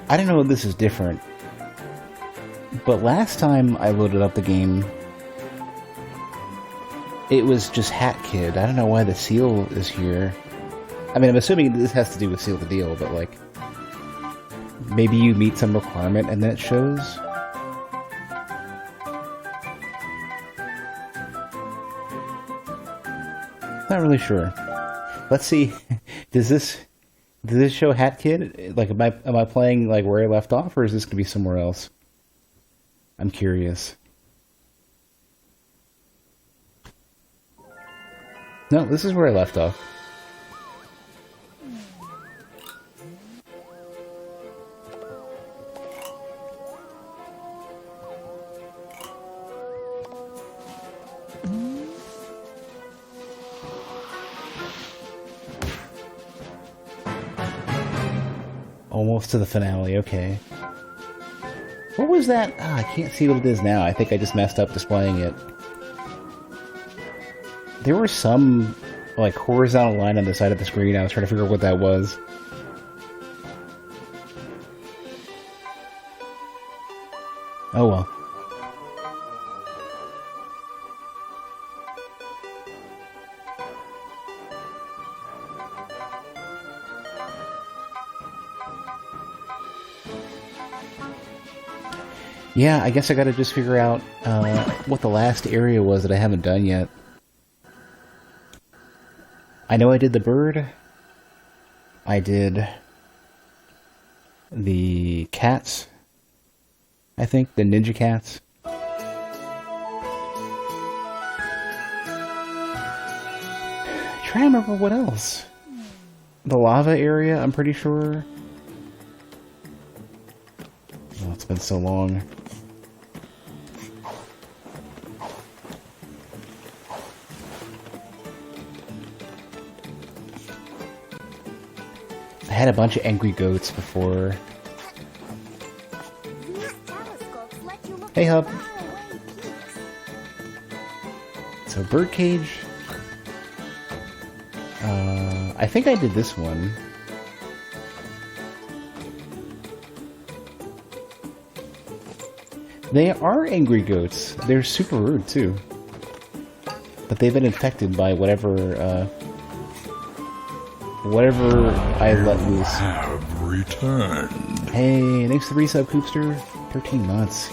I don't know if this is different, but last time I loaded up the game, it was just Hat Kid. I don't know why the seal is here. I mean, I'm assuming this has to do with Seal the Deal, but like, maybe you meet some requirement and then it shows? Not really sure. Let's see. Does this show Hat Kid? Like, am I playing like where I left off, or is this gonna be somewhere else? I'm curious. No, this is where I left off. Almost to the finale, okay. What was that? Ah, I can't see what it is now. I think I just messed up displaying it. There was some, like, horizontal line on the side of the screen. I was trying to figure out what that was. Oh well. Yeah, I guess I gotta just figure out what the last area was that I haven't done yet. I know I did the bird. I did the cats. I think, the ninja cats. Trying to remember what else. The lava area, I'm pretty sure. Oh, it's been so long. I had a bunch of angry goats before. Hey, Hub. So, birdcage. I think I did this one. They are angry goats. They're super rude, too. But they've been infected by whatever I let loose. Have returned. Hey, thanks to the resub, Coopster. 13 months.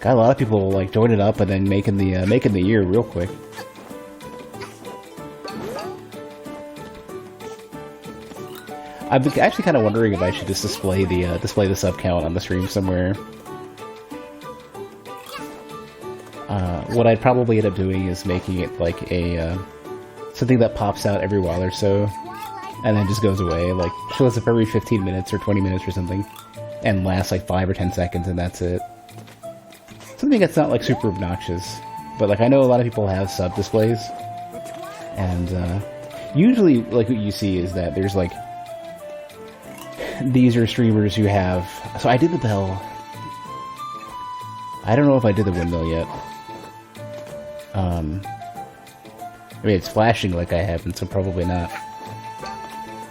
Got a lot of people like joining up and then making the year real quick. I'm actually kind of wondering if I should just display the sub count on the stream somewhere. What I'd probably end up doing is making it like a something that pops out every while or so, and then just goes away. Like shows up every 15 minutes or 20 minutes or something, and lasts like 5 or 10 seconds, and that's it. Something that's not like super obnoxious, but like I know a lot of people have sub displays, and usually like what you see is that there's like these are streamers who have. So I did the bell. I don't know if I did the windmill yet. I mean, it's flashing like I haven't, so probably not.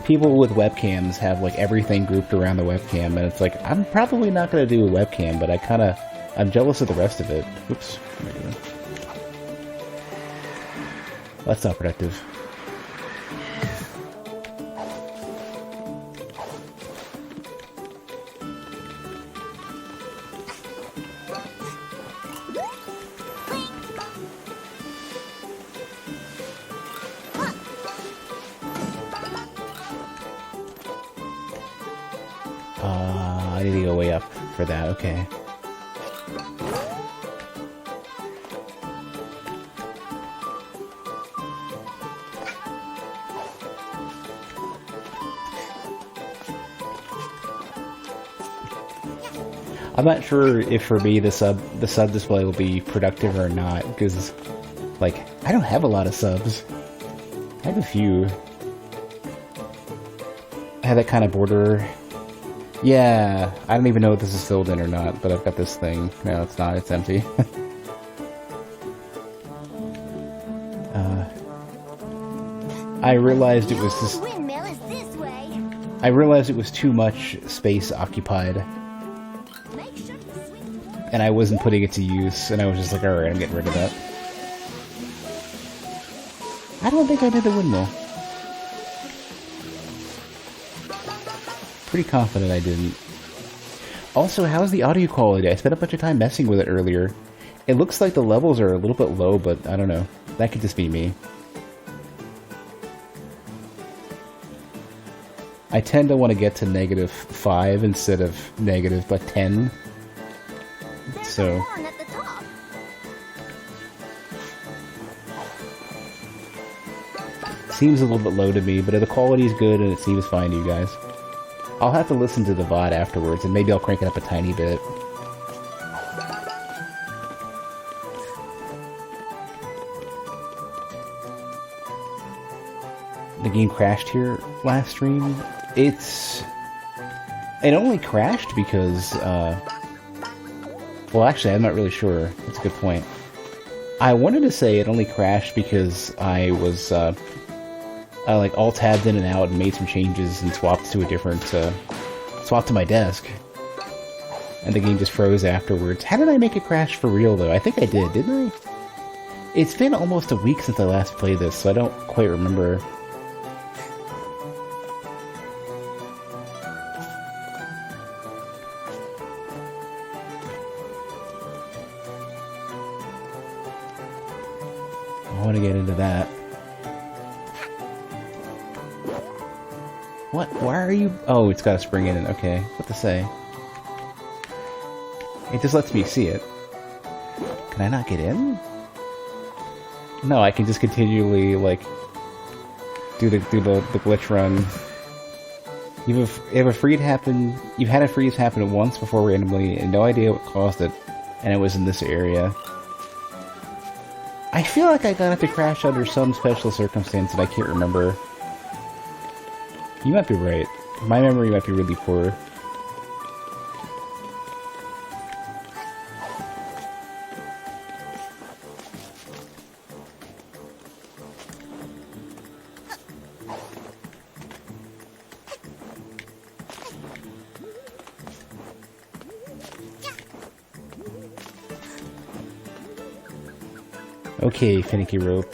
People with webcams have like everything grouped around the webcam, and it's like I'm probably not gonna do a webcam, but I'm jealous of the rest of it. Oops, what am I doing? That's not productive. I need to go way up for that, okay. I'm not sure if for me the sub display will be productive or not, because like I don't have a lot of subs. I have a few. I have that kind of border. Yeah, I don't even know if this is filled in or not, but I've got this thing. No, it's not. It's empty. I realized it was this. Windmill is this way. I realized it was too much space occupied, and I wasn't putting it to use, and I was just like, alright, I'm getting rid of that. I don't think I did the windmill. Pretty confident I didn't. Also, how's the audio quality? I spent a bunch of time messing with it earlier. It looks like the levels are a little bit low, but I don't know. That could just be me. I tend to want to get to -5 instead of -10. So... Seems a little bit low to me, but the quality is good and it seems fine to you guys. I'll have to listen to the VOD afterwards, and maybe I'll crank it up a tiny bit. The game crashed here last stream. It only crashed because, well, actually, I'm not really sure. That's a good point. I wanted to say it only crashed because I was, I like alt-tabbed in and out and made some changes and swapped to a different, swapped to my desk. And the game just froze afterwards. How did I make it crash for real, though? I think I did, didn't I? It's been almost a week since I last played this, so I don't quite remember. I want to get into that. What? Why are you... Oh, it's got a spring in it. Okay. What to say? It just lets me see it. Can I not get in? No, I can just continually, like, do the glitch run. You've a freeze happen... You've had a freeze happen once before randomly, and no idea what caused it, and it was in this area. I feel like I got it to crash under some special circumstance that I can't remember. You might be right. My memory might be really poor. Okay, finicky rope.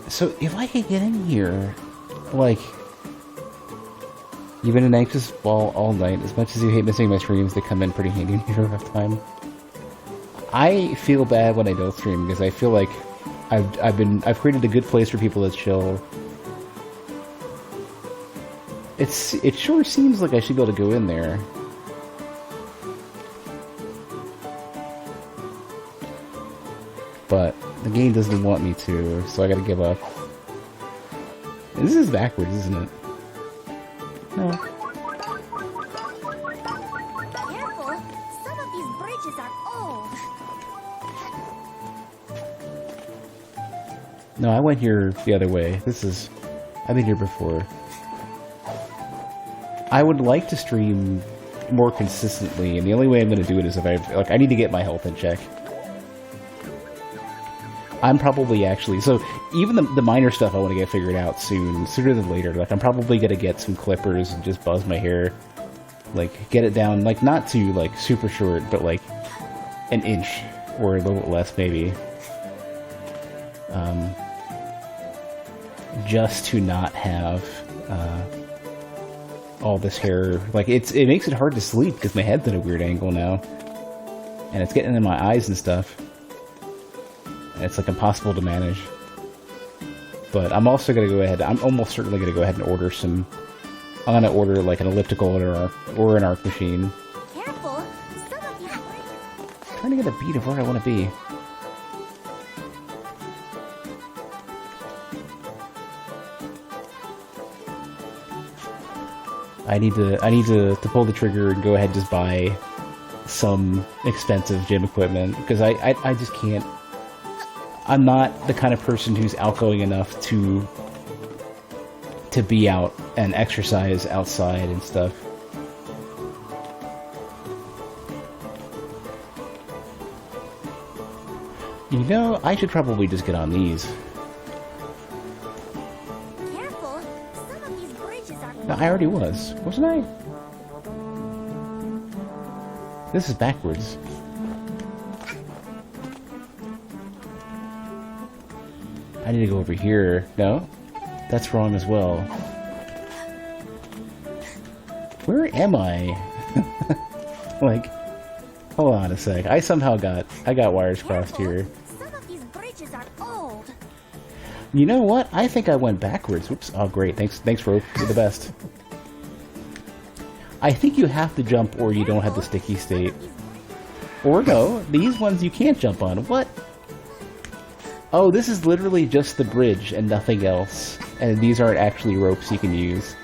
So, if I could get in here, like, you've been an anxious ball all night. As much as you hate missing my streams, they come in pretty handy when you don't have time. I feel bad when I don't stream, because I feel like I've created a good place for people to chill. It sure seems like I should be able to go in there. But the game doesn't want me to, so I gotta give up. This is backwards, isn't it? No. Careful! Some of these bridges are old. No, I went here the other way. I've been here before. I would like to stream more consistently, and the only way I'm gonna do it is if I need to get my health in check. I'm probably actually... So, even the minor stuff I want to get figured out sooner than later. Like, I'm probably gonna get some clippers and just buzz my hair. Like, get it down, like, not to, like, super short, but, like, an inch. Or a little bit less, maybe. Just to not have, all this hair... Like, it makes it hard to sleep, because my head's at a weird angle now. And it's getting in my eyes and stuff. It's like impossible to manage. But I'm also gonna go ahead. I'm almost certainly gonna go ahead and order some. I'm gonna order like an elliptical or an arc machine. Careful! Some of these I'm trying to get a beat of where I want to be. I need to pull the trigger and go ahead and just buy some expensive gym equipment because I just can't. I'm not the kind of person who's outgoing enough to be out and exercise outside and stuff. You know, I should probably just get on these. Careful, some of these bridges are... No, I already was. Wasn't I? This is backwards. I need to go over here. No? That's wrong as well. Where am I? Like, hold on a sec. I got wires crossed here. Some of these bridges are old. You know what? I think I went backwards. Whoops. Oh, great. Thanks, Rope. You're the best. I think you have to jump or you don't have the sticky state. Or no, these ones you can't jump on. What? Oh, this is literally just the bridge and nothing else. And these aren't actually ropes you can use.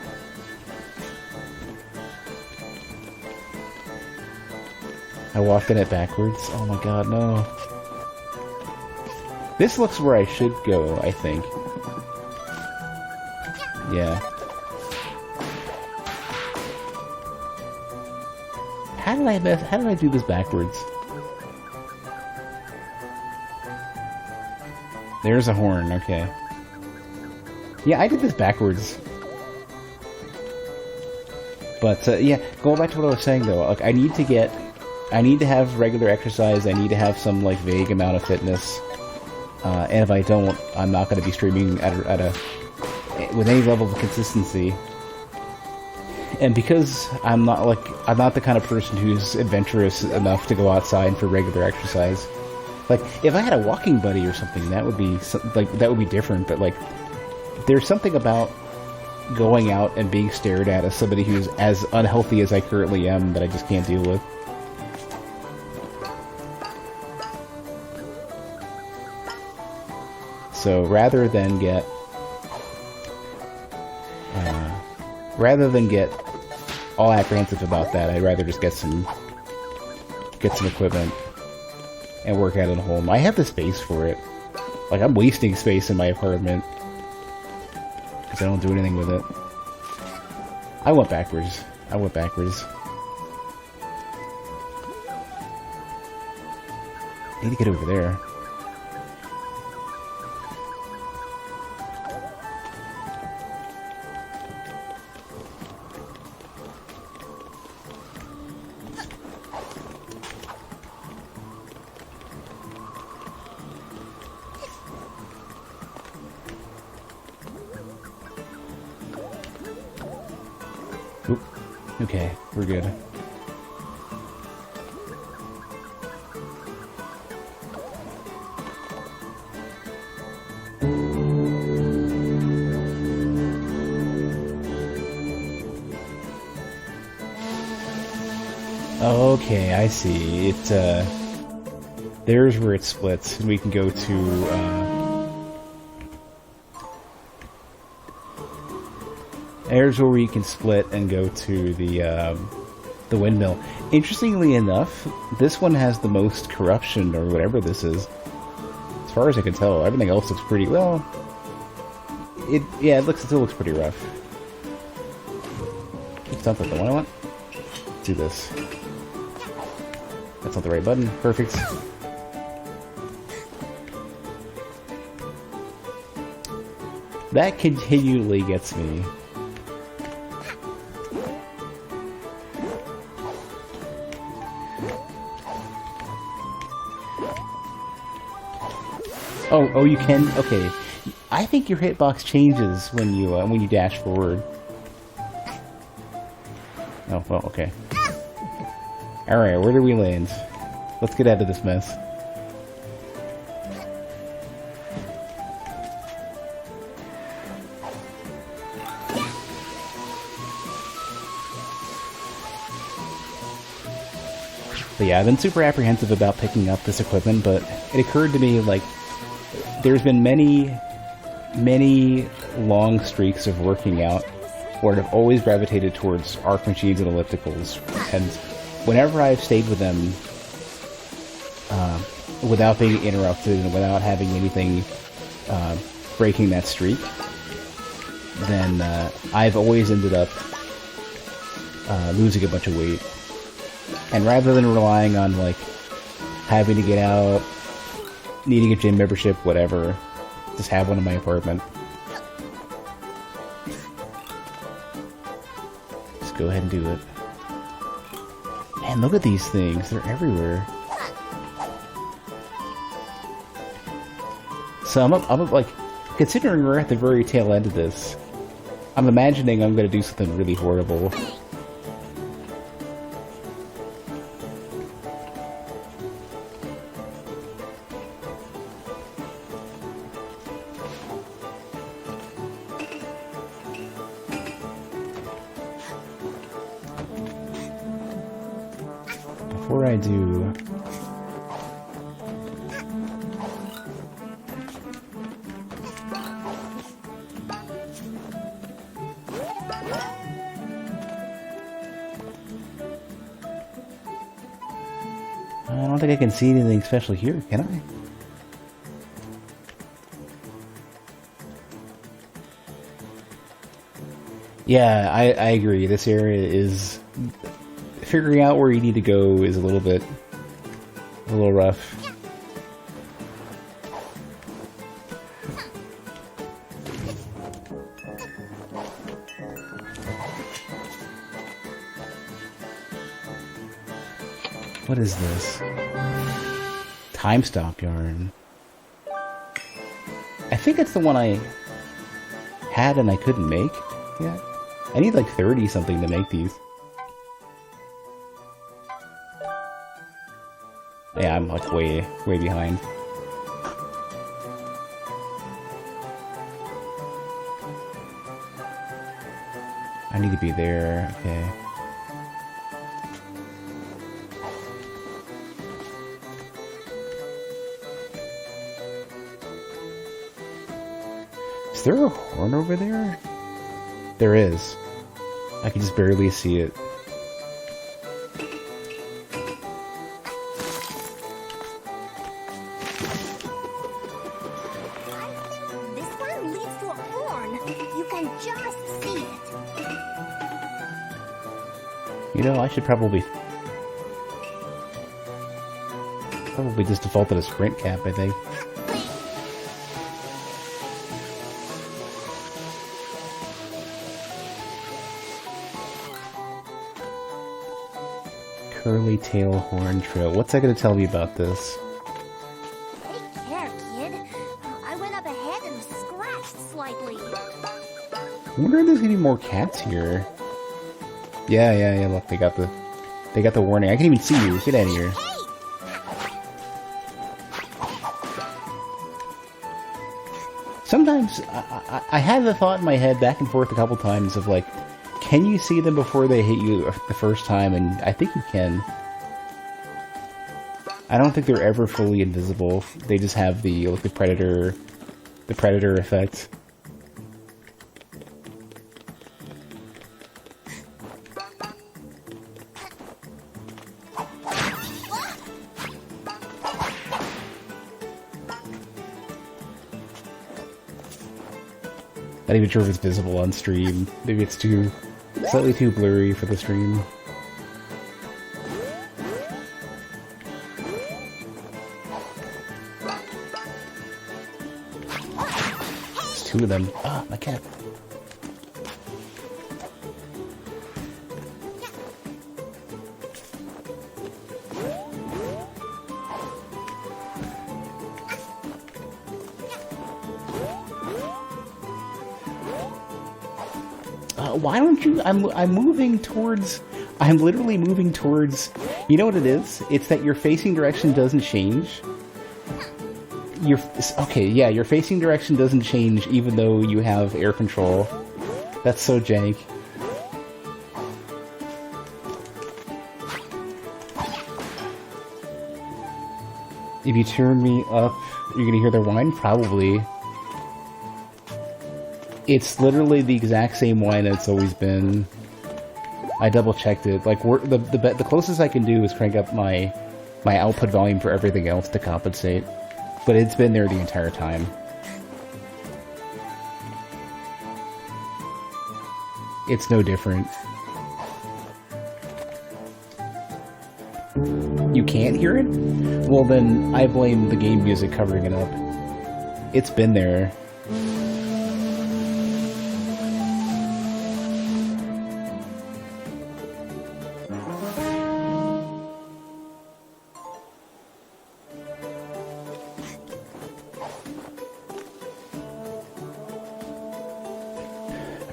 I walked in it backwards. Oh my god, no. This looks where I should go, I think. Yeah. How did I do this backwards? There's a horn, okay. Yeah, I did this backwards. But, yeah, going back to what I was saying, though, like, I need to have regular exercise, I need to have some, like, vague amount of fitness. And if I don't, I'm not going to be streaming with any level of consistency. And because I'm not the kind of person who's adventurous enough to go outside for regular exercise. Like, if I had a walking buddy or something, that would be different, but, like, there's something about going out and being stared at as somebody who's as unhealthy as I currently am that I just can't deal with. So rather than get all apprehensive about that, I'd rather just get some equipment and work out at home. I have the space for it. Like, I'm wasting space in my apartment because I don't do anything with it. I went backwards. I need to get over there. Oop. Okay, we're good. Okay, I see. There's where it splits, and we can go to, there's where we can split and go to the windmill. Interestingly enough, this one has the most corruption, or whatever this is. As far as I can tell, everything else looks pretty, well... it still looks pretty rough. It's not the one I want. Let's do this. That's not the right button. Perfect. That continually gets me. Oh, you can? Okay. I think your hitbox changes when you dash forward. Oh, well, okay. Alright, where do we land? Let's get out of this mess. But yeah, I've been super apprehensive about picking up this equipment, but it occurred to me, like, there's been many long streaks of working out where I've always gravitated towards arc machines and ellipticals, and whenever I've stayed with them, without being interrupted and without having anything breaking that streak, then I've always ended up losing a bunch of weight. And rather than relying on like having to get out, needing a gym membership, whatever, just have one in my apartment. Just go ahead and do it. Man, look at these things. They're everywhere. So I'm like, considering we're at the very tail end of this, I'm imagining I'm gonna do something really horrible. Before I do... I don't think I can see anything special here, can I? Yeah, I agree. This area is... Figuring out where you need to go is a little rough. What is this? Time stop yarn. I think it's the one I had and I couldn't make. Yeah. I need like 30 something to make these. Yeah, I'm like way behind. I need to be there, okay. Is there a horn over there? There is. I can just barely see it. You know, I should probably just default to a sprint cap, I think. Curly Tail Horn Trail. What's that going to tell me about this? Take care, kid. I went up ahead and was scratched slightly. I wonder if there's gonna be more cats here. Yeah, look, they got the warning. I can't even see you. Get out of here. Sometimes, I had the thought in my head back and forth a couple times of like, can you see them before they hit you the first time? And I think you can. I don't think they're ever fully invisible. They just have the predator effect. Not even sure if it's visible on stream. Maybe it's slightly too blurry for the stream. There's two of them. Ah, my cat. Why don't you... I'm literally moving towards... You know what it is? It's that your facing direction doesn't change. Okay, yeah, your facing direction doesn't change even though you have air control. That's so jank. If you turn me up, you're gonna hear their whine? Probably. It's literally the exact same whine it's always been. I double checked it. Like the closest I can do is crank up my my output volume for everything else to compensate. But it's been there the entire time. It's no different. You can't hear it? Well then, I blame the game music covering it up. It's been there.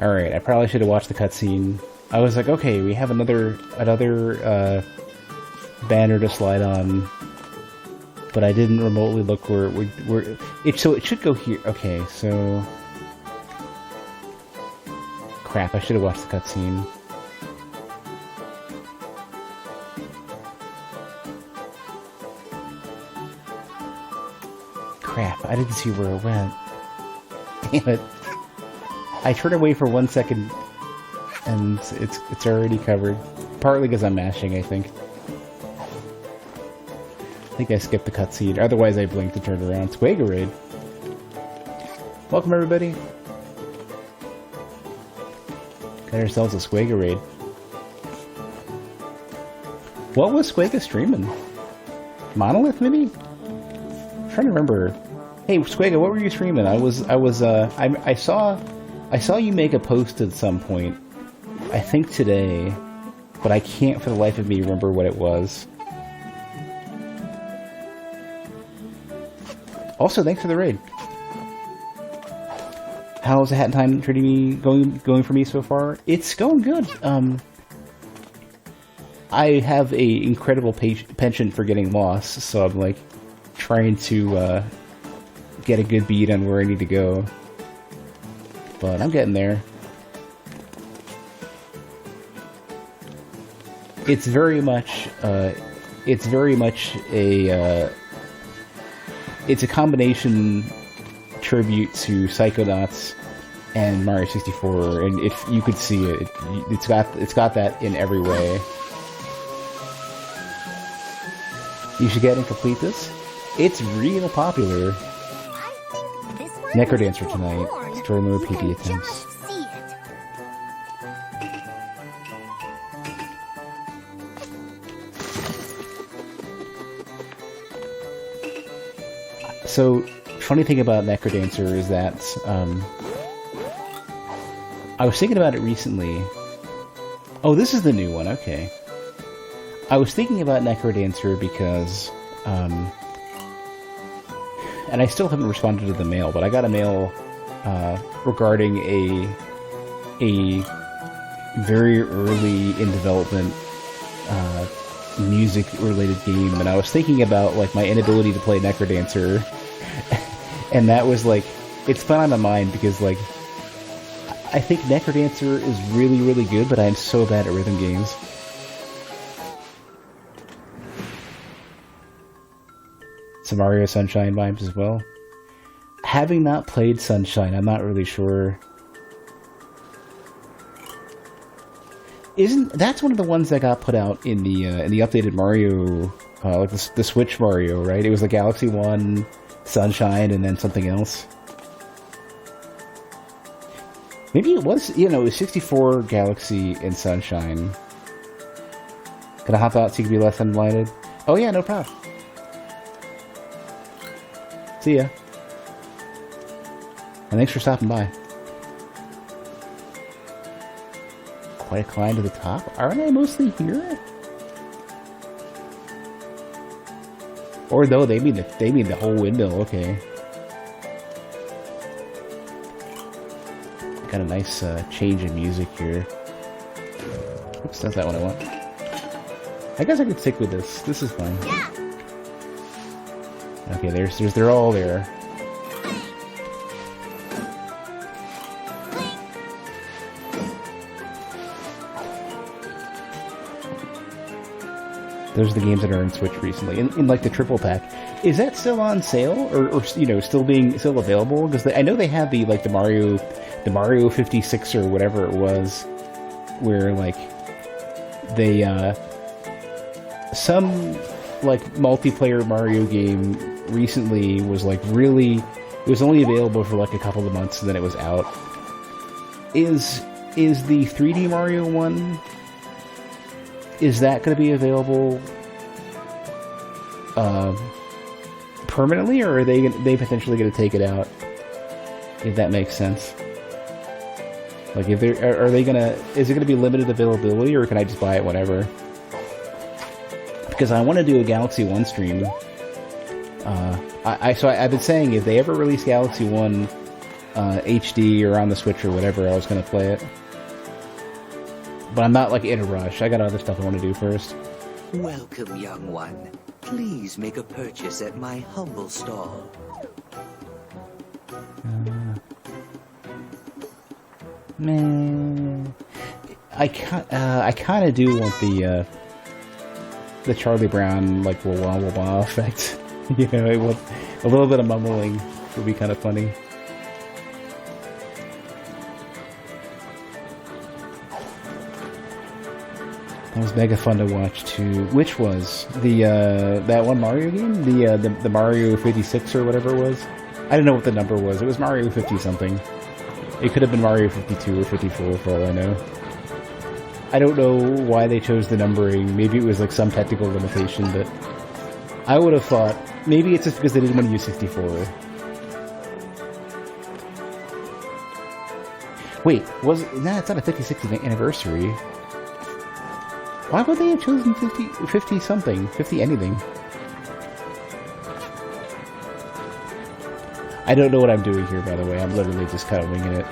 Alright, I probably should have watched the cutscene. I was like, okay, we have another banner to slide on, but I didn't remotely look where so it should go here. Okay, so crap, I should have watched the cutscene. Crap, I didn't see where it went. Damn it. I turned away for 1 second and it's already covered. Partly because I'm mashing, I think. I think I skipped the cutscene. Otherwise, I blinked to turn around. Squaga Raid. Welcome, everybody. Got ourselves a Squaga Raid. What was Squaga streaming? Monolith, maybe? I'm trying to remember. Hey, Squaga, what were you streaming? I saw you make a post at some point. I think today, but I can't for the life of me remember what it was. Also, thanks for the raid. How's the Hat in Time treating me, going for me so far? It's going good. I have a incredible penchant for getting lost, so I'm like trying to get a good beat on where I need to go. But I'm getting there. It's very much a it's a combination tribute to Psychonauts and Mario 64, and if you could see it, it's got that in every way. You should get and complete this. It's real popular. Necrodancer tonight. Story mode PT attempts. So, funny thing about Necrodancer is that, I was thinking about it recently. Oh, this is the new one, okay. I was thinking about Necrodancer because, and I still haven't responded to the mail, but I got a mail, regarding a very early in development, music-related game, and I was thinking about, like, my inability to play Necrodancer, and that was, like, it's fun on my mind, because, like, I think Necrodancer is really, really good, but I'm so bad at rhythm games. Some Mario Sunshine vibes as well. Having not played Sunshine, I'm not really sure. That's one of the ones that got put out in the updated Mario, like the Switch Mario, right? It was the Galaxy 1, Sunshine, and then something else. Maybe it was, it was 64, Galaxy, and Sunshine. Can I hop out so you can be less unblinded? Oh yeah, no problem. See ya. And thanks for stopping by. Quite a climb to the top? Aren't I mostly here? Or no, they mean the whole windmill, okay. Got a nice change in music here. Oops, that's not what I want. I guess I could stick with this. This is fine. Yeah. Okay, they're all there. Those are the games that are in Switch recently, in like the triple pack. Is that still on sale, or still available? Because I know they had the Mario 56 or whatever it was, where like they some like multiplayer Mario game recently was like really, it was only available for like a couple of months and then it was out. Is the 3D Mario one, is that going to be available permanently, or are they potentially going to take it out? If that makes sense. Like, if they're, are they gonna, is it gonna be limited availability, or can I just buy it whenever? Because I want to do a Galaxy 1 stream. So I've been saying if they ever release Galaxy 1 HD or on the Switch or whatever, I was gonna play it. But I'm not like in a rush. I got other stuff I want to do first. Welcome, young one. Please make a purchase at my humble stall. Man, I kind of do want the Charlie Brown like wah wah wah effect. You know, want a little bit of mumbling would be kind of funny. That was mega fun to watch too. Which was the that one Mario game, the Mario 56 or whatever it was. I don't know what the number was. It was Mario 50 something. It could have been Mario 52 or 54 for all I know. I don't know why they chose the numbering. Maybe it was like some technical limitation, but I would have thought maybe it's just because they didn't want to use 64. Wait, it's not a 56th anniversary. Why would they have chosen 50 something? 50 anything? I don't know what I'm doing here, by the way. I'm literally just kind of winging it.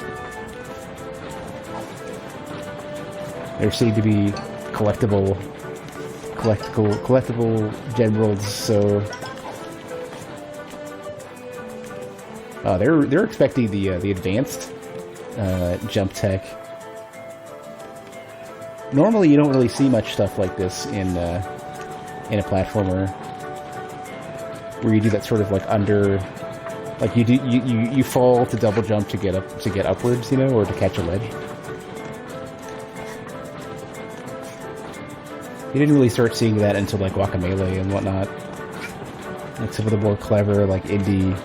There seem to be collectible generals, so they're expecting the advanced jump tech. Normally, you don't really see much stuff like this in a platformer, where you do that sort of like under. Like you fall to double jump to get upwards, you know, or to catch a ledge. You didn't really start seeing that until like Guacamelee and whatnot. Like some of the more clever like indie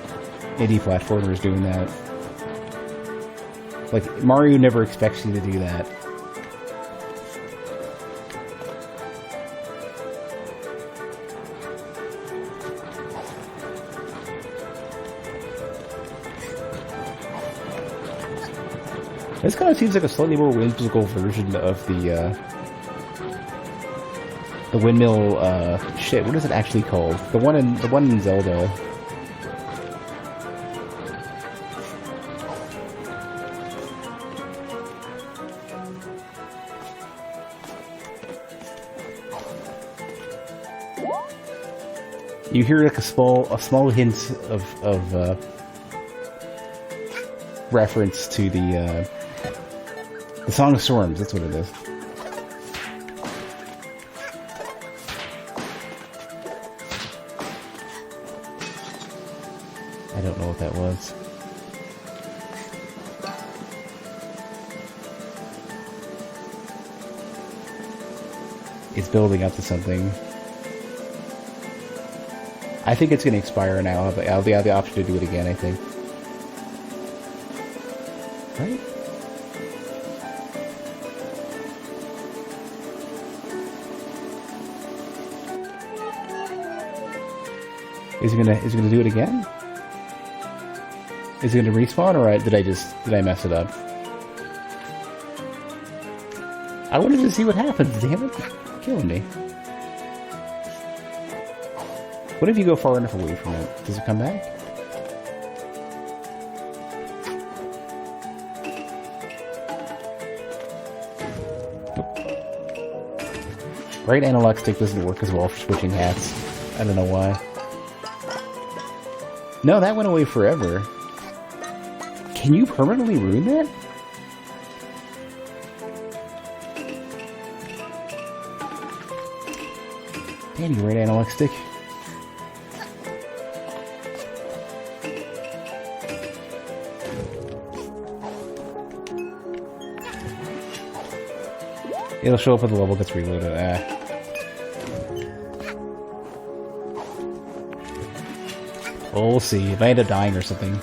platformers doing that. Like Mario never expects you to do that. This kind of seems like a slightly more whimsical version of the windmill, shit, what is it actually called? The one in Zelda. You hear like a small hint of reference to the Song of Storms, that's what it is. I don't know what that was. It's building up to something. I think it's going to expire now. I'll have the option to do it again, I think. Right? Is he gonna do it again? Is he gonna respawn, or did I mess it up? I wanted to see what happens, damn it. Killing me. What if you go far enough away from it? Does it come back? Nope. Right analog stick doesn't work as well for switching hats. I don't know why. No, that went away forever. Can you permanently ruin that? Damn you, right analog stick. It'll show up when the level gets reloaded. Well, we'll see. If I end up dying or something.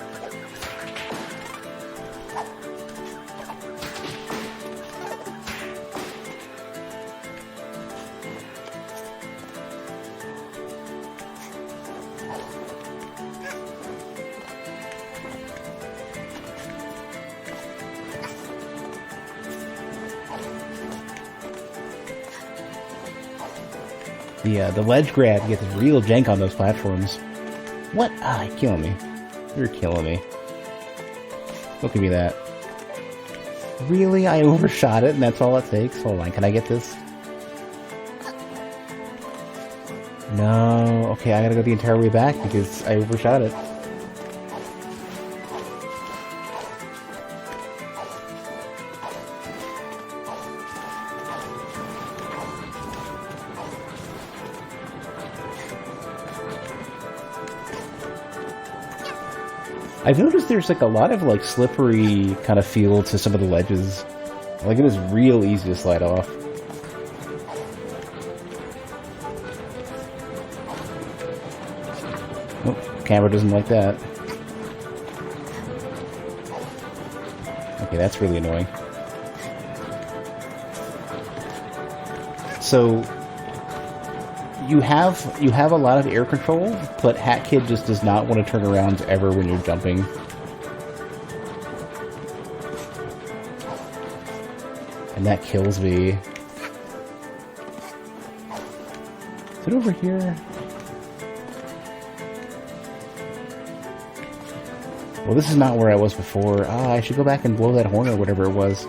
The ledge grab gets real jank on those platforms. What? Ah, you're killing me. You're killing me. Don't give me that. Really? I overshot it and that's all it takes? Hold on, can I get this? No. Okay, I gotta go the entire way back because I overshot it. I've noticed there's like a lot of like slippery kind of feel to some of the ledges. Like it is real easy to slide off. Oh, camera doesn't like that. Okay, that's really annoying. So you have a lot of air control, but Hat Kid just does not want to turn around ever when you're jumping. And that kills me. Is it over here? Well, this is not where I was before. Ah, I should go back and blow that horn or whatever it was.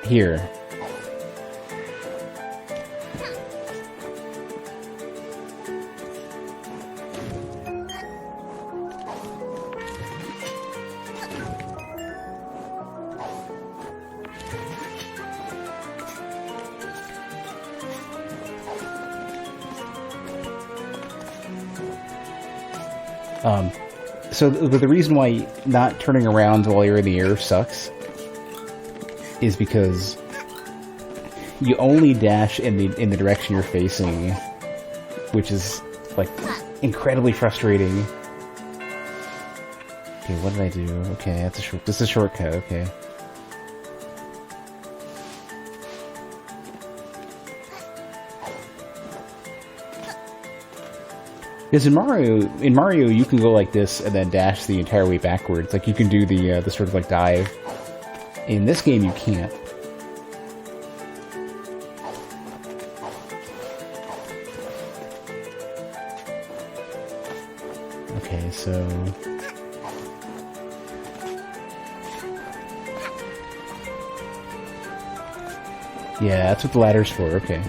Here. So the reason why not turning around while you're in the air sucks is because you only dash in the direction you're facing, which is like incredibly frustrating. Okay, what did I do? Okay, that's a short. This is a shortcut. Okay. Because in Mario, you can go like this and then dash the entire way backwards. Like you can do the sort of like dive. In this game, you can't. Okay, so yeah, that's what the ladder's for. Okay.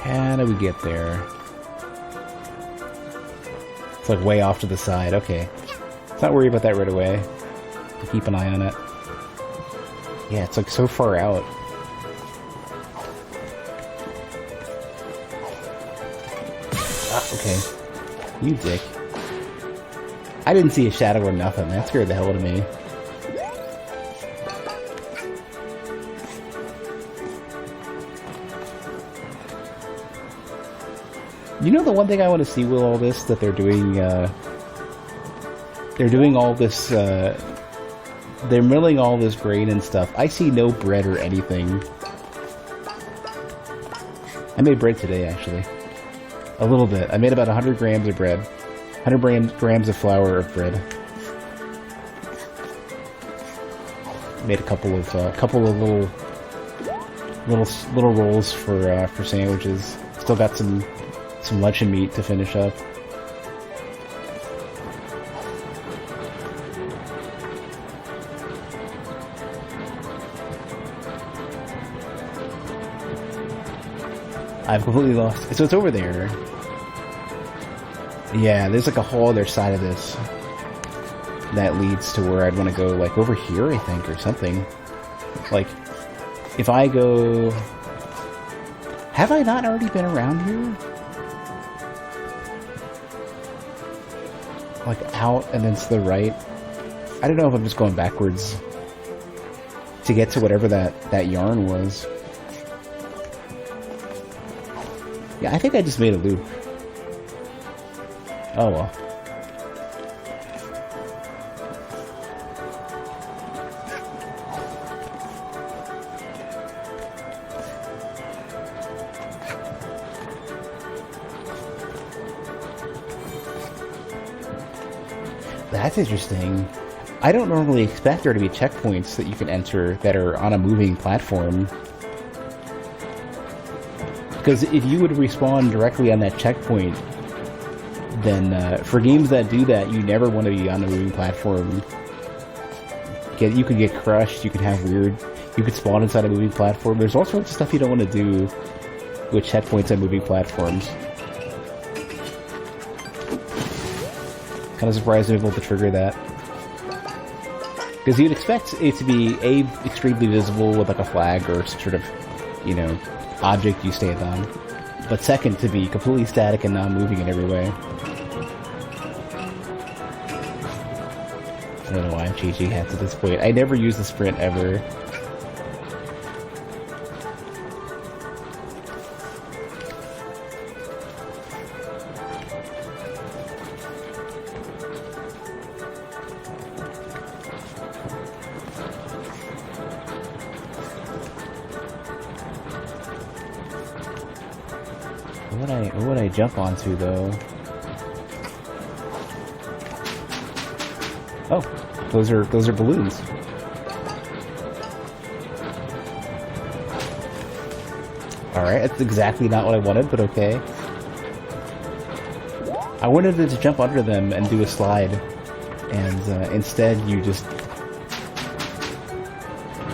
How do we get there? It's like way off to the side. Okay. Let's not worry about that right away. We'll keep an eye on it. Yeah, it's like so far out. Ah, okay. You dick. I didn't see a shadow or nothing. That scared the hell out of me. You know the one thing I want to see with all this, that they're doing all this, they're milling all this grain and stuff. I see no bread or anything. I made bread today, actually. A little bit. I made about 100 grams of bread. 100 grams of flour of bread. Made a couple of little rolls for sandwiches. Still got some luncheon meat to finish up. I've completely lost. So it's over there. Yeah, there's like a whole other side of this that leads to where I'd want to go, like over here, I think, or something. Like, if I go... Have I not already been around here? Like out and then to the right? I don't know if I'm just going backwards to get to whatever that yarn was. Yeah, I think I just made a loop. Oh well. That's interesting. I don't normally expect there to be checkpoints that you can enter that are on a moving platform. Because if you would respawn directly on that checkpoint, then for games that do that, you never want to be on a moving platform. You could get crushed, you could have weird... You could spawn inside a moving platform. There's all sorts of stuff you don't want to do with checkpoints on moving platforms. Kind of surprised I'm able to trigger that. Because you'd expect it to be, A, extremely visible with like a flag or some sort of, you know, object you stand on. But second, to be completely static and non-moving in every way. I don't know why I'm changing hats at this point. I never use the sprint ever. What would I jump onto though? Oh, those are balloons. Alright, that's exactly not what I wanted, but okay. I wanted it to jump under them and do a slide, and instead you just...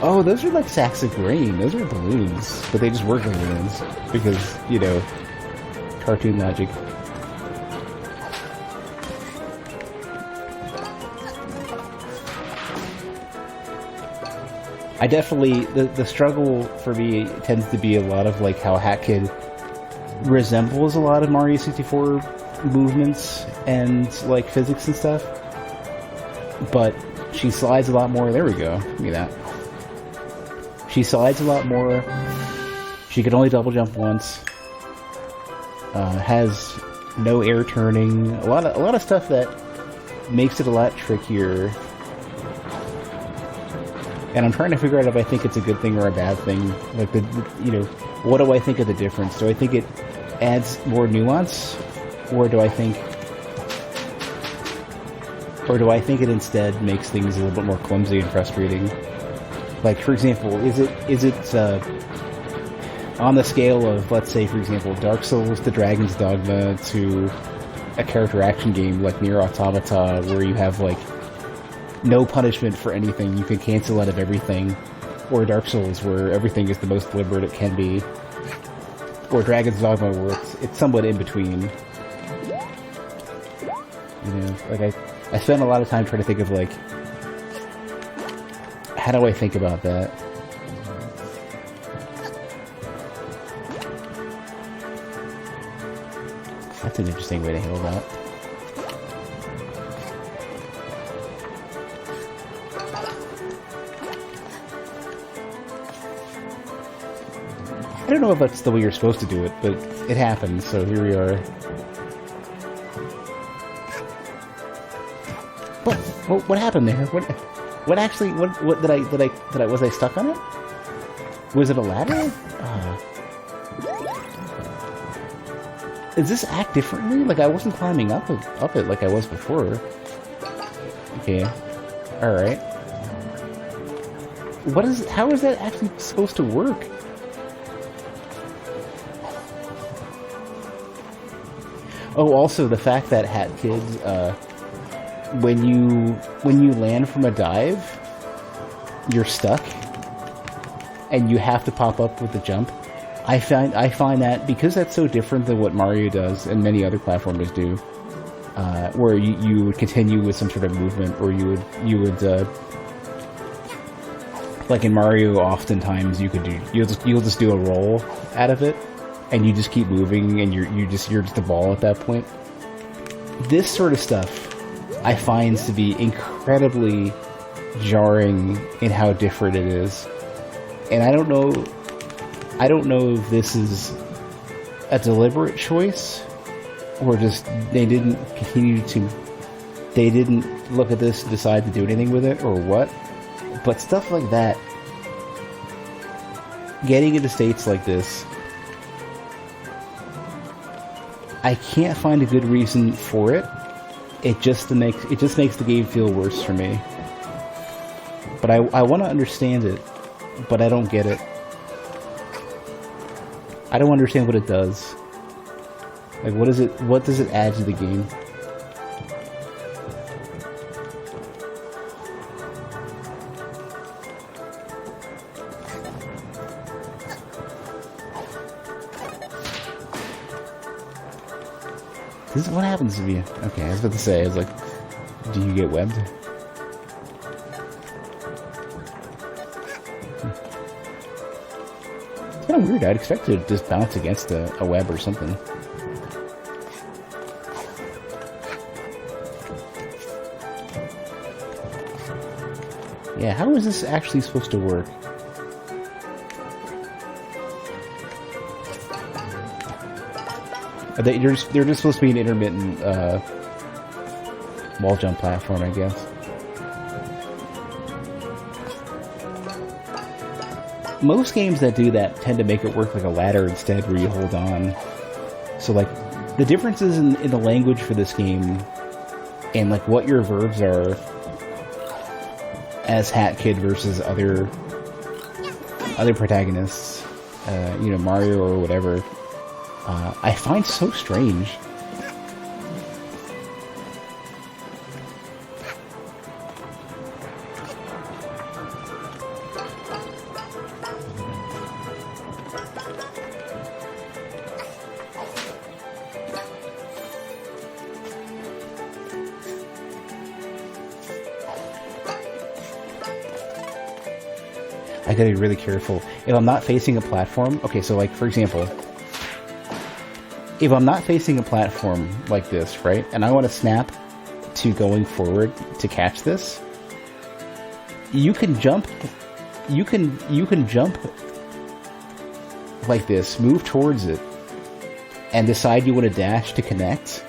Oh, those are like sacks of grain. Those are balloons, but they just work like balloons because, you know, cartoon magic. I definitely, the struggle for me tends to be a lot of like how Hat Kid resembles a lot of Mario 64 movements and like physics and stuff, but she slides a lot more. There we go. Look at that. She slides a lot more. She can only double jump once. Has no air turning. A lot of stuff that makes it a lot trickier. And I'm trying to figure out if I think it's a good thing or a bad thing. Like you know, what do I think of the difference? Do I think it adds more nuance, or do I think it instead makes things a little bit more clumsy and frustrating? Like, for example, is it on the scale of, let's say, for example, Dark Souls to Dragon's Dogma to a character action game like Nier Automata, where you have, like, no punishment for anything, you can cancel out of everything, or Dark Souls, where everything is the most deliberate it can be, or Dragon's Dogma, where it's somewhat in between. You know, like, I spent a lot of time trying to think of, like, how do I think about that? That's an interesting way to handle that. I don't know if that's the way you're supposed to do it, but it happened, so here we are. What happened there? What actually? What did I? Was I stuck on it? Was it a ladder? Does this act differently? Like, I wasn't climbing up it like I was before. Okay. Alright. How is that actually supposed to work? Oh, also the fact that Hat Kids, when you land from a dive, you're stuck, and you have to pop up with the jump. I find that because that's so different than what Mario does and many other platformers do, where you would continue with some sort of movement, or you would like in Mario, oftentimes you'll just do a roll out of it, and you just keep moving, and you're just a ball at that point. This sort of stuff I find to be incredibly jarring in how different it is, and I don't know if this is a deliberate choice, or just they didn't look at this and decide to do anything with it, or what. But stuff like that, getting into states like this, I can't find a good reason for it. It just makes the game feel worse for me. But I want to understand it, but I don't get it. I don't understand what it does. Like, what does it add to the game? This is what happens if you... Okay, I was about to say, I was like, do you get webbed? It's kind of weird. I'd expect it to just bounce against a web or something. Yeah, how is this actually supposed to work? They're just supposed to be an intermittent wall jump platform, I guess. Most games that do that tend to make it work like a ladder instead, where you hold on. So, like, the differences in the language for this game, and like what your verbs are as Hat Kid versus other protagonists, you know, Mario or whatever, I find so strange. I gotta be really careful. If I'm not facing a platform... Okay, so like, for example, if I'm not facing a platform like this, right, and I want to snap to going forward to catch this, you can jump... You can jump like this, move towards it, and decide you want to dash to connect.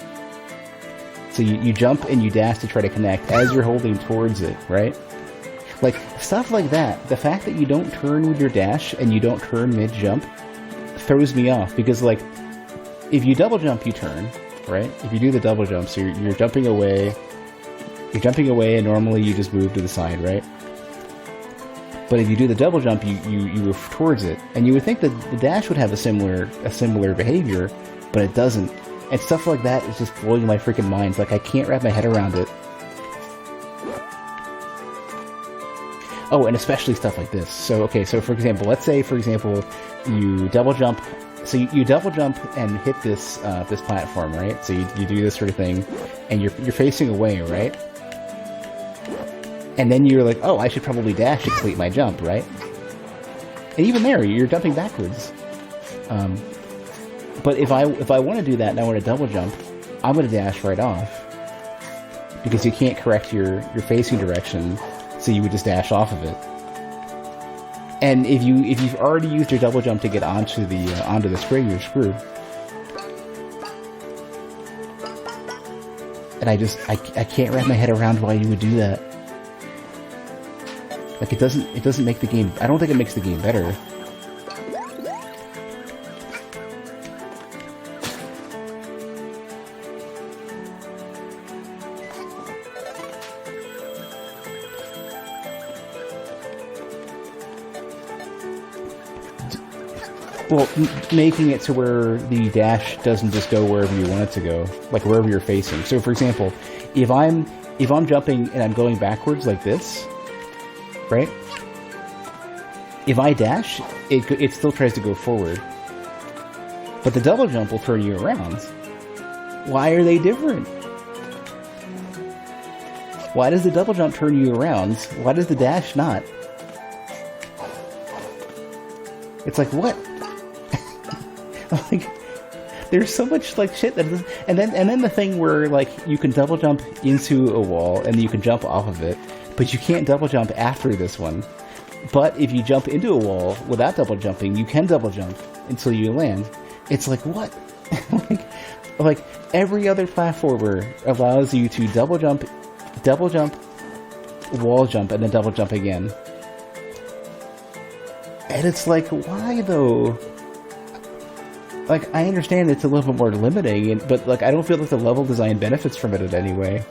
So you jump and you dash to try to connect as you're holding towards it, right? Like, stuff like that, the fact that you don't turn with your dash and you don't turn mid-jump throws me off, because, like, if you double jump, you turn, right? If you do the double jump, so you're jumping away, and normally you just move to the side, right? But if you do the double jump, you move towards it, and you would think that the dash would have a similar behavior, but it doesn't. And stuff like that is just blowing my freaking mind. Like, I can't wrap my head around it. Oh, and especially stuff like this. So, okay, so for example, let's say, for example, you double jump. So you double jump and hit this this platform, right? So you do this sort of thing, and you're facing away, right? And then you're like, oh, I should probably dash to complete my jump, right? And even there, you're jumping backwards. But if I want to do that and I want to double jump, I'm going to dash right off, because you can't correct your facing direction. So you would just dash off of it. And if you've already used your double jump to get onto the spring, you're screwed. And I can't wrap my head around why you would do that. Like, it doesn't make the game... I don't think it makes the game better. Well, making it to where the dash doesn't just go wherever you want it to go, like wherever you're facing. So, for example, if I'm jumping and I'm going backwards like this, right? If I dash, it still tries to go forward. But the double jump will turn you around. Why are they different? Why does the double jump turn you around? Why does the dash not? It's like, what? Like, there's so much like shit that doesn't, and then the thing where like you can double jump into a wall and you can jump off of it, but you can't double jump after this one. But if you jump into a wall without double jumping, you can double jump until you land. It's like, what? like every other platformer allows you to double jump, wall jump, and then double jump again. And it's like, why though? Like, I understand it's a little bit more limiting, but like, I don't feel like the level design benefits from it in any way.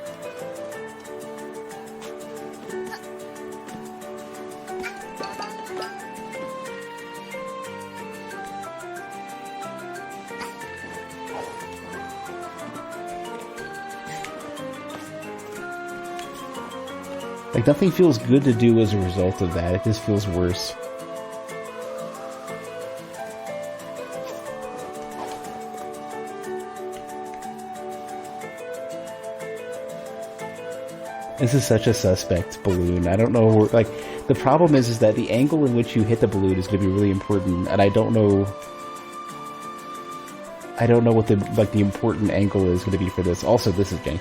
Like, nothing feels good to do as a result of that. It just feels worse. This is such a suspect balloon. I don't know, like, the problem is that the angle in which you hit the balloon is going to be really important, and I don't know what the, like, the important angle is going to be for this. Also, this is jank.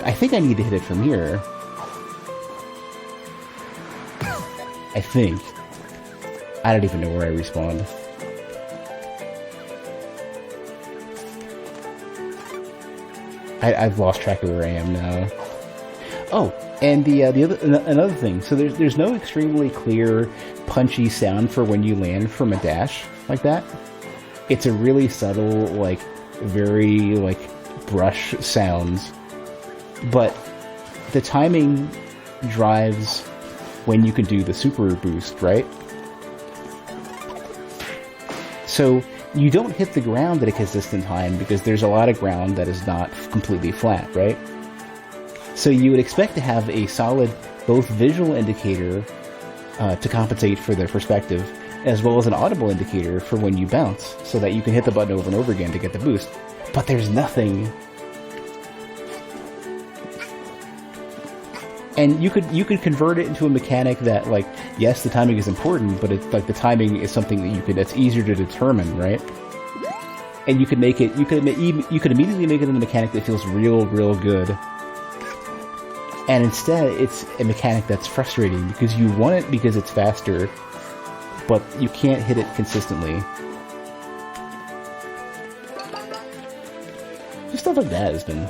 I think I need to hit it from here. I think. I don't even know where I respawned. I've lost track of where I am now. Oh, and another thing. So there's no extremely clear, punchy sound for when you land from a dash like that. It's a really subtle, like, very like brush sounds. But the timing drives when you can do the super boost, right? So you don't hit the ground at a consistent time because there's a lot of ground that is not completely flat, right? So you would expect to have a solid both visual indicator to compensate for the perspective, as well as an audible indicator for when you bounce, so that you can hit the button over and over again to get the boost. But there's nothing. And you could convert it into a mechanic that, like, yes, the timing is important, but it's like the timing is something that that's easier to determine, right? And you could make it, you could immediately make it a mechanic that feels real good. And instead, it's a mechanic that's frustrating because you want it because it's faster, but you can't hit it consistently. Just stuff like that has been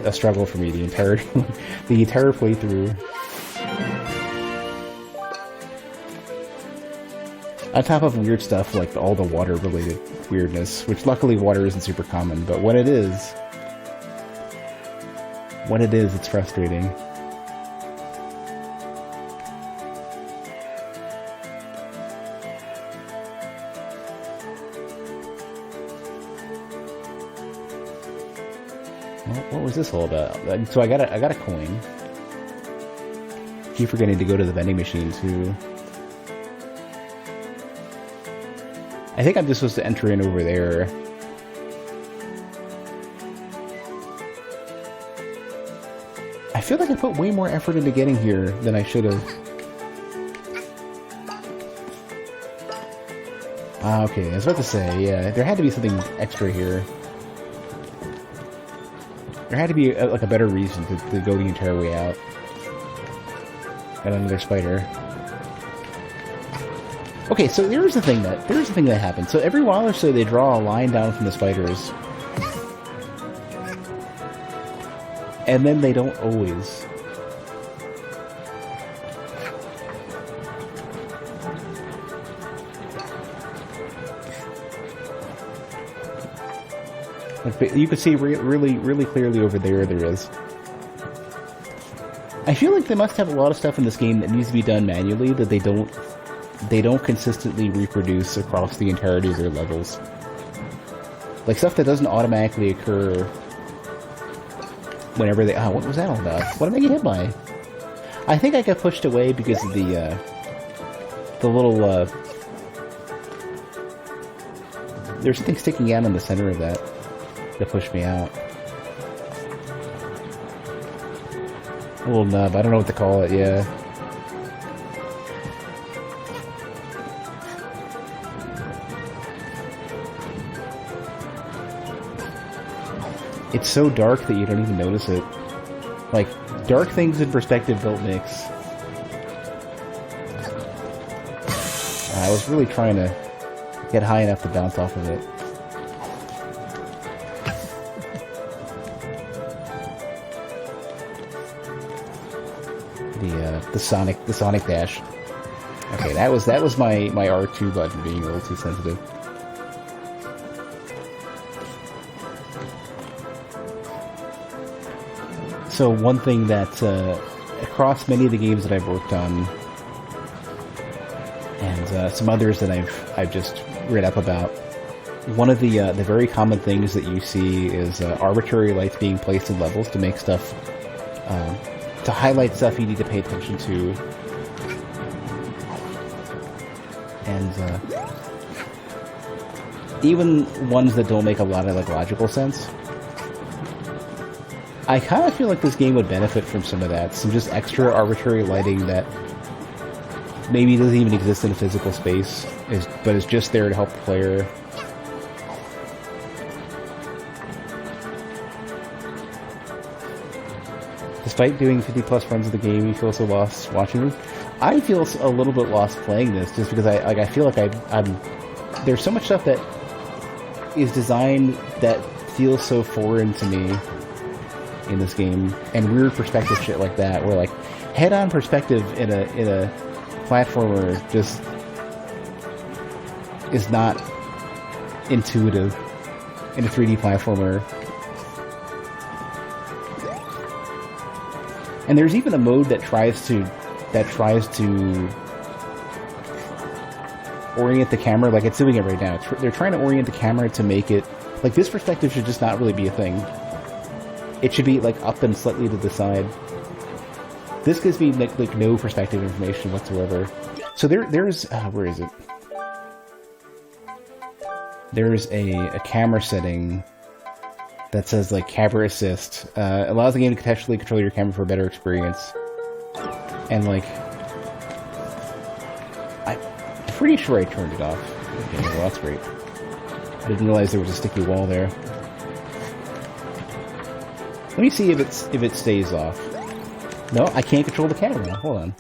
a struggle for me the entire playthrough. On top of weird stuff like all the water related weirdness, which luckily water isn't super common, but when it is, it's frustrating. What was this all about? So I got a coin. Keep forgetting to go to the vending machine too. I think I'm just supposed to enter in over there. I feel like I put way more effort into getting here than I should have. Ah, okay. I was about to say, yeah, there had to be something extra here. There had to be like a better reason to go the entire way out. Got another spider. Okay, so here's the thing that happens. So every while or so they draw a line down from the spiders. And then they don't always. Like, you can see really clearly over there is. I feel like they must have a lot of stuff in this game that needs to be done manually that they don't consistently reproduce across the entirety of their levels. Like stuff that doesn't automatically occur whenever they... what was that all about? What did I get hit by? I think I got pushed away because of the little There's something sticking out in the center of that pushed me out. A little nub. I don't know what to call it. Yeah. It's so dark that you don't even notice it. Like, dark things in perspective don't mix. I was really trying to get high enough to bounce off of it. The Sonic dash. Okay, that was my R2 button being a little too sensitive. So one thing that across many of the games that I've worked on, and some others that I've just read up about, one of the very common things that you see is arbitrary lights being placed in levels to make stuff, to highlight stuff you need to pay attention to, and even ones that don't make a lot of like logical sense. I kind of feel like this game would benefit from some of that, some just extra arbitrary lighting that maybe doesn't even exist in a physical space, but is just there to help the player. Despite doing 50 plus runs of the game, you feel so lost watching this. I feel a little bit lost playing this, just because I feel like I'm there's so much stuff that is designed that feels so foreign to me in this game, and weird perspective shit like that, where like head-on perspective in a platformer just is not intuitive in a 3D platformer. And there's even a mode that tries to orient the camera, like it's doing it right now. They're trying to orient the camera to make it like this perspective should just not really be a thing. It should be like up and slightly to the side. This gives me like no perspective information whatsoever. So there's where is it? There's a camera setting that says like camera assist. Allows the game to contextually control your camera for a better experience. And like, I'm pretty sure I turned it off. Okay, well that's great. I didn't realize there was a sticky wall there. Let me see if it stays off. No, I can't control the camera. Hold on.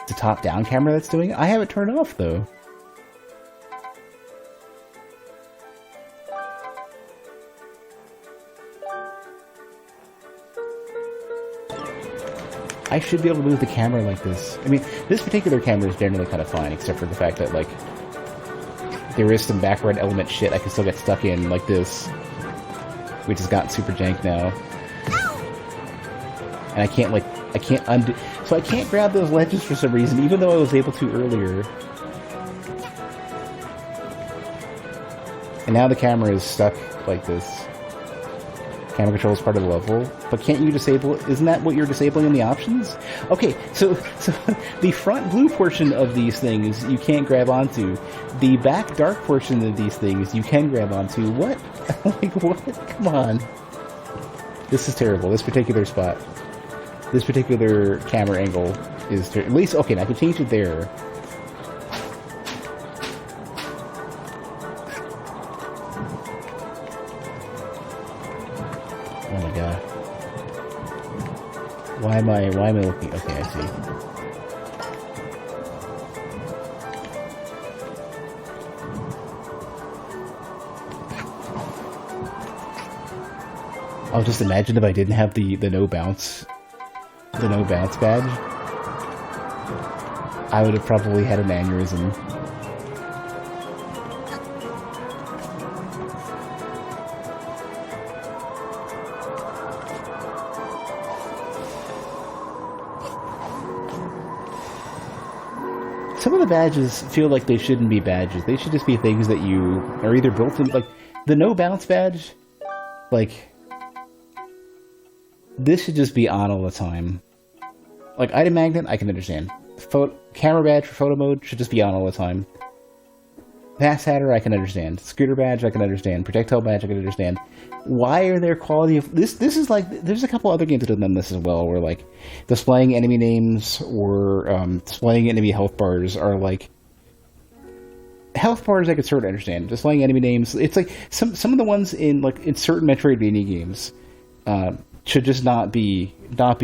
It's a top-down camera that's doing it? I have it turned off, though. I should be able to move the camera like this. I mean, this particular camera is generally kind of fine, except for the fact that, like, there is some background element shit I can still get stuck in, like this, which has gotten super jank now. And I can't undo... So I can't grab those ledges for some reason, even though I was able to earlier. And now the camera is stuck like this. Camera control is part of the level, but can't you disable it? Isn't that what you're disabling in the options? Okay, so the front blue portion of these things you can't grab onto. The back dark portion of these things you can grab onto. What? Like, what? Come on. This is terrible. This particular spot. This particular camera angle is at least... Okay, now I can change it there. Oh my god. Why am I looking? Okay, I see. I'll just imagine if I didn't have the no bounce badge, I would have probably had an aneurysm. Some of the badges feel like they shouldn't be badges. They should just be things that you are either built in, like the no bounce badge, like this should just be on all the time. Like item magnet, I can understand. Camera badge for photo mode should just be on all the time. Pass Hatter, I can understand. Scooter badge, I can understand. Projectile badge, I can understand. Why are there quality of... This is like... There's a couple other games that have done this as well, where, like, displaying enemy names or displaying enemy health bars are, like... Health bars I could sort of understand. Displaying enemy names... It's like... Some of the ones in, like, in certain Metroidvania games should just not be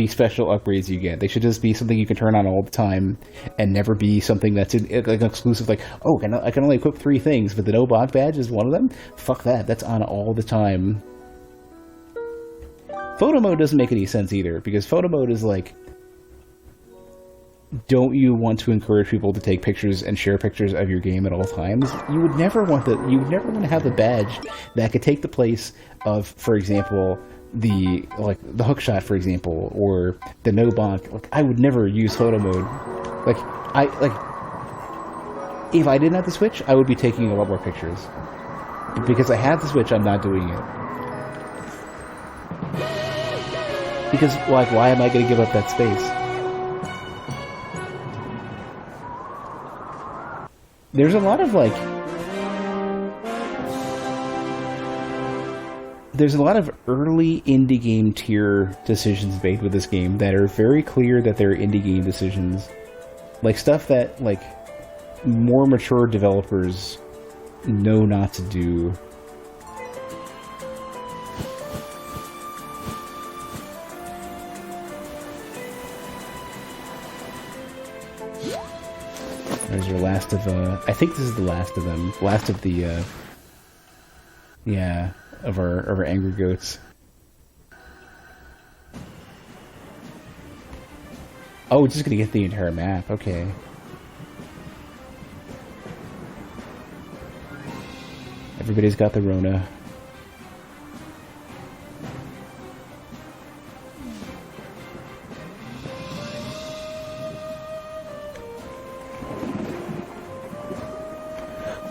special upgrades you get. They should just be something you can turn on all the time and never be something that's like exclusive. Like, oh, I can only equip 3 things, but the no bot badge is one of them. Fuck that. That's on all the time. Photo mode doesn't make any sense either, because photo mode is like, don't you want to encourage people to take pictures and share pictures of your game at all times? You would never want to have a badge that could take the place of, for example, the hookshot, for example, or the no bonk. Like, I would never use photo mode. If I didn't have the Switch, I would be taking a lot more pictures. Because I have the Switch, I'm not doing it. Because, like, why am I going to give up that space? There's a lot of, like... There's a lot of early indie game tier decisions made with this game that are very clear that they're indie game decisions. Like, stuff that, like, more mature developers know not to do. There's your last of, I think this is the last of them. Last of the, yeah, of our angry goats. Oh, we're just gonna get the entire map, okay. Everybody's got the Rona.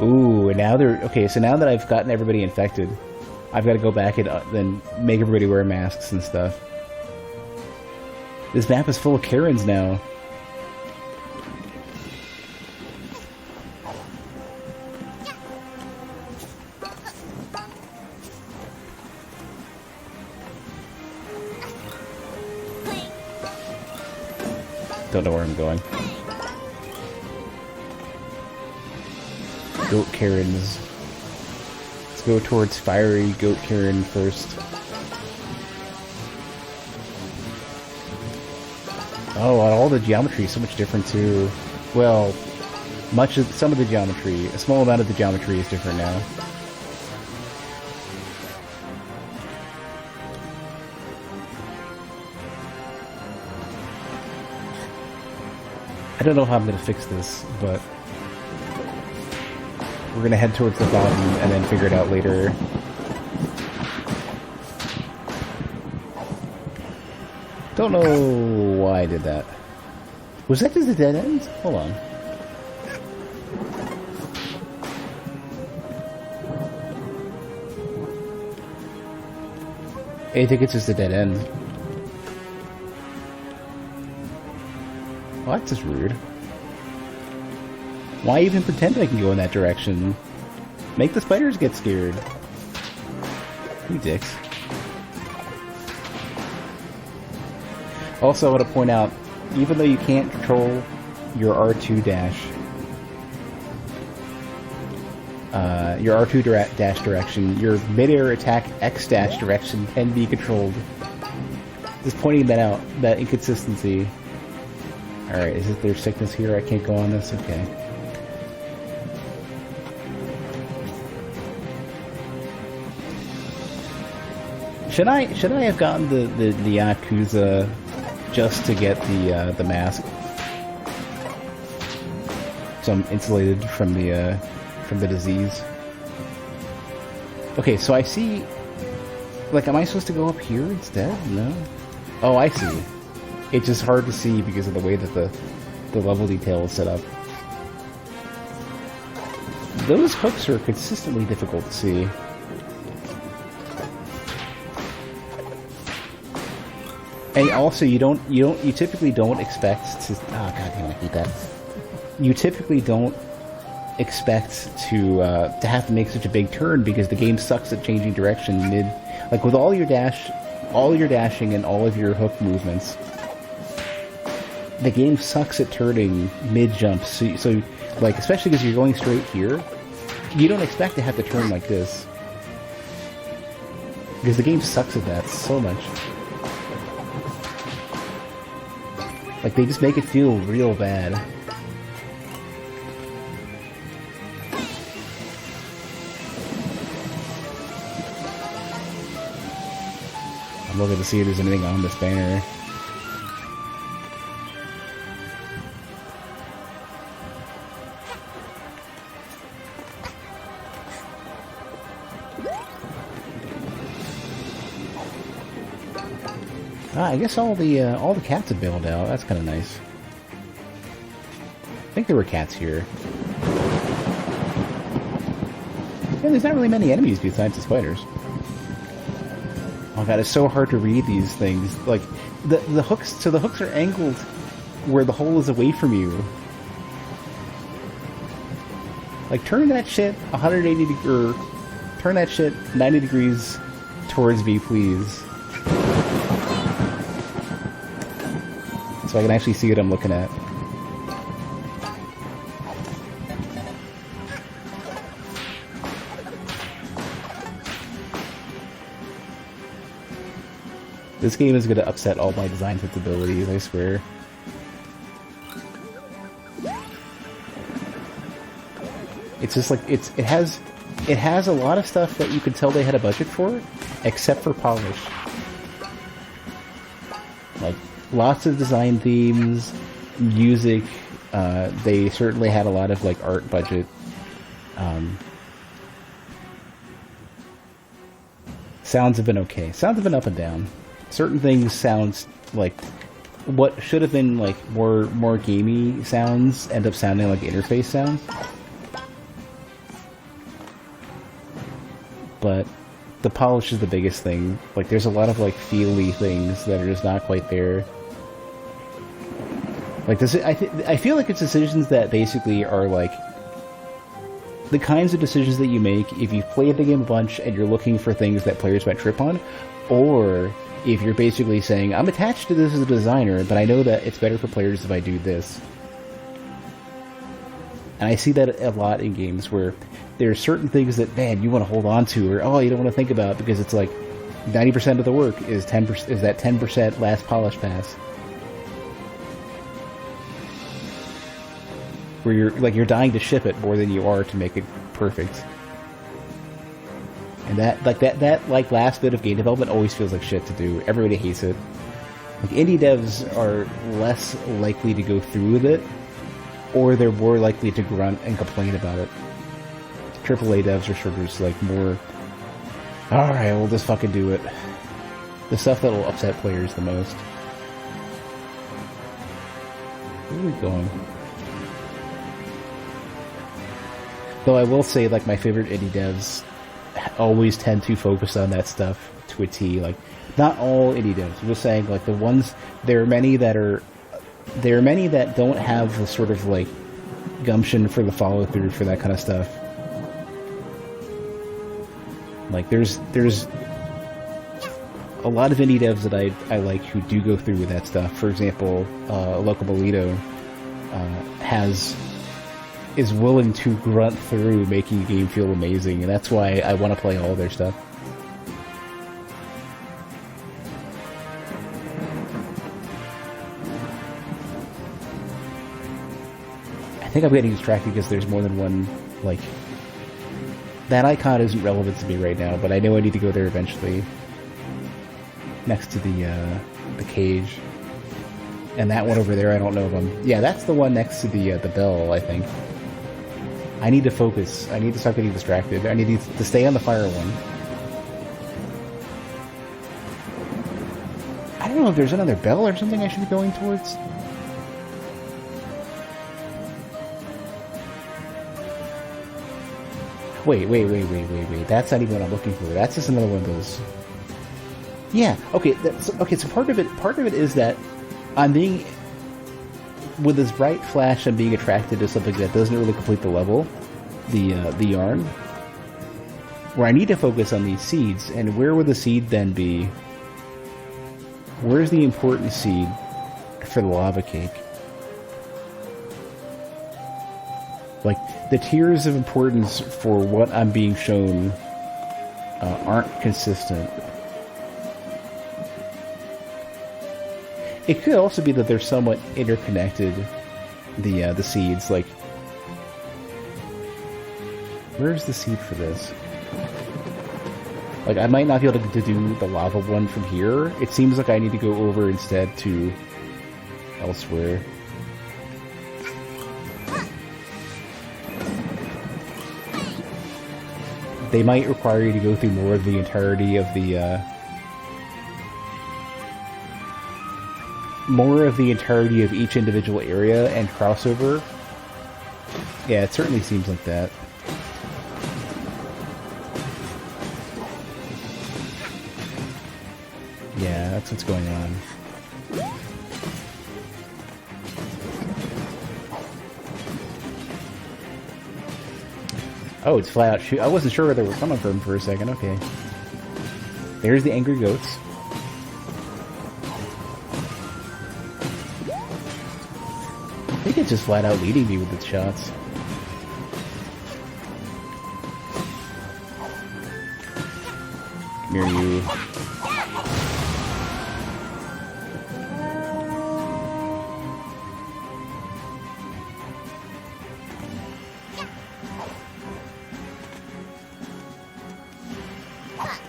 Ooh, and now they're... Okay, so now that I've gotten everybody infected, I've got to go back and then make everybody wear masks and stuff. This map is full of Karens now. Don't know where I'm going. Goat Karens. Let's go towards fiery Goat Karen first. Oh, and all the geometry is so much different too. Well, some of the geometry, a small amount of the geometry is different now. I don't know how I'm going to fix this, but we're going to head towards the bottom and then figure it out later. Don't know why I did that. Was that just a dead end? Hold on. I think it's just a dead end. Well, that's just rude. Why even pretend I can go in that direction? Make the spiders get scared. You dicks. Also, I want to point out, even though you can't control your R2 dash, your R2 dash direction, your mid-air attack X dash direction can be controlled. Just pointing that out, that inconsistency. Alright, is it their sickness here? I can't go on this? Okay. Should I have gotten the Yakuza just to get the mask? So I'm insulated from the disease. Okay, so I see... Like, am I supposed to go up here instead? No? Oh, I see. It's just hard to see because of the way that the level detail is set up. Those hooks are consistently difficult to see. And also, you typically don't expect to. Oh god damn, I hate that. You typically don't expect to have to make such a big turn because the game sucks at changing direction mid. Like with all your dashing and all of your hook movements, the game sucks at turning mid jumps. So like especially because you're going straight here, you don't expect to have to turn like this because the game sucks at that so much. Like they just make it feel real bad. I'm looking to see if there's anything on this banner. I guess all the cats have bailed out. That's kind of nice. I think there were cats here. Yeah, there's not really many enemies besides the spiders. Oh god, it's so hard to read these things. Like the hooks. So the hooks are angled where the hole is away from you. Like turn that shit 180 or turn that shit 90 degrees towards me, please. So I can actually see what I'm looking at. This game is going to upset all my design sensibilities, I swear. It's just like it has a lot of stuff that you can tell they had a budget for, except for polish. Like lots of design themes, music. They certainly had a lot of like art budget. Sounds have been okay. Sounds have been up and down. Certain things sounds like what should have been like more gamey sounds end up sounding like interface sounds. But the polish is the biggest thing. Like there's a lot of like feely things that are just not quite there. Like this, I feel like it's decisions that basically are like the kinds of decisions that you make if you've played the game a bunch and you're looking for things that players might trip on, or if you're basically saying, I'm attached to this as a designer, but I know that it's better for players if I do this. And I see that a lot in games where there are certain things that, man, you want to hold on to, or, oh, you don't want to think about, because it's like 90% of the work is 10%, is that 10% last polish pass. Where you're dying to ship it more than you are to make it perfect. And that last bit of game development always feels like shit to do. Everybody hates it. Like indie devs are less likely to go through with it, or they're more likely to grunt and complain about it. AAA devs are sort of just like more, alright, we'll just fucking do it. The stuff that will upset players the most. Where are we going? Though I will say, like, my favorite indie devs always tend to focus on that stuff to a T. Like, not all indie devs. I'm just saying, like, the ones, there are many that don't have the sort of, like, gumption for the follow-through for that kind of stuff. Like, there's a lot of indie devs that I like who do go through with that stuff. For example, Locobolito is willing to grunt through making a game feel amazing, and that's why I want to play all their stuff. I think I'm getting distracted because there's more than one, like... That icon isn't relevant to me right now, but I know I need to go there eventually. Next to the cage. And that one over there, I don't know if I'm... Yeah, that's the one next to the bell, I think. I need to focus. I need to start getting distracted. I need to stay on the fire one. I don't know if there's another bell or something I should be going towards. Wait. That's not even what I'm looking for. That's just another one of those. Yeah. Okay. Okay. So part of it is that I'm being, with this bright flash, I'm being attracted to something that doesn't really complete the level, the yarn. Where I need to focus on these seeds, and where would the seed then be? Where's the important seed for the lava cake? Like, the tiers of importance for what I'm being shown aren't consistent. It could also be that they're somewhat interconnected, the seeds. Like, where's the seed for this? Like, I might not be able to do the lava one from here. It seems like I need to go over instead to elsewhere. They might require you to go through more of the entirety of the, more of the entirety of each individual area and crossover. Yeah, it certainly seems like that. Yeah, that's what's going on. Oh, it's flat out shoot. I wasn't sure where they were coming from for a second. Okay. There's the angry goats. I think it's just flat out leading me with its shots. Come here, you.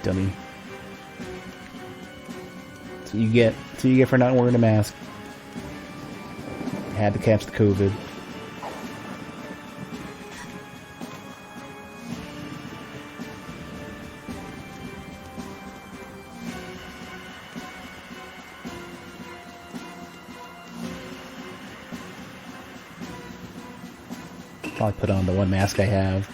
Dummy. So you get for not wearing a mask. Had to catch the COVID. Probably put on the one mask I have.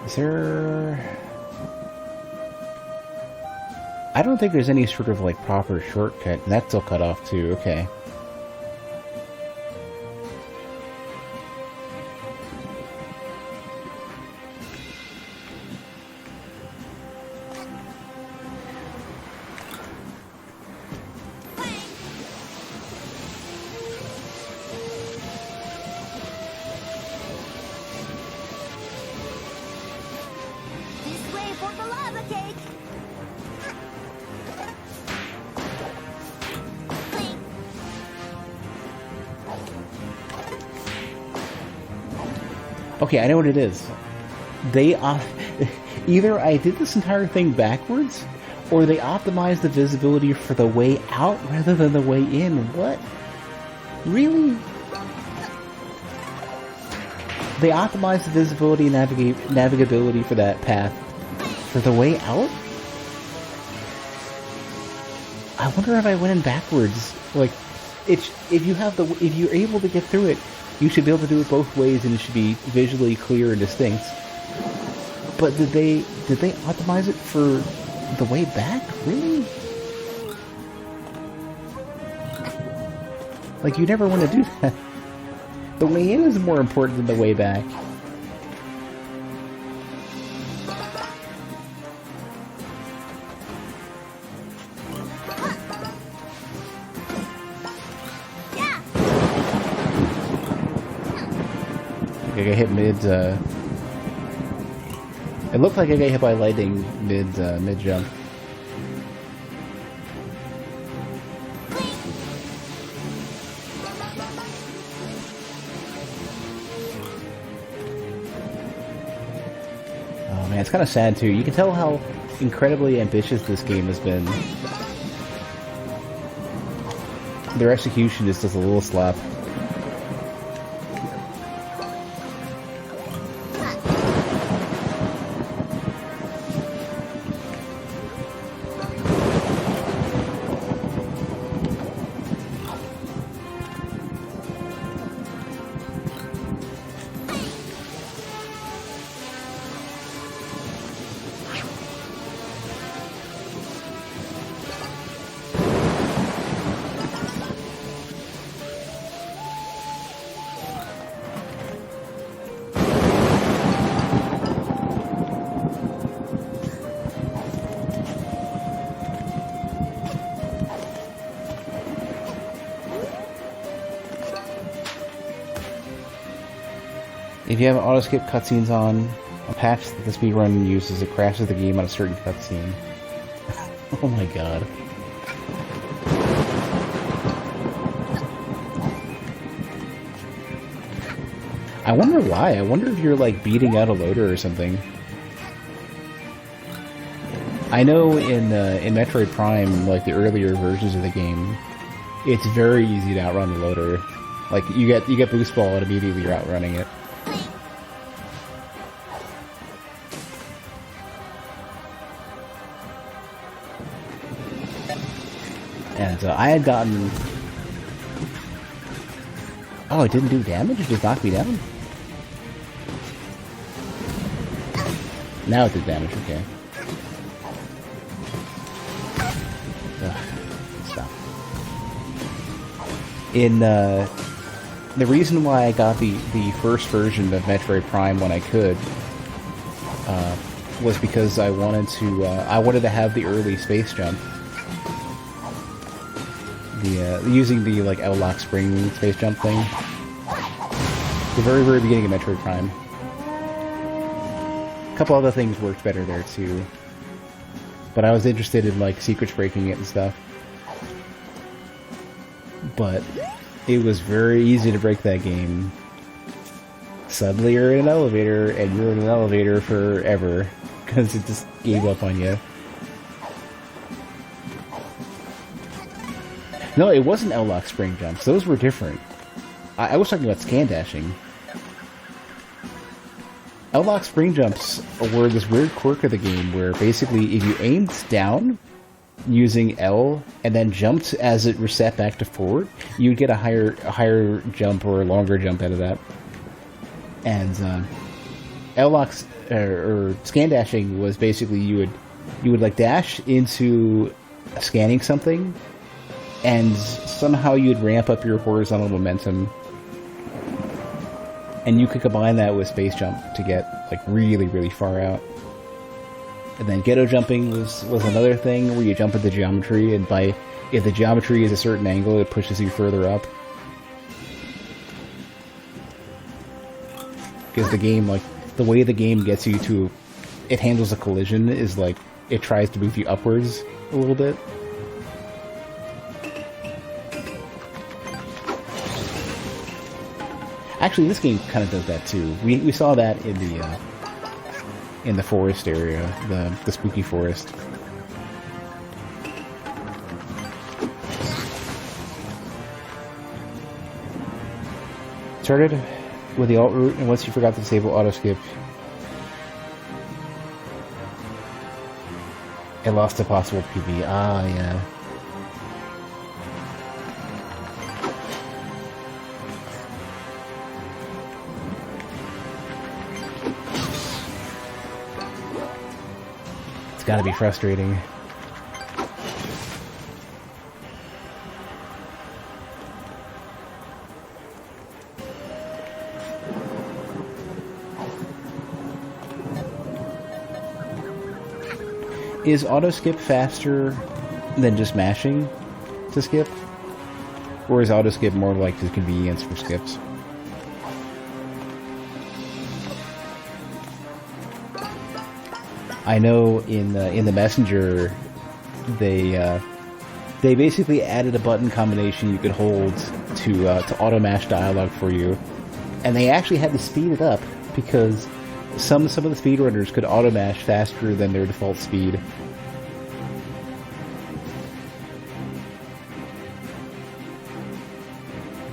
Is there... I don't think there's any sort of, like, proper shortcut. And that's still cut off, too. Okay. This way for the lava cake. Okay, I know what it is. They either I did this entire thing backwards, or they optimized the visibility for the way out rather than the way in. What? Really? They optimized the visibility and navigability for that path for the way out? I wonder if I went in backwards. Like, if you're able to get through it, you should be able to do it both ways, and it should be visually clear and distinct. But did they optimize it for the way back? Really? Like, you never want to do that. The way in is more important than the way back. I got hit mid, it looked like I got hit by lightning mid jump. Oh man, it's kind of sad too. You can tell how incredibly ambitious this game has been. Their execution is just a little slap. If you have auto skip cutscenes on, a patch that the speedrun uses, it crashes the game on a certain cutscene. Oh my god. I wonder why. I wonder if you're like beating out a loader or something. I know in Metroid Prime, like the earlier versions of the game, it's very easy to outrun the loader. Like you get boost ball and immediately you're outrunning it. And I had gotten... Oh, it didn't do damage? It just knocked me down? Now it did damage, okay. Ugh, stop. In, the reason why I got the first version of Metroid Prime when I could, was because I wanted to have the early space jump. Using the, like, L-Lock spring space jump thing. The very, very beginning of Metroid Prime. A couple other things worked better there, too. But I was interested in, like, secrets breaking it and stuff. But it was very easy to break that game. Suddenly you're in an elevator, and you're in an elevator forever. Because it just gave up on you. No, it wasn't L-Lock spring jumps. Those were different. I was talking about scan dashing. L-Lock spring jumps were this weird quirk of the game where basically if you aimed down using L and then jumped as it reset back to forward, you'd get a higher jump or a longer jump out of that. And L-Lock or scan dashing was basically you would like dash into scanning something, and somehow you'd ramp up your horizontal momentum, and you could combine that with space jump to get like really, really far out. And then ghetto jumping was another thing where you jump into geometry, and if the geometry is a certain angle, it pushes you further up. Because the game, like, the way the game gets you to, it handles a collision is like, it tries to move you upwards a little bit. Actually, this game kind of does that too. We saw that in the forest area, the spooky forest. Started with the alt route, and once you forgot to disable auto skip, it lost a possible PB. Ah, yeah. It's gotta be frustrating. Is auto skip faster than just mashing to skip? Or is auto skip more like the convenience for skips? I know in the Messenger, they basically added a button combination you could hold to auto mash dialogue for you, and they actually had to speed it up because some of the speedrunners could auto mash faster than their default speed.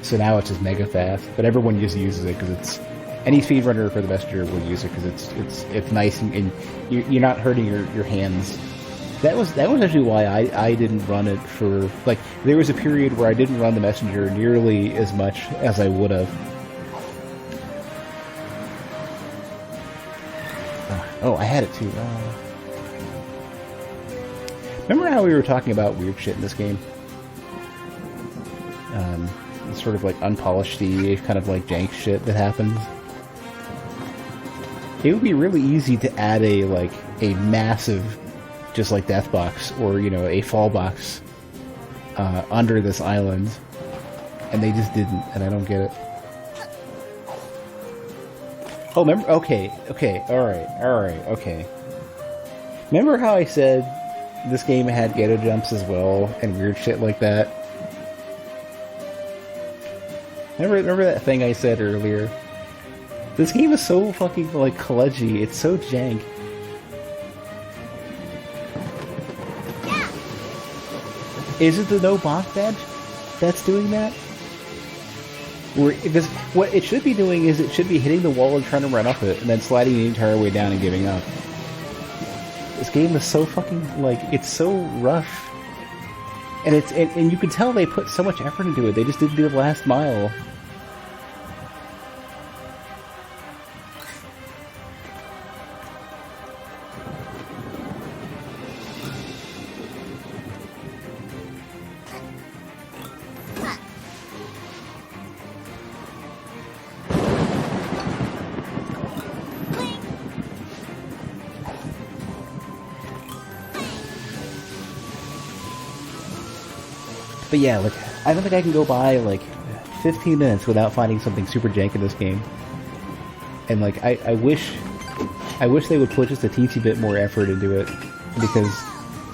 So now it's just mega fast, but everyone just uses it because it's any speedrunner for the Messenger will use it because it's nice and you're not hurting your hands. That was actually why I didn't run it for, like, there was a period where I didn't run the Messenger nearly as much as I would have. Oh, I had it too. Remember how we were talking about weird shit in this game? Sort of like unpolished-y, kind of like jank shit that happens. It would be really easy to add a massive, just like death box or a fall box under this island, and they just didn't, and I don't get it. Oh, remember? Okay, alright, okay. Remember how I said this game had ghetto jumps as well, and weird shit like that? Remember that thing I said earlier? This game is so fucking, like, kludgy, it's so jank. Is it the no bonk badge that's doing that? Or, because what it should be doing is it should be hitting the wall and trying to run up it, and then sliding the entire way down and giving up. This game is so fucking, like, it's so rough. And and you can tell they put so much effort into it, they just didn't do the last mile. But yeah, like, I don't think I can go by, like, 15 minutes without finding something super jank in this game. And, like, I wish they would put just a teensy bit more effort into it. Because,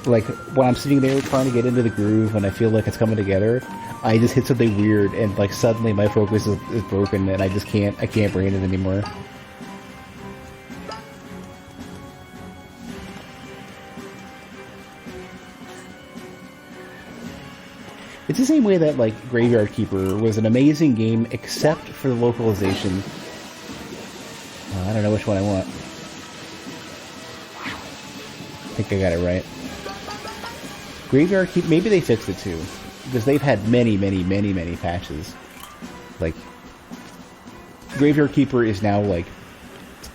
like, when I'm sitting there trying to get into the groove and I feel like it's coming together, I just hit something weird and, like, suddenly my focus is broken and I can't bring it anymore. It's the same way that, like, Graveyard Keeper was an amazing game, except for the localization. I don't know which one I want. I think I got it right. Graveyard Keeper, maybe they fixed it too. Because they've had many patches. Like, Graveyard Keeper is now, like,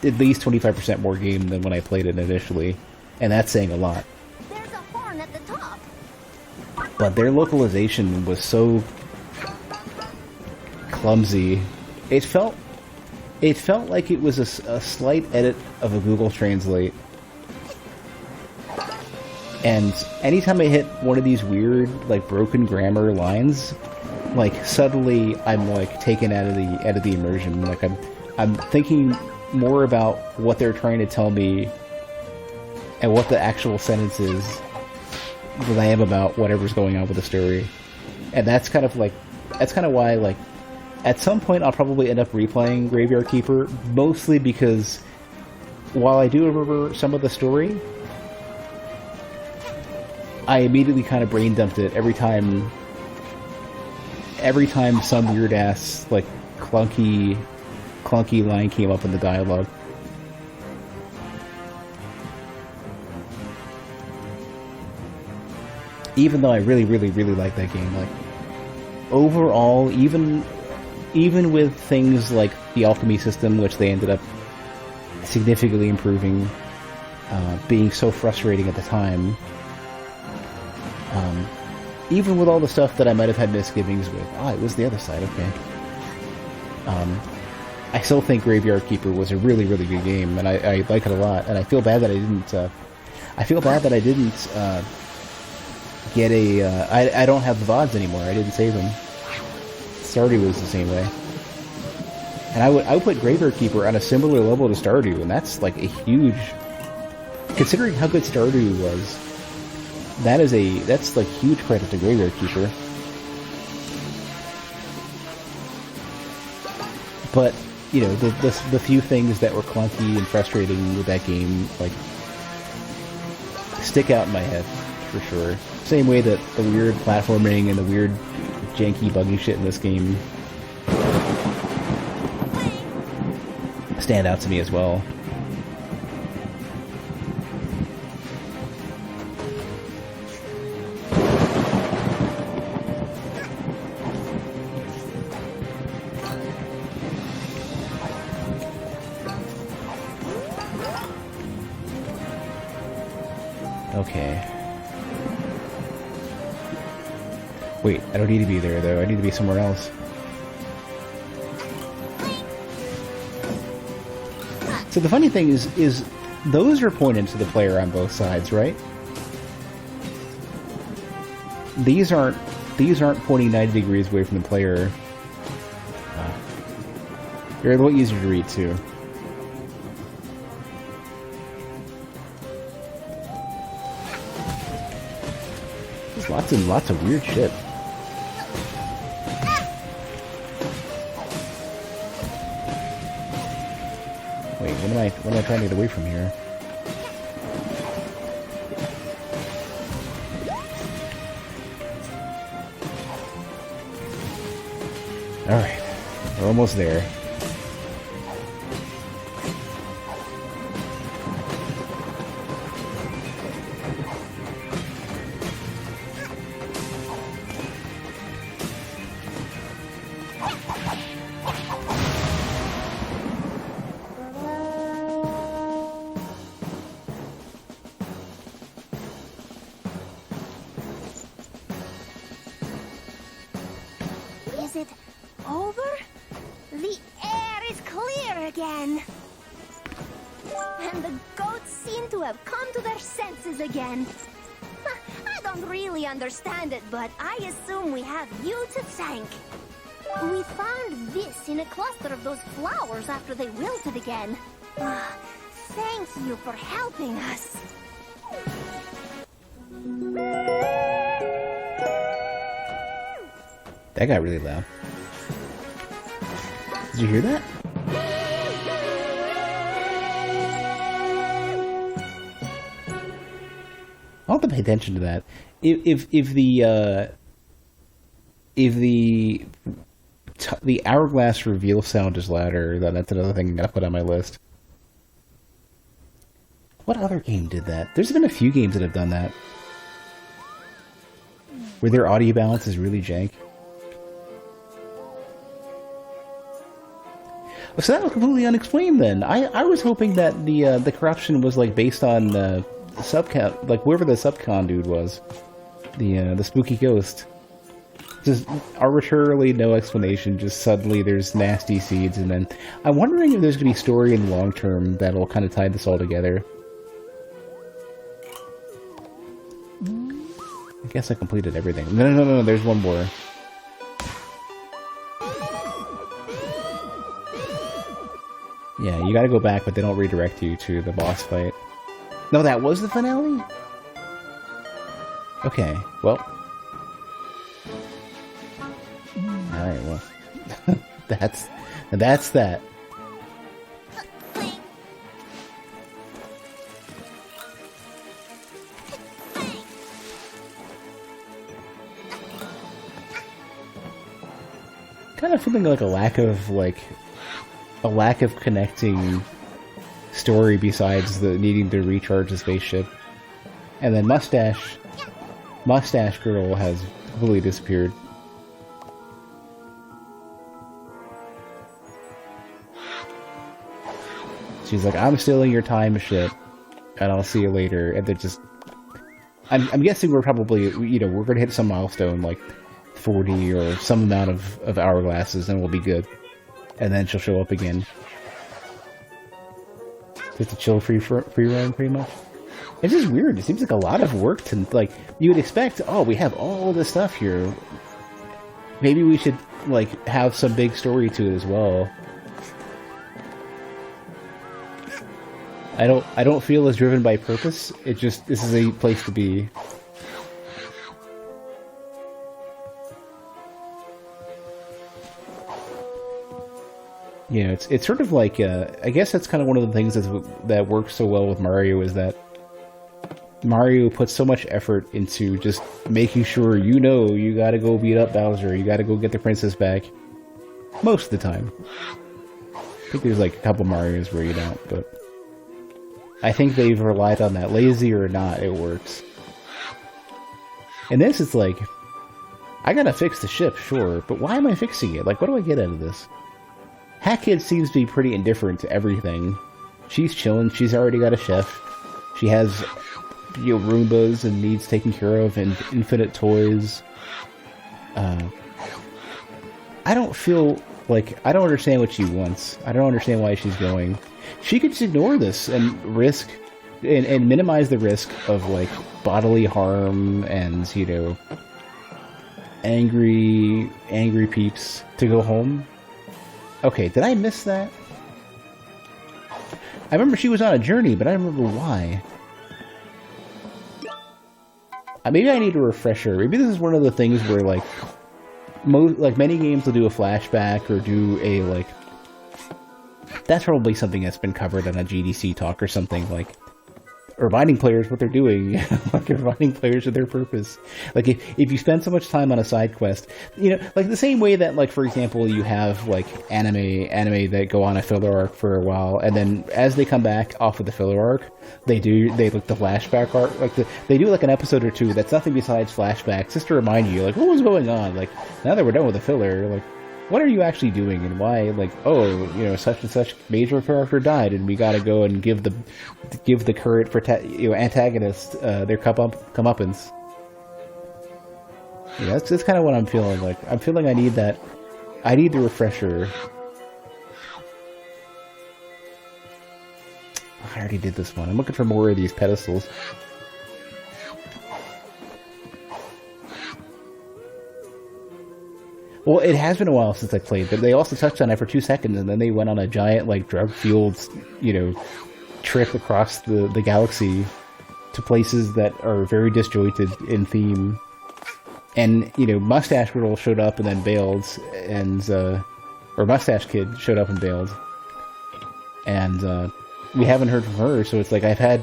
at least 25% more game than when I played it initially. And that's saying a lot. There's a horn at the top. But their localization was so clumsy. It felt like it was a slight edit of a Google Translate. And anytime I hit one of these weird, like, broken grammar lines, like, suddenly I'm, like, taken out of the immersion. Like, I'm thinking more about what they're trying to tell me and what the actual sentence is than I am about whatever's going on with the story. And that's kind of why, like, at some point I'll probably end up replaying Graveyard Keeper, mostly because while I do remember some of the story, I immediately kind of brain dumped it every time some weird ass, like, clunky line came up in the dialogue. Even though I really like that game, like, overall, even with things like the alchemy system, which they ended up significantly improving, being so frustrating at the time, even with all the stuff that I might have had misgivings with, it was the other side, okay. I still think Graveyard Keeper was a really good game, and I like it a lot, and I feel bad that I didn't, get a, I don't have the VODs anymore, I didn't save them. Stardew was the same way. And I would put Graveyard Keeper on a similar level to Stardew, and that's, like, a huge, considering how good Stardew was, that's, like, huge credit to Graveyard Keeper. But, you know, the few things that were clunky and frustrating with that game, like, stick out in my head, for sure. Same way that the weird platforming and the weird janky buggy shit in this game stand out to me as well. Okay. Wait, I don't need to be there, though. I need to be somewhere else. So the funny thing is those are pointed to the player on both sides, right? These aren't pointing 90 degrees away from the player. They're a little easier to read, too. Lots and lots of weird shit. Wait, what am I trying to get away from here? Alright, we're almost there. Is it over? The air is clear again. And the goats seem to have come to their senses again. I don't really understand it, but I assume we have you to thank. We found this in a cluster of those flowers after they wilted again. Thank you for helping us. That got really loud. Did you hear that? I'll have to pay attention to that. If the hourglass reveal sound is louder, then that's another thing I gotta put on my list. What other game did that? There's been a few games that have done that, where their audio balance is really jank. So that was completely unexplained then. I was hoping that the corruption was like based on subcon, like whoever the subcon dude was, the spooky ghost. Just arbitrarily no explanation. Just suddenly there's nasty seeds, and then I'm wondering if there's gonna be story in the long term that'll kind of tie this all together. I guess I completed everything. No. There's one more. Yeah, you gotta go back, but they don't redirect you to the boss fight. No, that was the finale? Okay, well. Alright, well. that's that. Kind of feeling like a lack of connecting story besides the needing to recharge the spaceship. And then Mustache Girl has completely disappeared. She's like, I'm stealing your time shit, and I'll see you later. And they're just... I'm guessing we're probably, we're gonna hit some milestone, like 40 or some amount of hourglasses, and we'll be good. And then she'll show up again. Just a chill free run, pretty much. It's just weird. It seems like a lot of work to, like, you would expect, oh, we have all this stuff here. Maybe we should, like, have some big story to it as well. I don't feel as driven by purpose. It just, this is a place to be. Yeah, it's sort of like, I guess that's kind of one of the things that works so well with Mario, is that Mario puts so much effort into just making sure you gotta go beat up Bowser, you gotta go get the princess back. Most of the time. I think there's like a couple Marios where you don't, but I think they've relied on that. Lazy or not, it works. And this, it's like, I gotta fix the ship, sure, but why am I fixing it? Like, what do I get out of this? Hat Kid seems to be pretty indifferent to everything. She's chilling, she's already got a chef. She has, Roombas and needs taken care of, and infinite toys. I don't feel like, I don't understand what she wants. I don't understand why she's going. She could just ignore this and risk, and minimize the risk of, like, bodily harm and, angry peeps to go home. Okay, did I miss that? I remember she was on a journey, but I don't remember why. maybe I need a refresher. Maybe this is one of the things where like many games will do a flashback or do a like. That's probably something that's been covered on a GDC talk or something, like reminding players what they're doing, like reminding players of their purpose. Like if you spend so much time on a side quest, you know, like the same way that, like, for example, you have like anime that go on a filler arc for a while, and then as they come back off of the filler arc, they look the flashback arc, like they do like an episode or two that's nothing besides flashbacks, just to remind you, like, what was going on. Like, now that we're done with the filler, like, what are you actually doing, and why? Like, oh, you know, such and such major character died, and we gotta go and give the current antagonist their comeuppance. Yeah, that's kind of what I'm feeling. Like, I'm feeling I need that. I need the refresher. I already did this one. I'm looking for more of these pedestals. Well, it has been a while since I played, but they also touched on it for 2 seconds, and then they went on a giant, like, drug-fueled, you know, trip across the galaxy to places that are very disjointed in theme. And, you know, Mustache Girl showed up and then bailed, and, or Mustache Kid showed up and bailed. And, we haven't heard from her, so it's like I've had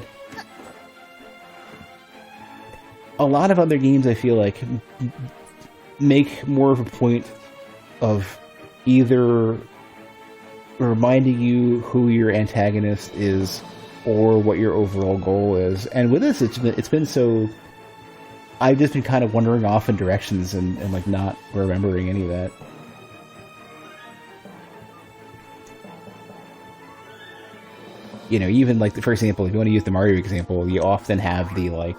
a lot of other games, I feel like, make more of a point of either reminding you who your antagonist is or what your overall goal is. And with this, it's been so... I've just been kind of wandering off in directions and like not remembering any of that. You know, even like, for example, if you want to use the Mario example, you often have the like...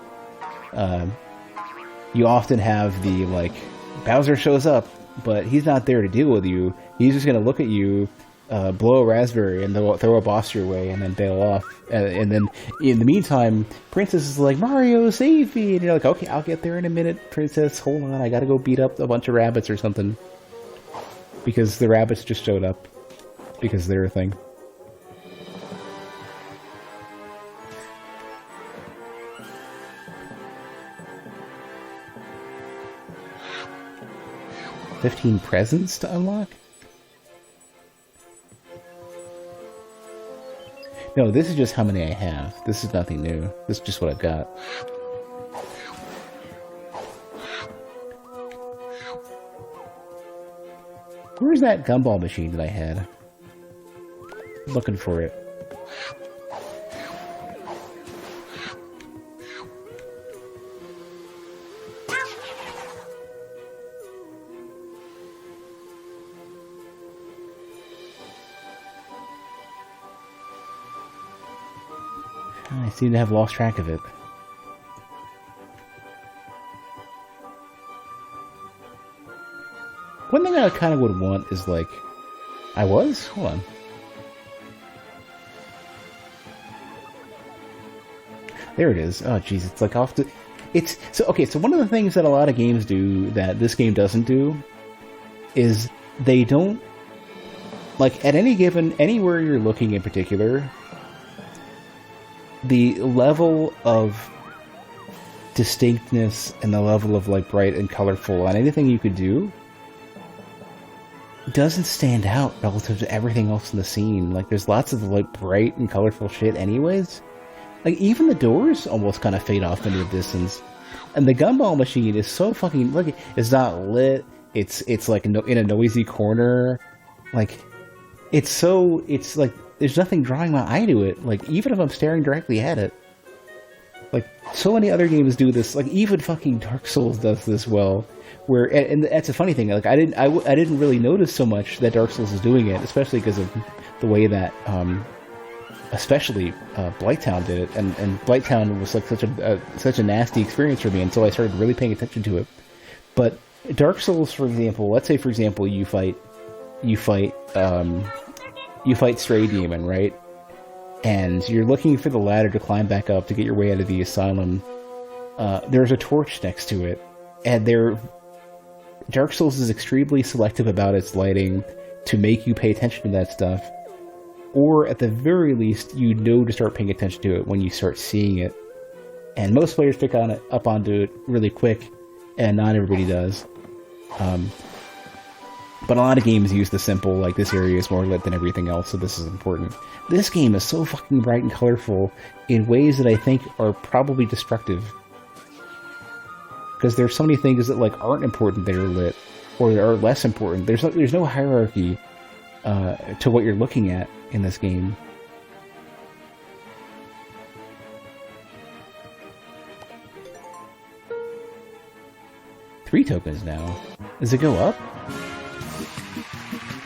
Bowser shows up, but he's not there to deal with you. He's just going to look at you, blow a raspberry, and throw a boss your way, and then bail off. And then, in the meantime, Princess is like, Mario, save me! And you're like, okay, I'll get there in a minute, Princess. Hold on, I gotta go beat up a bunch of rabbits or something. Because the rabbits just showed up. Because they're a thing. $15 presents to unlock? No, this is just how many I have. This is nothing new. This is just what I've got. Where's that gumball machine that I had? Looking for it. I seem to have lost track of it. One thing I kind of would want is like... Hold on. There it is. Oh, jeez, it's like off to... It's... So, okay, so one of the things that a lot of games do that this game doesn't do is they don't... Like, at any given... Anywhere you're looking in particular... The level of distinctness and the level of like bright and colorful on anything you could do doesn't stand out relative to everything else in the scene. Like, there's lots of like bright and colorful shit anyways. Like, even the doors almost kind of fade off into the distance. And the gumball machine is so fucking... Look, it's not lit. It's like in a noisy corner. Like, it's like... There's nothing drawing my eye to it, like, even if I'm staring directly at it. Like, so many other games do this, like, even fucking Dark Souls does this well, where, and that's a funny thing, like, I didn't really notice so much that Dark Souls is doing it, especially because of the way that, especially, Blighttown did it, and Blighttown was, like, such a nasty experience for me until I started really paying attention to it. But Dark Souls, for example, let's say, for example, you fight Stray Demon, right? And you're looking for the ladder to climb back up to get your way out of the asylum. There's a torch next to it. And Dark Souls is extremely selective about its lighting to make you pay attention to that stuff. Or, at the very least, you know to start paying attention to it when you start seeing it. And most players pick up onto it really quick, and not everybody does. But a lot of games use the simple, like this area is more lit than everything else, so this is important. This game is so fucking bright and colorful in ways that I think are probably destructive. Because there's so many things that like aren't important that are lit, or are less important. There's no hierarchy to what you're looking at in this game. Three tokens now. Does it go up?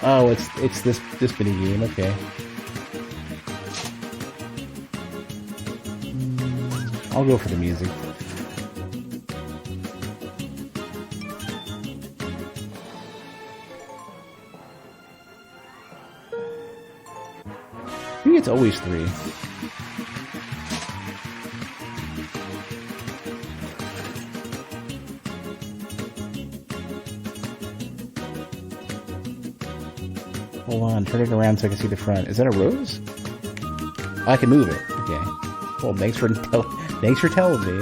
Oh, it's this mini game. Okay. I'll go for the music. Maybe it's always 3. Hold on, turn it around so I can see the front. Is that a rose? Oh, I can move it. Okay. Well, thanks for telling me.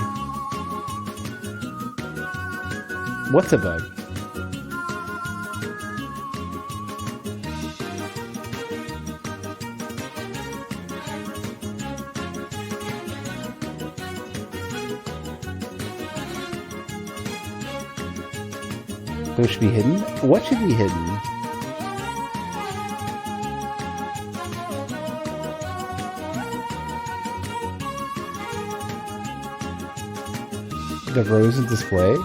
What's a bug? Those should be hidden? What should be hidden? The rose in display?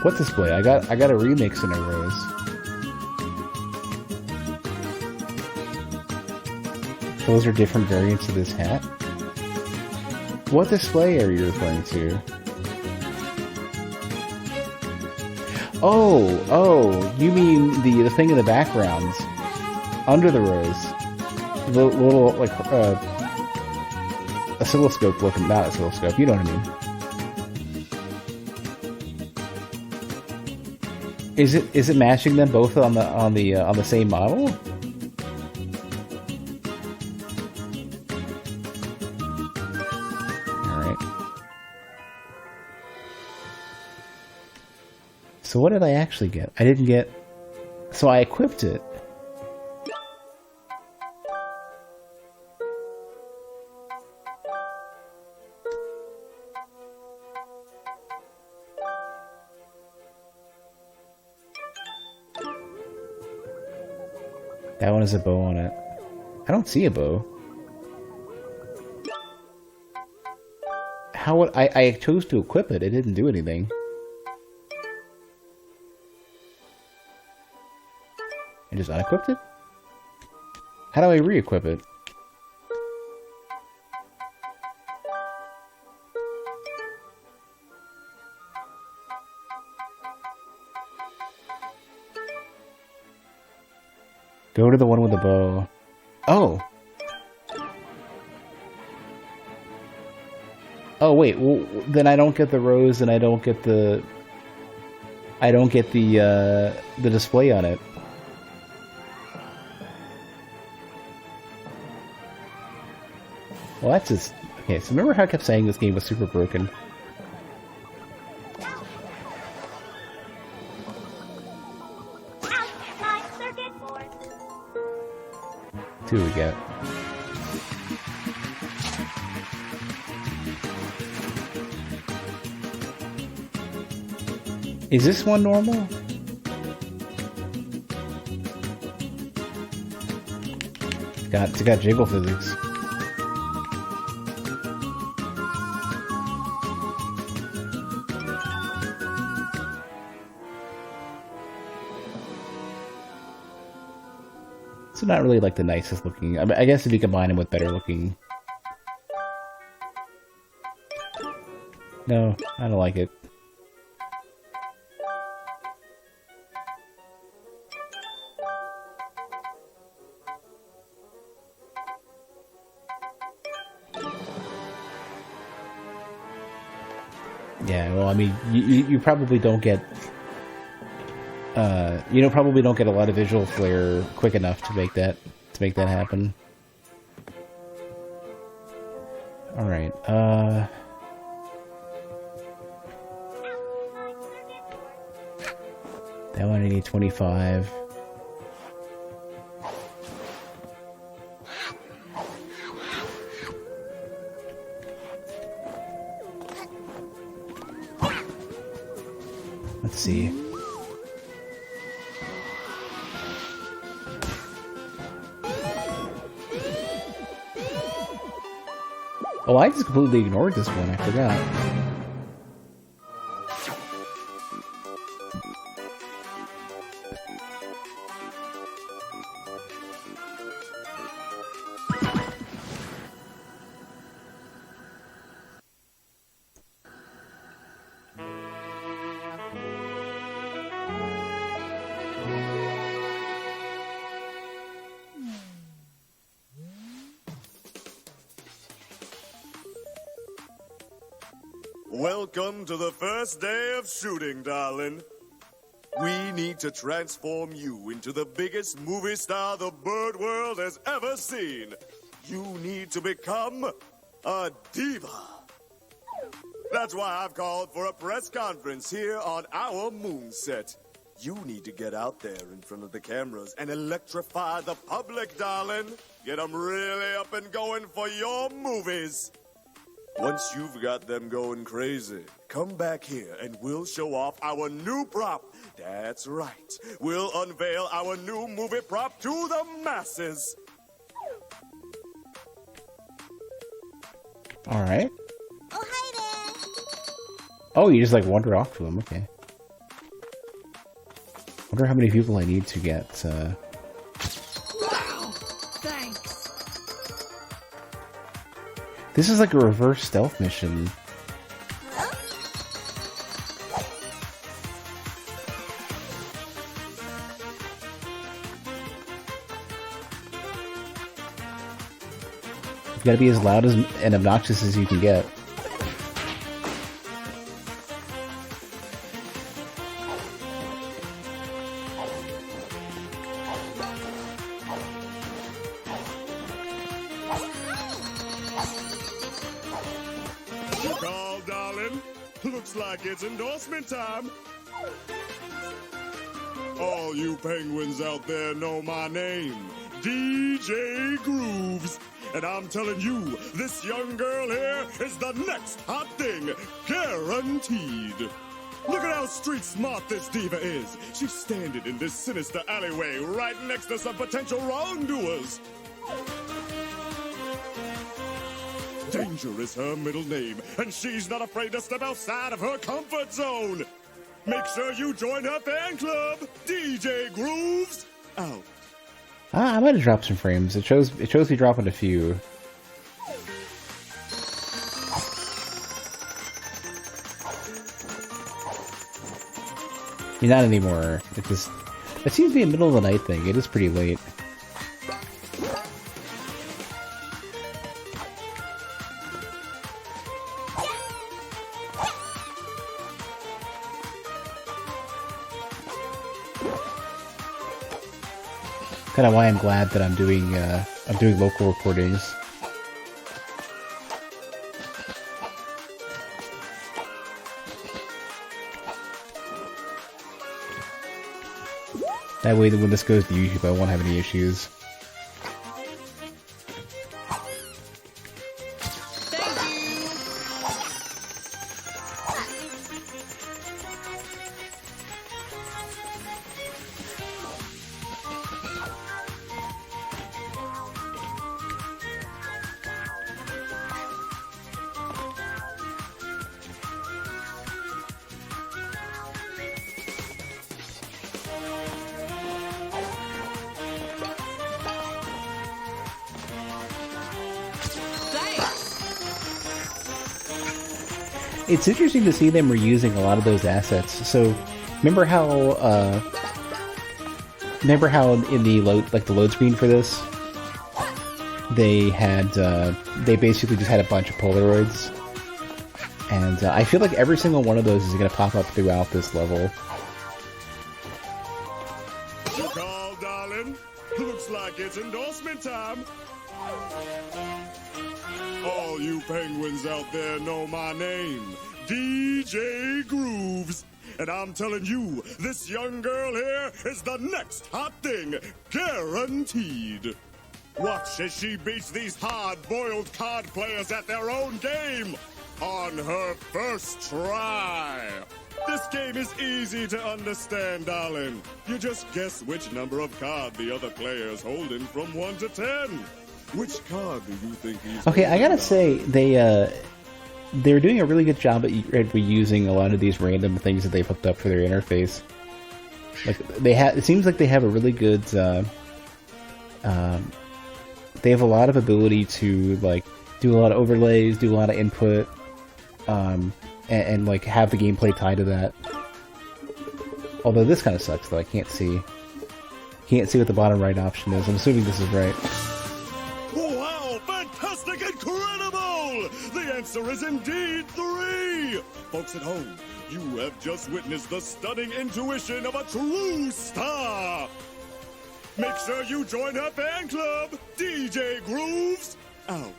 What display? I got a remix in a rose. Those are different variants of this hat? What display are you referring to? Oh, you mean the thing in the background under the rose. The little, like, oscilloscope looking, not oscilloscope, you know what I mean. Is it matching them both on the same model? Alright. So what did I actually get? I didn't get... So I equipped it. That one has a bow on it. I don't see a bow. How would I chose to equip it? It didn't do anything. I just unequipped it? How do I re-equip it? Go to the one with the bow. Oh! Oh wait, well, then I don't get the rose and I don't get the... I don't get the display on it. Well, that's just... Okay, so remember how I kept saying this game was super broken? See what we get. Is this one normal? It's got jiggle physics. It's not really like the nicest looking. I mean, I guess if you combine them with better looking. No, I don't like it. Yeah, well, I mean, you probably don't get probably don't get a lot of visual flair quick enough to make that happen. Alright, that one I need 25. Let's see. Oh, I just completely ignored this one. I forgot. Welcome to the first day of shooting, darling. We need to transform you into the biggest movie star the bird world has ever seen. You need to become a diva. That's why I've called for a press conference here on our moon set. You need to get out there in front of the cameras and electrify the public, darling. Get them really up and going for your movies. Once you've got them going crazy, come back here and we'll show off our new prop. That's right. We'll unveil our new movie prop to the masses. Alright. Oh, hi there. Oh, you just like wander off to them. Okay. Wonder how many people I need to get, Wow. Thanks. This is like a reverse stealth mission. You gotta be as loud and obnoxious as you can get. Call, darling. Looks like it's endorsement time. All you penguins out there know my name, DJ Grooves. And I'm telling you, this young girl here is the next hot thing, guaranteed. Look at how street smart this diva is. She's standing in this sinister alleyway right next to some potential wrongdoers. Danger is her middle name, and she's not afraid to step outside of her comfort zone. Make sure you join her fan club, DJ Grooves. Out. I might have dropped some frames. It shows me dropping a few. Not anymore. It seems to be a middle of the night thing. It is pretty late. Kind of why I'm glad that I'm doing local recordings. That way, when this goes to YouTube, I won't have any issues. It's interesting to see them reusing a lot of those assets. So, remember how in the load screen for this, they basically just had a bunch of Polaroids, and I feel like every single one of those is going to pop up throughout this level. Your call, darling. Looks like it's endorsement time. All you penguins out there know my name, DJ Grooves. And I'm telling you, this young girl here is the next hot thing, guaranteed. Watch as she beats these hard-boiled card players at their own game on her first try. This game is easy to understand, darling. You just guess which number of card the other player's holding from 1 to 10. Which card do you think he's Okay, I gotta holding say, they're doing a really good job at reusing a lot of these random things that they've hooked up for their interface. Like it seems like they have a really good, they have a lot of ability to like do a lot of overlays, do a lot of input, and like have the gameplay tied to that. Although this kind of sucks though, I can't see what the bottom right option is. I'm assuming this is right. Wow, fantastic, incredible! The answer is indeed 3! Folks at home, you have just witnessed the stunning intuition of a true star! Make sure you join her fan club, DJ Grooves, out.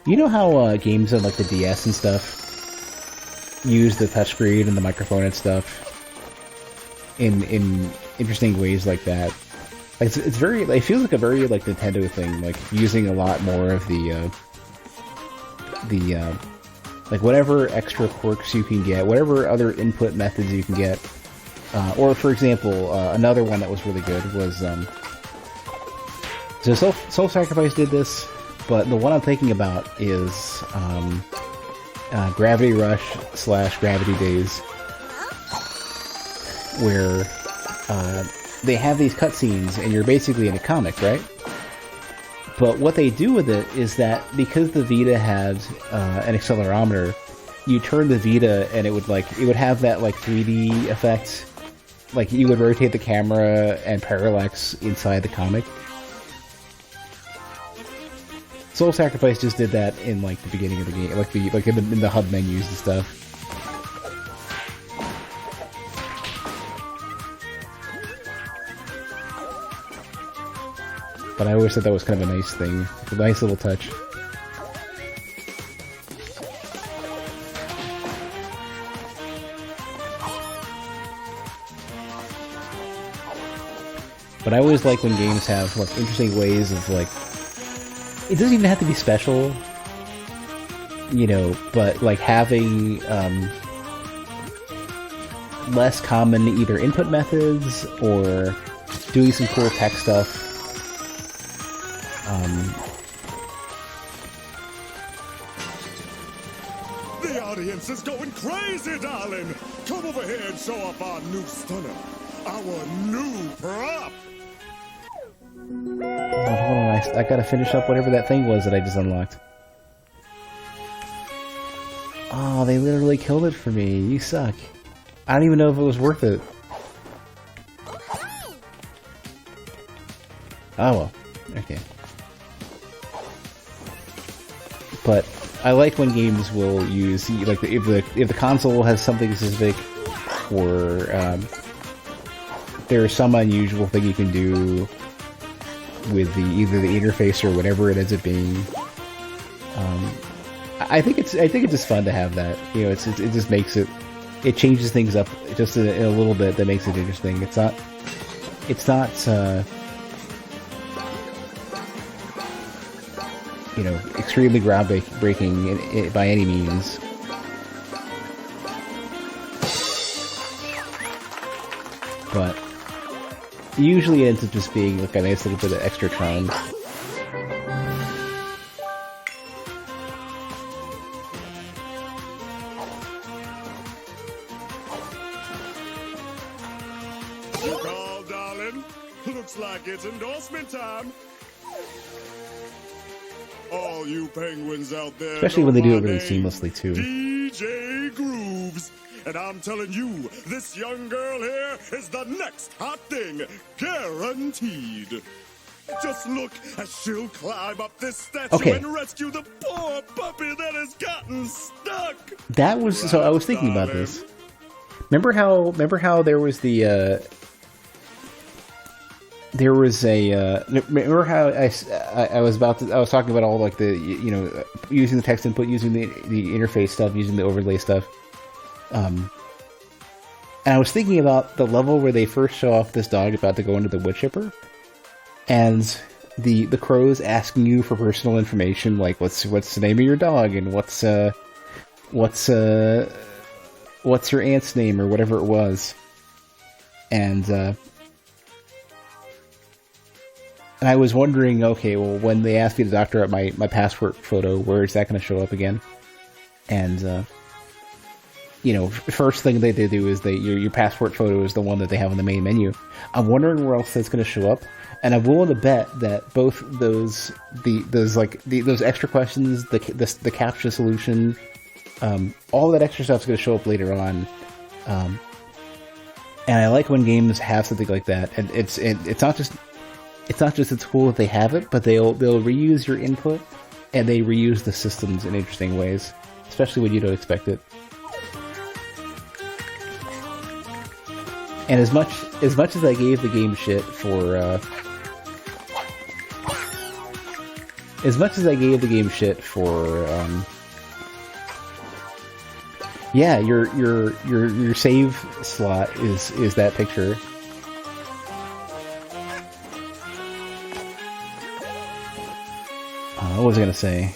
You know how games on like the DS and stuff use the touchscreen and the microphone and stuff in interesting ways like that? Like it's very, it feels like a very like Nintendo thing, like using a lot more of the like whatever extra quirks you can get, whatever other input methods you can get. Or for example, another one that was really good was so Soul Sacrifice did this, but the one I'm thinking about is Gravity Rush / Gravity Days, where they have these cutscenes and you're basically in a comic, right? But what they do with it is that because the Vita had an accelerometer, you turn the Vita and it would have that like 3D effect, like you would rotate the camera and parallax inside the comic. Soul Sacrifice just did that in like the beginning of the game, like in the hub menus and stuff. But I always thought that was kind of a nice thing, a nice little touch. But I always like when games have like interesting ways of like, it doesn't even have to be special, you know, but like having less common either input methods or doing some cool tech stuff. The audience is going crazy, darling! Come over here and show off our new stunner, our new prop! Oh, hold on, I gotta finish up whatever that thing was that I just unlocked. Oh, they literally killed it for me. You suck. I don't even know if it was worth it. Oh well. Okay. But I like when games will use, like, if the console has something specific, or there's some unusual thing you can do with either the interface or whatever it ends up being. I think it's just fun to have that. You know, it just makes it changes things up just in a little bit that makes it interesting. It's not you know, extremely groundbreaking by any means. But usually it ends up just being like a nice little bit of extra charm. You called, darling? Looks like it's endorsement time. All you penguins out there, Especially when they do it really seamlessly too. DJ Grooves. And I'm telling you, this young girl here is the next hot thing, guaranteed. Just look as she'll climb up this statue and rescue the poor puppy that has gotten stuck. That was so. I was thinking about this. Remember how there was the there was a remember how I was talking about all like the using the text input, using the interface stuff, using the overlay stuff. And I was thinking about the level where they first show off this dog about to go into the wood chipper, and the crows asking you for personal information, like what's the name of your dog, and what's your aunt's name, or whatever it was, and I was wondering, okay, well, when they ask me to doctor up my passport photo, where is that going to show up again? And first thing they do is your passport photo is the one that they have on the main menu. I'm wondering where else that's going to show up, and I'm willing to bet that both those extra questions, the CAPTCHA solution, all that extra stuff is going to show up later on. And I like when games have something like that, and it's not just it's cool that they have it, but they'll reuse your input, and they reuse the systems in interesting ways, especially when you don't expect it. And as much as I gave the game shit for yeah, your save slot is that picture. What was I gonna say?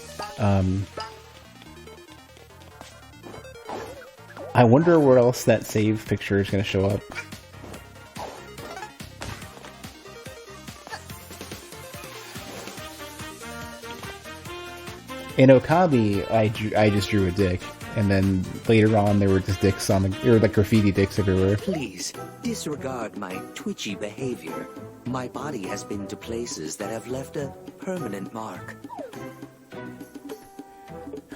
I wonder where else that save picture is gonna show up. In Okabe, I just drew a dick, and then later on there were just dicks there were like graffiti dicks everywhere. Please, disregard my twitchy behavior. My body has been to places that have left a permanent mark.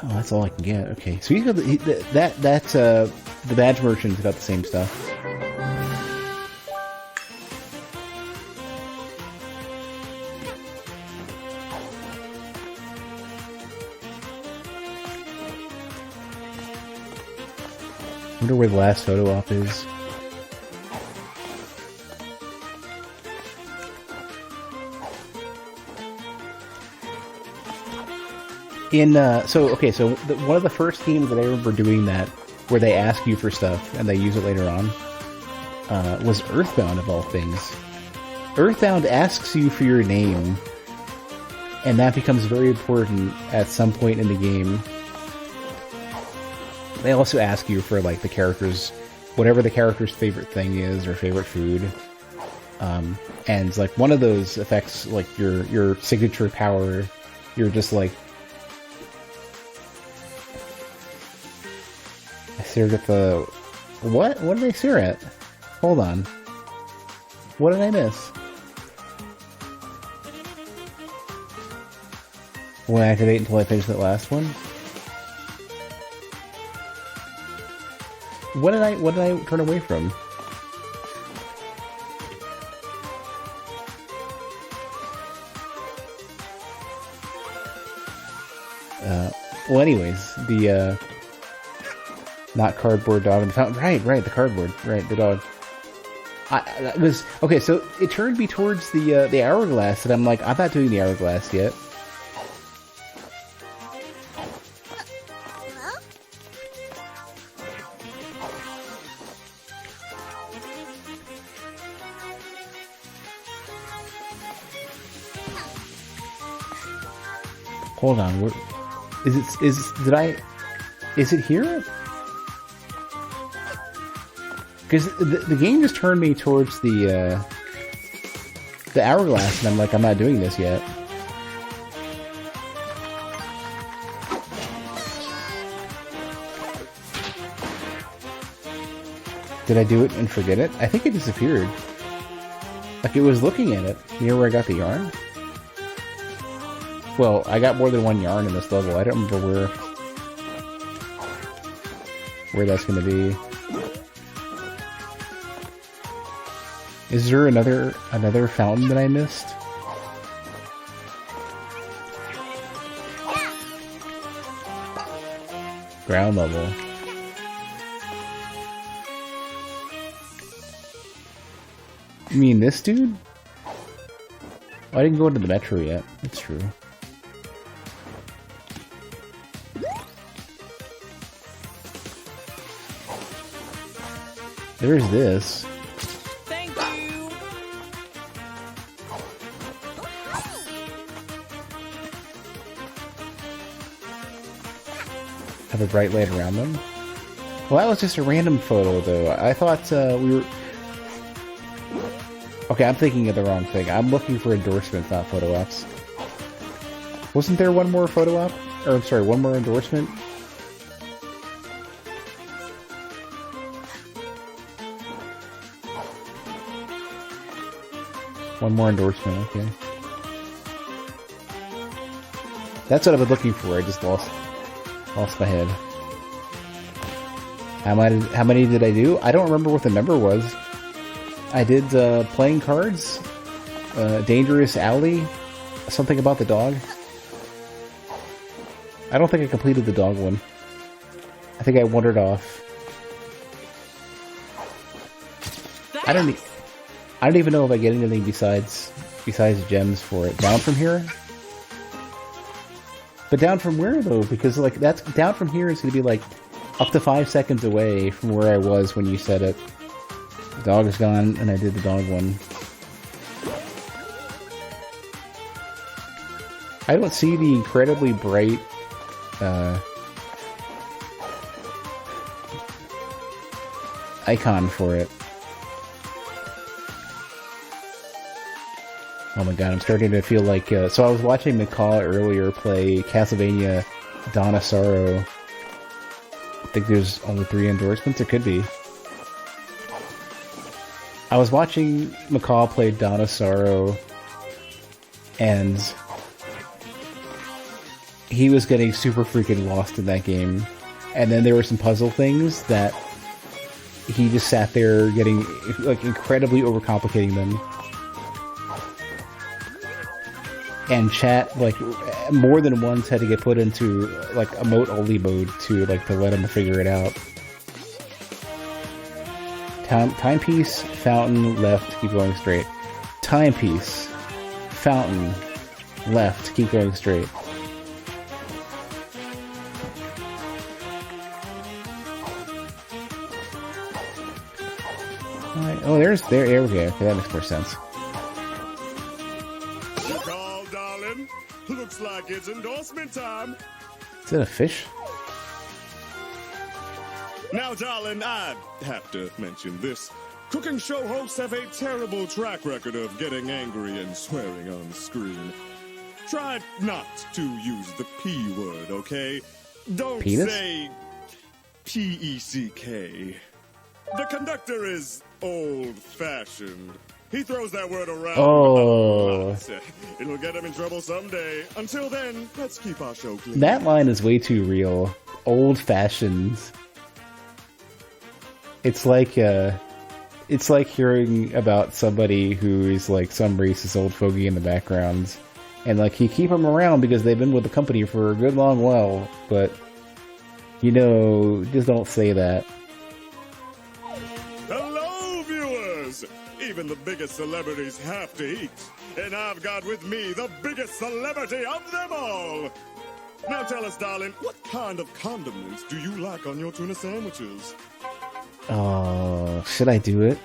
Oh, that's all I can get. Okay, so he's got the badge merchant's got the same stuff. Wonder where the last photo op is. One of the first games that I remember doing that, where they ask you for stuff and they use it later on, was Earthbound, of all things. Earthbound asks you for your name, and that becomes very important at some point in the game. They also ask you for like the character's, whatever the character's favorite thing is or favorite food, and like one of those affects like your signature power. You're just like, I stared at the what? What did I stare at? Hold on. What did I miss? Will I activate until I finish that last one? What did I turn away from? Well, anyways, the not cardboard dog in the fountain. Right, the cardboard. Right, the dog. It was okay. So it turned me towards the hourglass, and I'm like, I'm not doing the hourglass yet. Hold on, is it here? Because the game just turned me towards the hourglass, and I'm like, I'm not doing this yet. Did I do it and forget it? I think it disappeared. Like, it was looking at it. You know where I got the yarn? Well, I got more than one yarn in this level. I don't remember where that's going to be. Is there another fountain that I missed? Ground level. You mean this dude? Oh, I didn't go into the metro yet. That's true. There's this. Thank you. Have a bright light around them. Well, that was just a random photo, though. I thought we were... Okay, I'm thinking of the wrong thing. I'm looking for endorsements, not photo ops. Wasn't there one more photo op? Or, I'm sorry, one more endorsement? One more endorsement, okay. That's what I've been looking for. I just lost my head. How many did I do? I don't remember what the number was. I did playing cards, Dangerous Alley, something about the dog. I don't think I completed the dog one. I think I wandered off. I don't even know if I get anything besides gems for it. Down from here? But down from where though? Because like that's down from here is gonna be like up to 5 seconds away from where I was when you said it. The dog is gone and I did the dog one. I don't see the incredibly bright icon for it. Oh my god, I'm starting to feel like... so I was watching McCall earlier play Castlevania Dawn of Sorrow. I think there's only 3 endorsements, it could be. I was watching McCall play Dawn of Sorrow, and he was getting super freaking lost in that game. And then there were some puzzle things that he just sat there getting, like, incredibly overcomplicating them. And chat, like, more than once had to get put into, like, emote-only mode to let him figure it out. Timepiece, fountain, left, keep going straight. Timepiece, fountain, left, keep going straight. Alright, oh, there we go. Okay, that makes more sense. Looks like it's endorsement time. Is that a fish? Now, darling, I have to mention this. Cooking show hosts have a terrible track record of getting angry and swearing on screen. Try not to use the P word, okay? Don't Penis? say P-E-C-K. The conductor is old-fashioned. He throws that word around. Oh. It'll get him in trouble someday. Until then, let's keep our show clean. That line is way too real. Old-fashioned. It's like hearing about somebody who is like some racist old fogey in the background, and like you keep them around because they've been with the company for a good long while, but you know, just don't say that. Hello, viewers! Even the biggest celebrities have to eat. And I've got with me the biggest celebrity of them all. Now tell us, darling, what kind of condiments do you like on your tuna sandwiches? Oh, should I do it?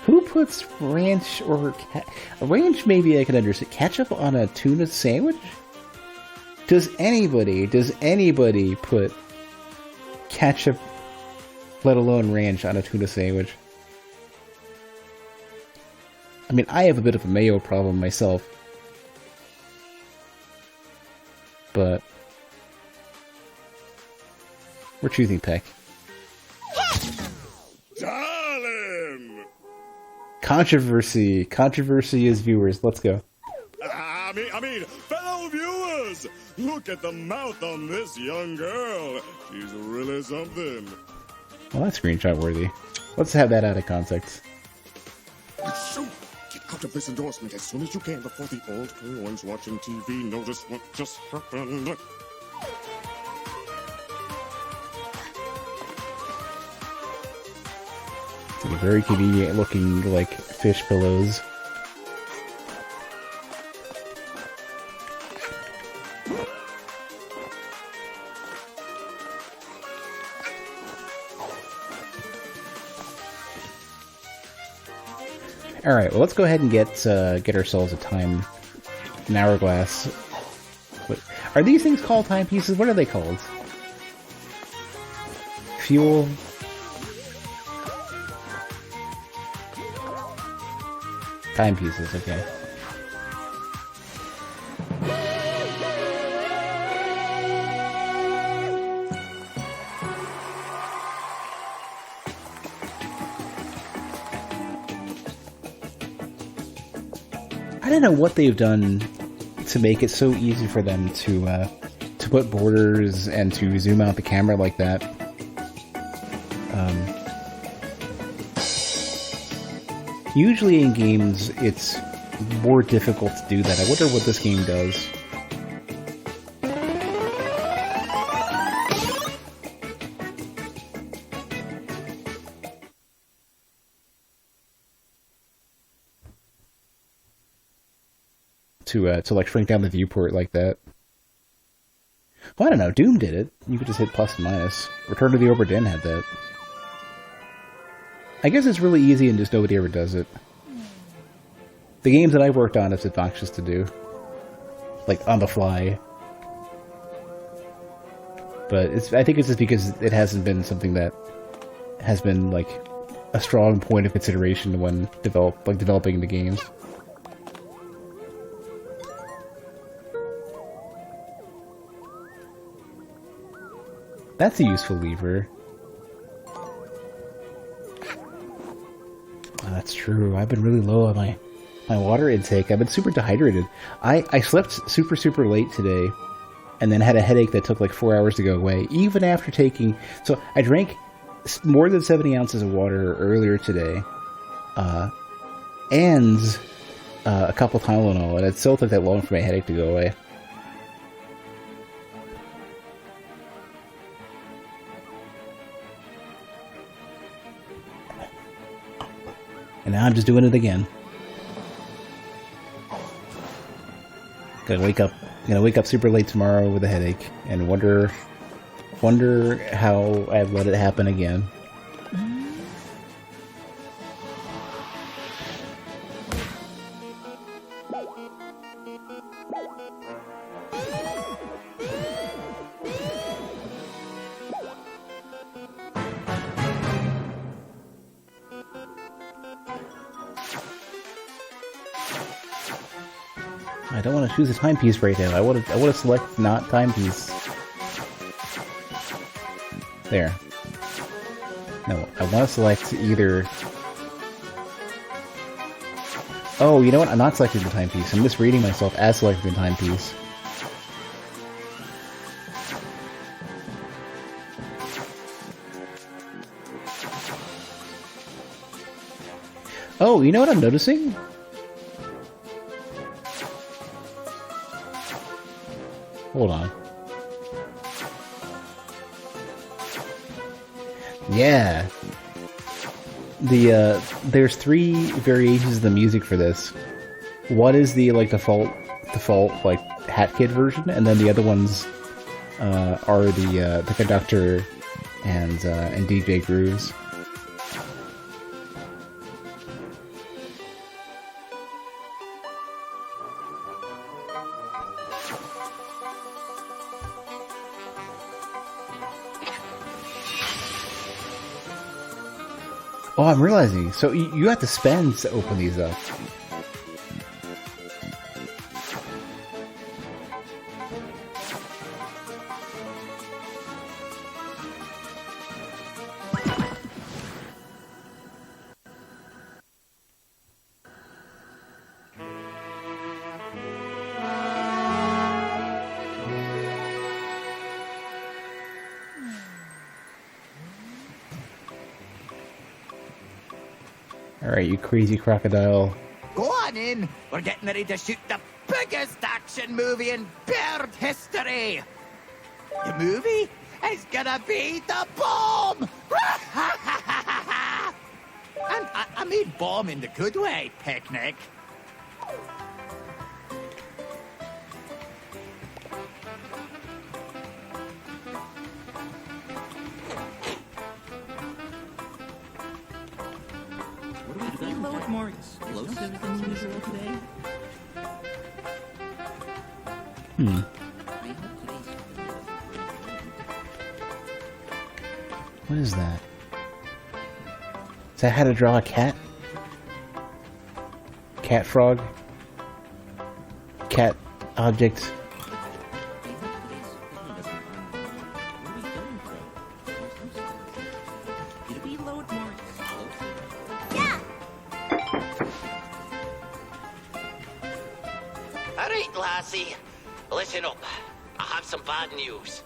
Who puts ranch or... ranch maybe I can understand. Ketchup on a tuna sandwich? Does anybody put ketchup, let alone ranch, on a tuna sandwich? I mean, I have a bit of a mayo problem myself. But... we're choosing Peck. Darling! Controversy is viewers. Let's go. I mean, fellow viewers! Look at the mouth on this young girl. She's really something. Well, that's screenshot worthy. Let's have that out of context. Shoot! Get out of this endorsement as soon as you can before the old ones watching TV notice what just happened. Very convenient looking, like, fish pillows. Alright, well let's go ahead and get ourselves an hourglass. What, are these things called timepieces? What are they called? Fuel? Timepieces, okay. I don't know what they've done to make it so easy for them to put borders and to zoom out the camera like that. Usually in games, it's more difficult to do that. I wonder what this game does. To like shrink down the viewport like that. Well, I don't know. Doom did it. You could just hit plus and minus. Return to the Obra Dinn had that. I guess it's really easy and just nobody ever does it. The games that I've worked on, it's obnoxious to do. Like, on the fly. But I think it's just because it hasn't been something that has been, like, a strong point of consideration when developing the games. That's a useful lever. Oh, that's true. I've been really low on my water intake. I've been super dehydrated. I slept super late today, and then had a headache that took like 4 hours to go away, even after taking... So I drank more than 70 ounces of water earlier today, and a couple Tylenol, and it still took that long for my headache to go away. And now I'm just doing it again. Gonna wake up super late tomorrow with a headache and wonder how I've let it happen again. I don't want to choose a timepiece right now. I want to select not timepiece. There. No, I want to select either... Oh, you know what? I'm not selecting the timepiece. I'm just reading myself as selecting the timepiece. Oh, you know what I'm noticing? Hold on. Yeah. There's 3 variations of the music for this. One is the default like Hat Kid version, and then the other ones are the conductor and DJ grooves. Oh, I'm realizing. So you have to spend to open these up. Alright, you crazy crocodile. Go on in. We're getting ready to shoot the biggest action movie in bird history. The movie is gonna be the bomb. And I mean bomb in the good way, picnic. What are we Be a little more explosive than usual today. What is that? Is that how to draw a cat? Cat frog? Cat object? Be a little more explosive. Yeah! All right, lassie. Listen up. I have some bad news.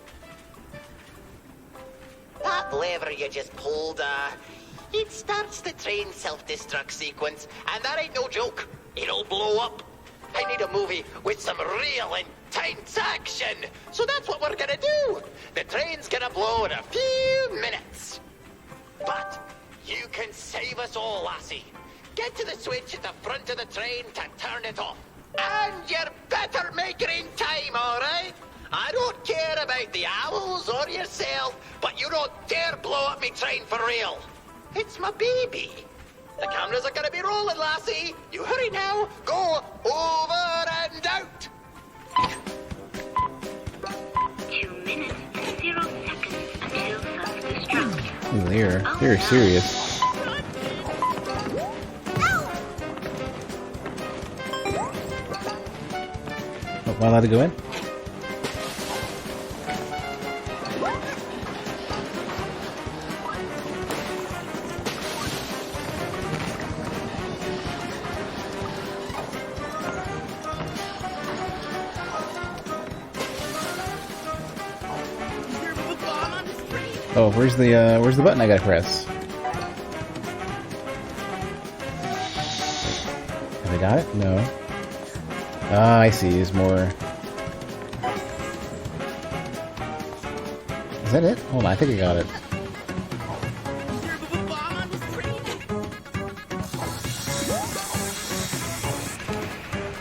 That lever you just pulled, it starts the train self-destruct sequence, and that ain't no joke. It'll blow up. I need a movie with some real intense action. So that's what we're gonna do. The train's gonna blow in a few minutes. But you can save us all, lassie. Get to the switch at the front of the train to turn it off. And you better make it in time, all right? I don't care about the owls or yourself, but you don't dare blow up me train for real. It's my baby. The cameras are gonna be rolling, lassie. You hurry now. Go over and out. 2 minutes and 0 seconds until self-destruct. Ooh, they're serious. Oh, am I allowed to go in? Oh, where's the button I gotta press? Have I got it? No. Ah, I see. There's more. Is that it? Hold on, I think I got it.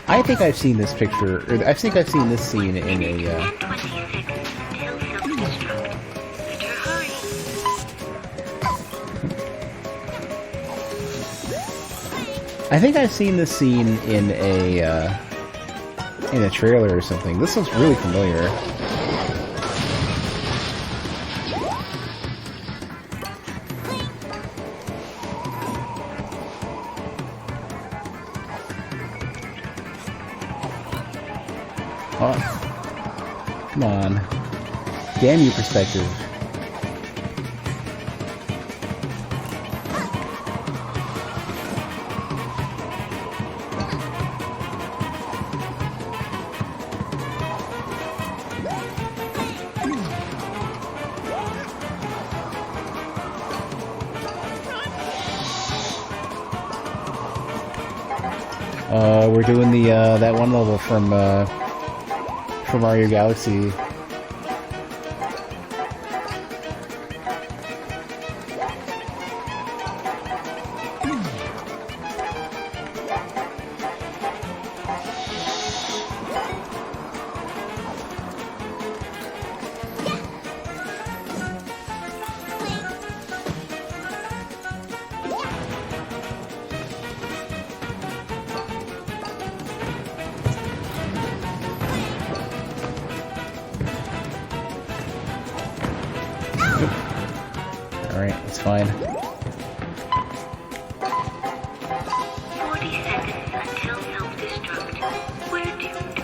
I think I've seen this picture, or I think I've seen this scene in a, And 20 seconds until self-destruct. Better hurry. I think I've seen this scene in a trailer or something. This looks really familiar. Oh, come on. Damn you, perspective. We're doing the that one level from Mario Galaxy. Alright, it's fine. 40 seconds until self-destruct. We're doomed.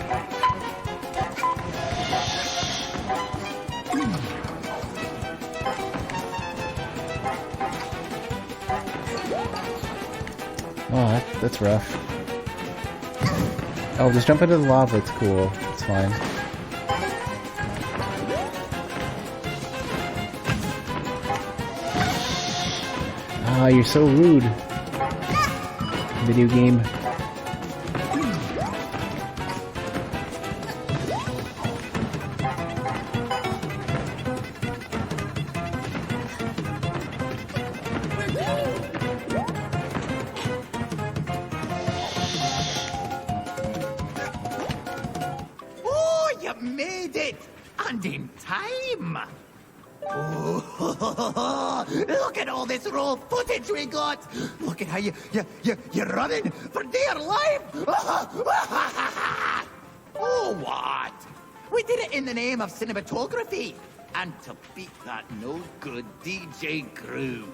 Oh, that's rough. Oh, just jump into the lava, it's cool. It's fine. Ah, you're so rude. Video game. Oh, you made it! And in time! Oh, Look at all this raw footage we got. Look at how you're running for dear life. Oh, what? We did it in the name of cinematography. And to beat that no-good DJ Cruz.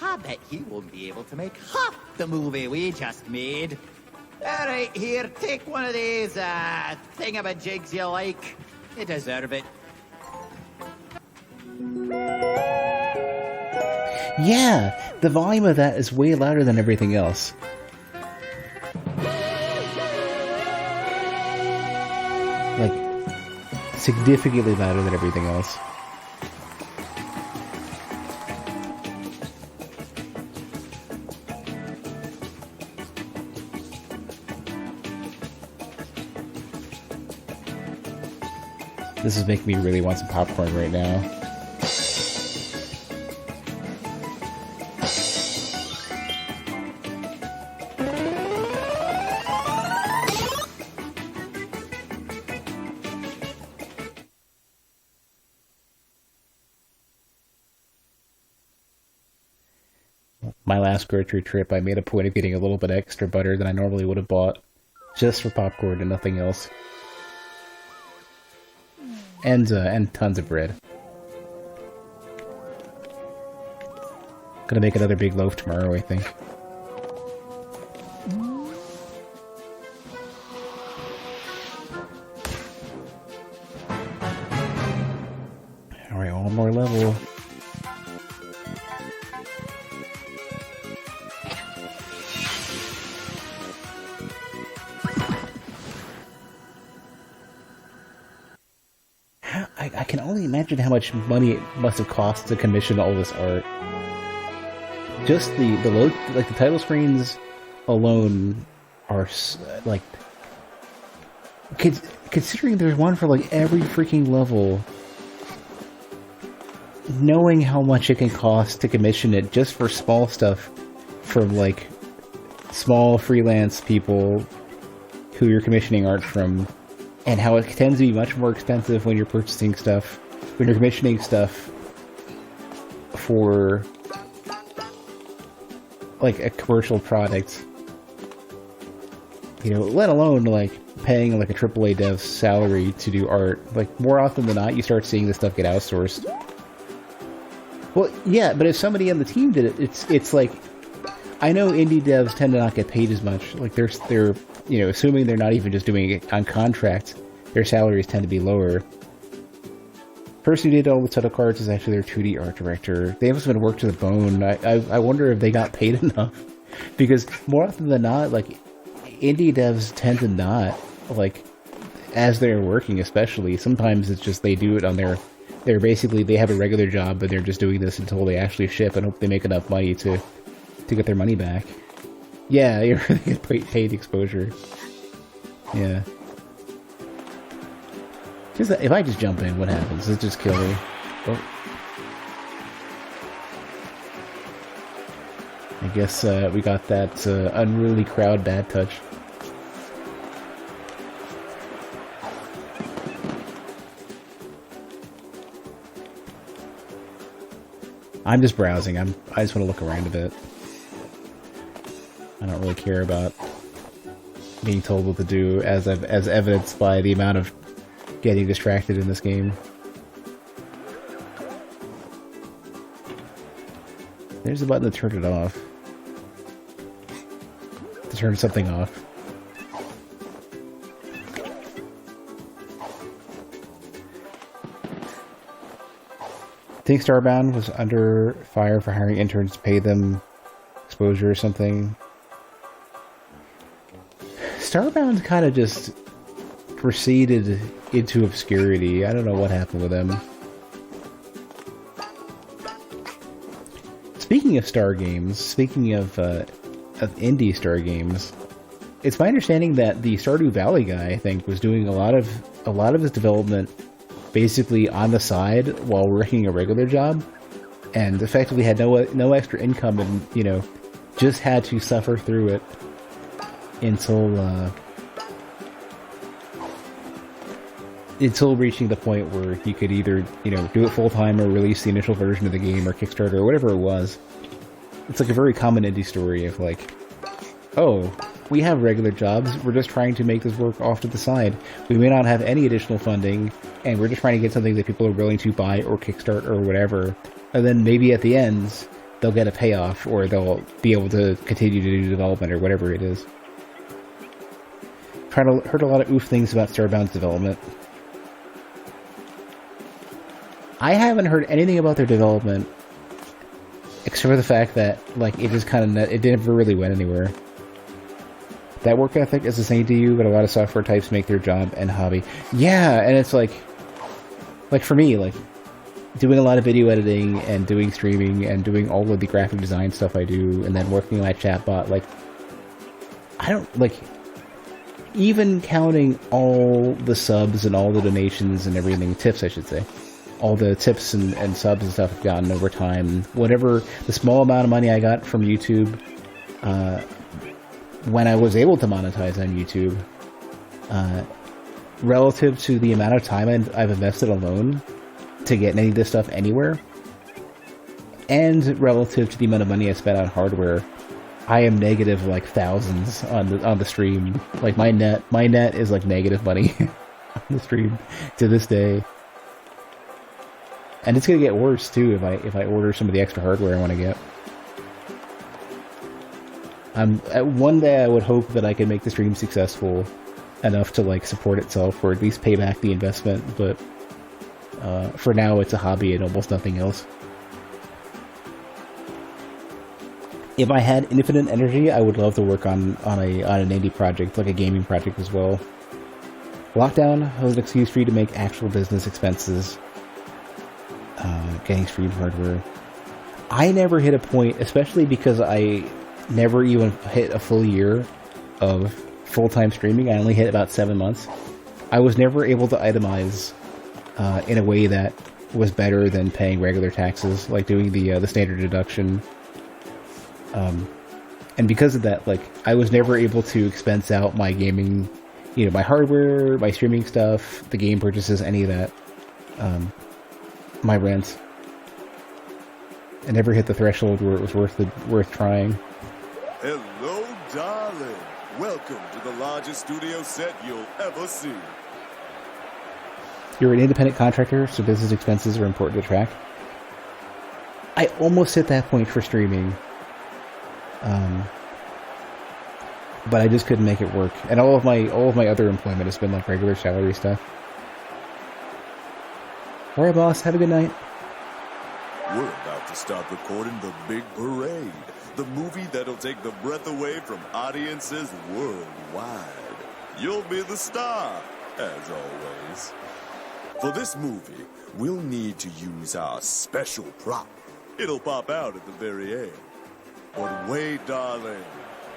I bet he won't be able to make half the movie we just made. All right, here, take one of these thingamajigs you like. You deserve it. Yeah, the volume of that is way louder than everything else. Like, significantly louder than everything else. This is making me really want some popcorn right now. My last grocery trip, I made a point of getting a little bit extra butter than I normally would have bought, just for popcorn and nothing else. And tons of bread. Gonna make another big loaf tomorrow, I think. Alright, one more level. I can only imagine how much money it must have cost to commission all this art. Just the load, like the title screens alone are like, considering there's one for like every freaking level, knowing how much it can cost to commission it just for small stuff from like small freelance people who you're commissioning art from. And how it tends to be much more expensive when you're purchasing stuff, when you're commissioning stuff for, like, a commercial product. You know, let alone, like, paying, like, a AAA dev's salary to do art. Like, more often than not, you start seeing this stuff get outsourced. Well, yeah, but if somebody on the team did it, it's like, I know indie devs tend to not get paid as much. Like, they're you know, assuming they're not even just doing it on contract, their salaries tend to be lower. The person who did all the title cards is actually their 2D art director. They must have been worked to the bone. I wonder if they got paid enough. Because more often than not, like, indie devs tend to not, like, as they're working especially, sometimes it's just they do it on they're basically, they have a regular job, but they're just doing this until they actually ship and hope they make enough money to get their money back. Yeah, you're really get paid exposure. Yeah. Just if I just jump in, what happens? Does it just kill me? Oh. I guess we got that unruly crowd bad touch. I'm just browsing. I just want to look around a bit. I don't really care about being told what to do, as evidenced by the amount of getting distracted in this game. There's a button to turn it off. To turn something off. I think Starbound was under fire for hiring interns to pay them exposure or something. Starbound kind of just proceeded into obscurity. I don't know what happened with them. Speaking of Star games, speaking of indie Star games, it's my understanding that the Stardew Valley guy, I think, was doing a lot of his development basically on the side while working a regular job, and effectively had no extra income, and you know, just had to suffer through it until until reaching the point where you could either, you know, do it full-time or release the initial version of the game or Kickstarter or whatever it was. It's like a very common indie story of like, oh, we have regular jobs, we're just trying to make this work off to the side. We may not have any additional funding, and we're just trying to get something that people are willing to buy or kickstart or whatever. And then maybe at the end, they'll get a payoff, or they'll be able to continue to do development or whatever it is. Heard a lot of oof things about Starbound's development. I haven't heard anything about their development, except for the fact that, like, it just kind of, it never really went anywhere. That work ethic is the same to you, but a lot of software types make their job and hobby. Yeah, and it's like for me, like, doing a lot of video editing and doing streaming and doing all of the graphic design stuff I do, and then working on my chatbot, like, I don't, like, even counting all the subs and all the donations and everything, tips I should say, all the tips and subs and stuff I've gotten over time, whatever, the small amount of money I got from YouTube, when I was able to monetize on YouTube, relative to the amount of time I've invested alone to get any of this stuff anywhere, and relative to the amount of money I spent on hardware, I am negative like thousands on the stream. Like my net is like negative money on the stream to this day, and it's gonna get worse too if I order some of the extra hardware I want to get. One day I would hope that I can make the stream successful enough to like support itself or at least pay back the investment, but for now it's a hobby and almost nothing else. If I had infinite energy, I would love to work on an indie project, like a gaming project as well. Lockdown was an excuse for you to make actual business expenses. Getting stream hardware. I never hit a point, especially because I never even hit a full year of full-time streaming. I only hit about 7 months. I was never able to itemize in a way that was better than paying regular taxes, like doing the standard deduction. And because of that, like, I was never able to expense out my gaming, you know, my hardware, my streaming stuff, the game purchases, any of that, my rent. I never hit the threshold where it was worth trying. Hello, darling. Welcome to the largest studio set you'll ever see. You're an independent contractor, so business expenses are important to track. I almost hit that point for streaming. But I just couldn't make it work. And all of my other employment has been like regular salary stuff. Alright, boss, have a good night. We're about to start recording The Big Parade, the movie that'll take the breath away from audiences worldwide. You'll be the star, as always. For this movie, we'll need to use our special prop. It'll pop out at the very end. But wait, darling,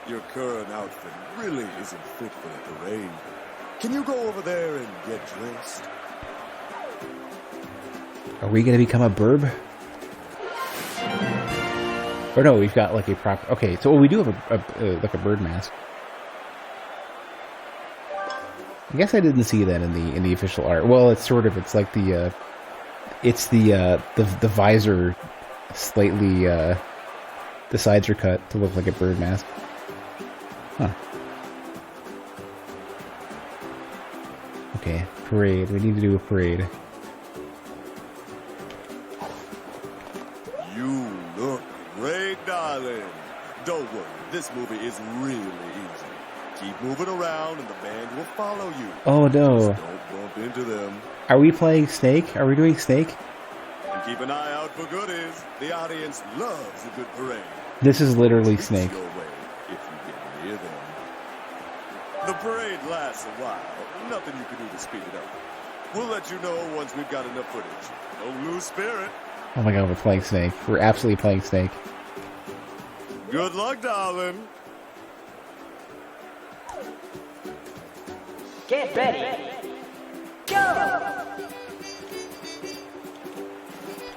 your current outfit really isn't fit for the parade. Can you go over there and get dressed? Are we gonna become a burb? Or no, we've got like a proper... Okay, so we do have like a bird mask. I guess I didn't see that in the official art. Well, it's sort of, it's like the visor slightly, the sides are cut to look like a bird mask. Huh. Okay, parade. We need to do a parade. You look great, darling. Don't worry, this movie is really easy. Keep moving around and the band will follow you. Oh no. Just don't bump into them. Are we playing Snake? Are we doing Snake? And keep an eye out for goodies. The audience loves a good parade. This is literally Snake. Your way if you get near them. The parade lasts a while. Nothing you can do to speed it up. We'll let you know once we've got enough footage. Don't lose spirit. Oh my god, we're playing Snake. We're absolutely playing Snake. Good luck, darling. Get ready. Go!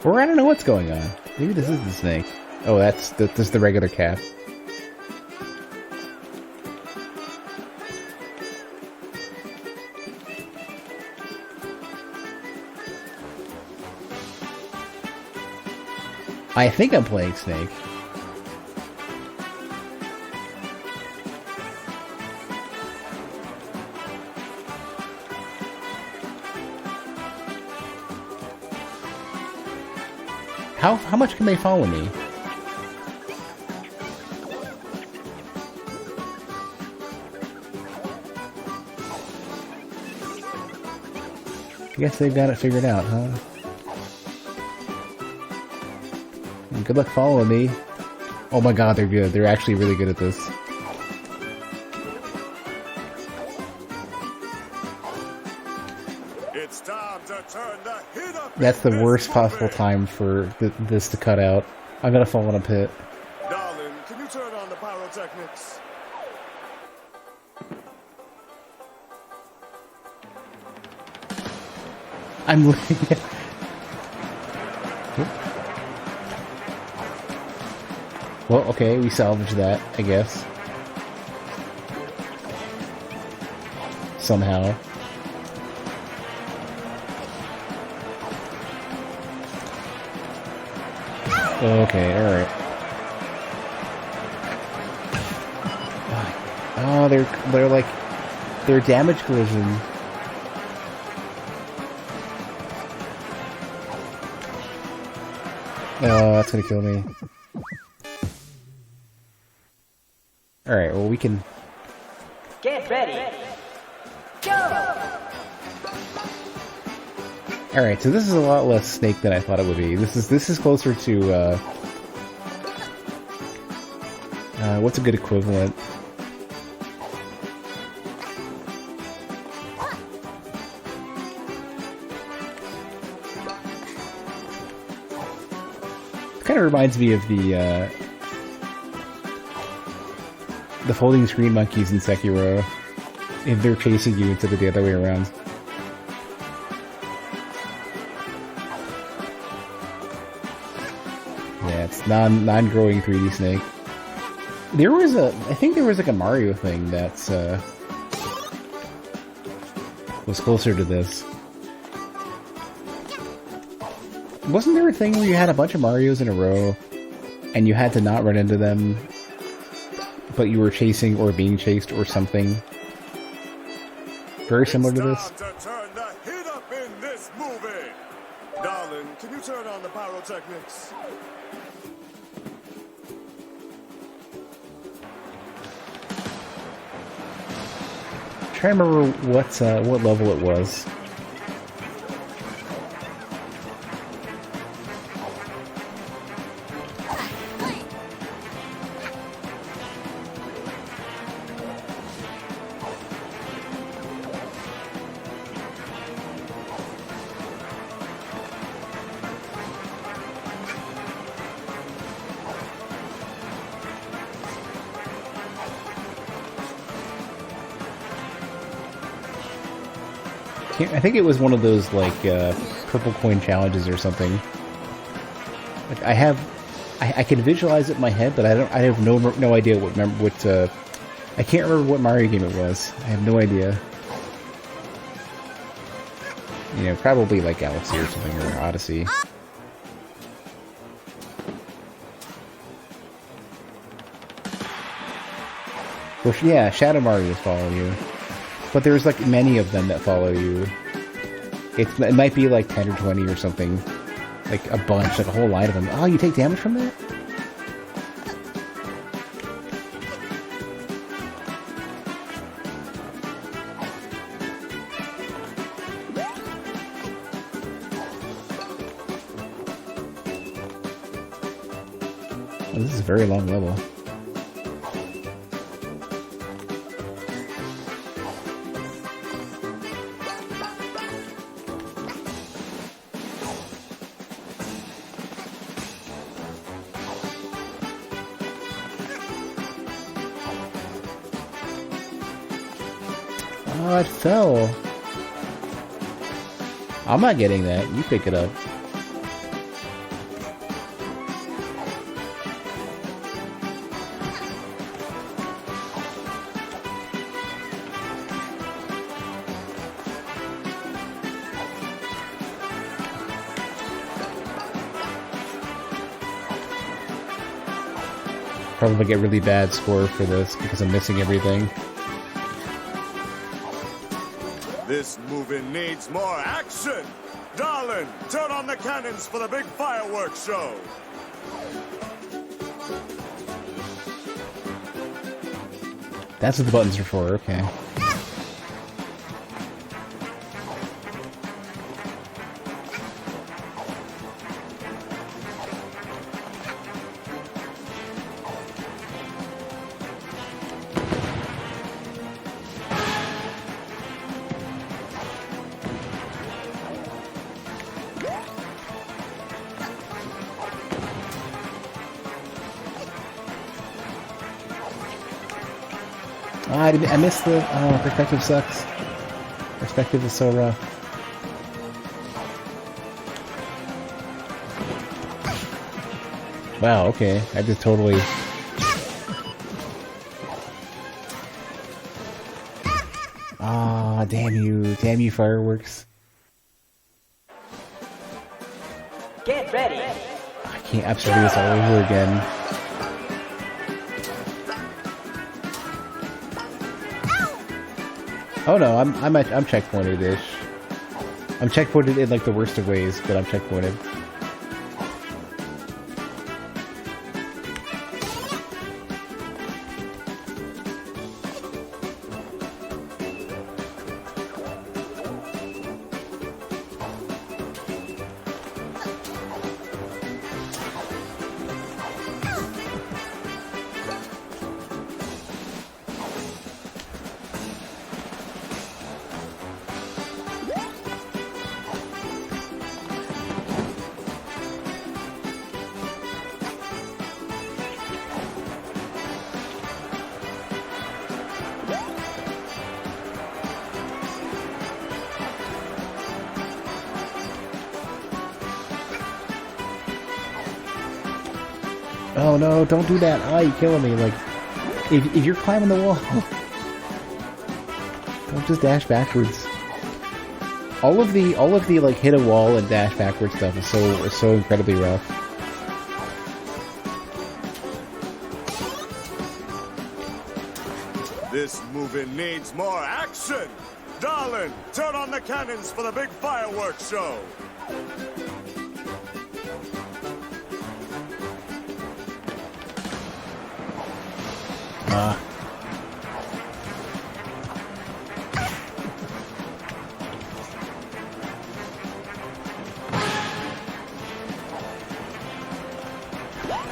Or I don't know what's going on. Maybe this is the Snake. Oh, that's the regular cat. I think I'm playing Snake. How much can they follow me? I guess they've got it figured out, huh? And good luck following me. Oh my god, they're good. They're actually really good at this. It's time to turn the heat up. That's the in worst this possible movie. time for this to cut out. I'm gonna fall in a pit. Darling, can you turn on the pyrotechnics? I'm looking at... Well, okay, we salvaged that, I guess. Somehow. Okay, alright. Oh, they're like... They're damage collision. Oh, that's gonna kill me. Alright, well we can... Get ready. Go! Alright, so this is a lot less Snake than I thought it would be. This is closer to, what's a good equivalent? It kind of reminds me of the folding screen monkeys in Sekiro. If they're chasing you instead of the other way around. Yeah, it's non-growing 3D Snake. I think there was like a Mario thing that's, was closer to this. Wasn't there a thing where you had a bunch of Marios in a row, and you had to not run into them, but you were chasing or being chased or something? Very similar to this? It's time to turn the heat up in this movie. Darling, can you turn on the pyrotechnics? Try to remember what level it was. I think it was one of those, like, purple coin challenges or something. Like, I can visualize it in my head, but I have no idea I can't remember what Mario game it was. I have no idea. You know, probably like Galaxy or something, or Odyssey. Well, yeah, Shadow Marios follow you. But there's like many of them that follow you. It might be like 10 or 20 or something. Like a bunch, like a whole line of them. Oh, you take damage from that? Oh, this is a very long level. Oh, it fell. I'm not getting that. You pick it up. probably get really bad score for this because I'm missing everything. This movie needs more action! Darling, turn on the cannons for the big fireworks show! That's what the buttons are for, okay. I missed the... Oh, perspective sucks. Perspective is so rough. Wow, okay. I just totally... Ah, damn you. Damn you, fireworks. Get ready! I can't absolutely do this all over again. Oh no, I'm checkpointed-ish. I'm checkpointed in like the worst of ways, but I'm checkpointed. Oh no, don't do that. Ah, you're killing me. Like, if you're climbing the wall, don't just dash backwards. All of the like hit a wall and dash backwards stuff is so incredibly rough. This movie needs more action! Darling, turn on the cannons for the big fireworks show!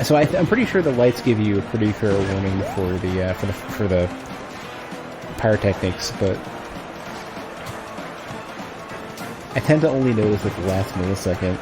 So I'm pretty sure the lights give you a pretty fair warning for the pyrotechnics, but I tend to only notice at the last millisecond.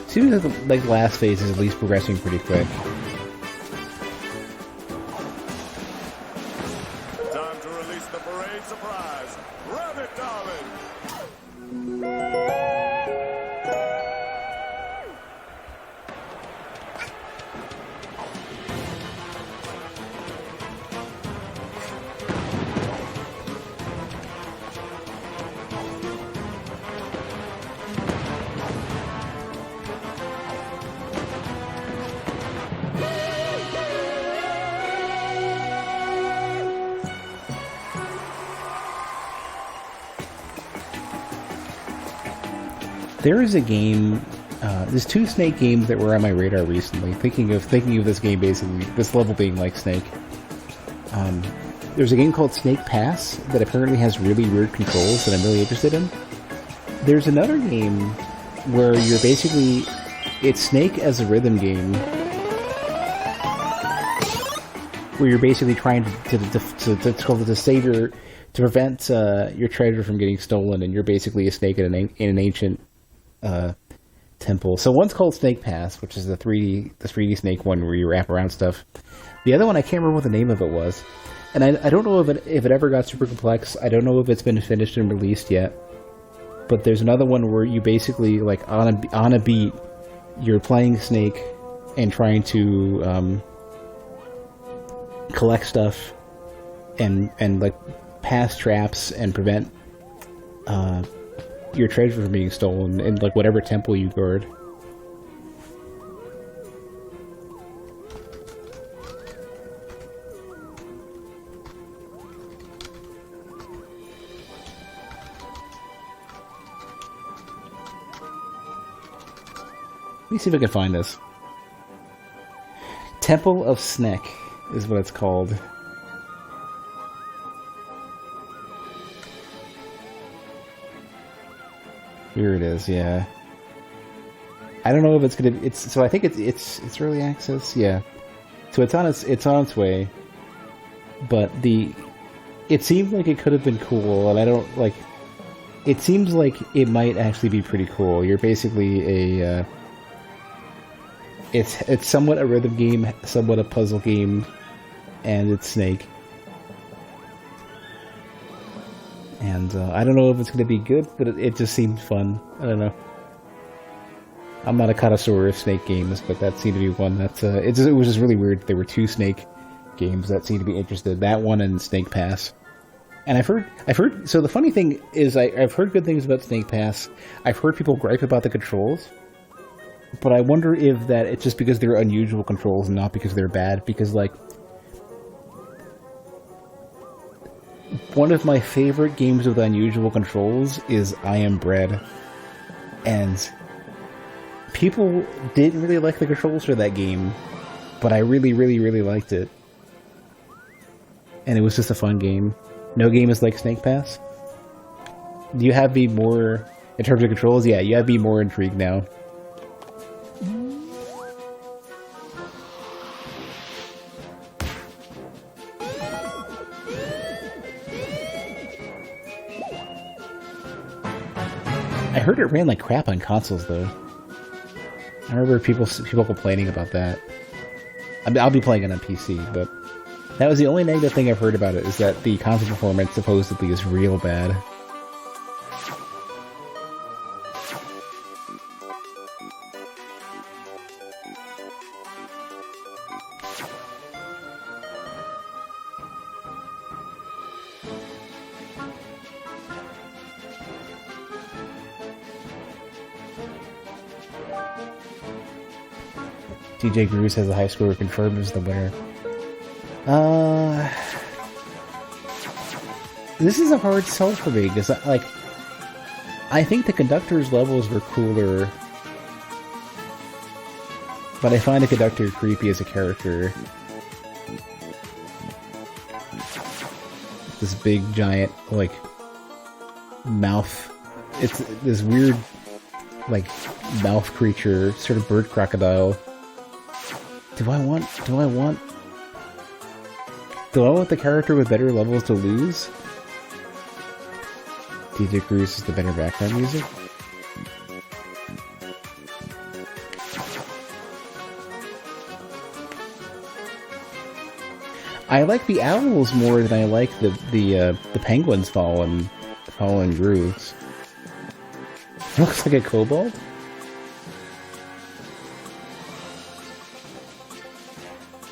Seems like the last phase is at least progressing pretty quick. Time to release the parade surprise! Grab it, darling! There is a game. There's two Snake games that were on my radar recently. Thinking of this game basically, this level being like Snake. There's a game called Snake Pass that apparently has really weird controls that I'm really interested in. There's another game where you're basically, it's Snake as a rhythm game, where you're basically trying to save your, to prevent your treasure from getting stolen, and you're basically a snake in an ancient temple. So one's called Snake Pass, which is the 3D Snake one where you wrap around stuff. The other one, I can't remember what the name of it was, and I don't know if it ever got super complex. I don't know if it's been finished and released yet. But there's another one where you basically, like, on a beat, you're playing Snake and trying to collect stuff and like pass traps and prevent your treasure from being stolen in like whatever temple you guard. Let me see if I can find this. Temple of Snek is what it's called. Here it is, yeah. I don't know if it's gonna. So I think it's early access, yeah. So it's on its way. But it seemed like it could have been cool, and I don't like. It seems like it might actually be pretty cool. You're basically a. It's somewhat a rhythm game, somewhat a puzzle game, and it's Snake. And I don't know if it's going to be good, but it just seemed fun. I don't know. I'm not a connoisseur of Snake games, but that seemed to be one that's it was just really weird. There were two Snake games that seemed to be interested. That one and Snake Pass. And I've heard. So the funny thing is, I've heard good things about Snake Pass. I've heard people gripe about the controls. But I wonder if that it's just because they're unusual controls and not because they're bad. Because, like, one of my favorite games with unusual controls is I Am Bread. And people didn't really like the controls for that game. But I really, really, really liked it. And it was just a fun game. No game is like Snake Pass. Do you have me more, in terms of controls? Yeah, you have me more intrigued now. I heard it ran like crap on consoles, though. I remember people complaining about that. I mean, I'll be playing it on PC, but that was the only negative thing I've heard about it, is that the console performance supposedly is real bad. DJ Grooves has a high score confirmed as the winner. This is a hard sell for me, because, like, I think the Conductor's levels were cooler, but I find the Conductor creepy as a character. This big, giant, like, mouth. It's this weird, like, mouth creature, sort of bird crocodile. Do I want the character with better levels to lose? DJ Cruz is the better background music? I like the owls more than I like the penguins following Grooves. Looks like a kobold?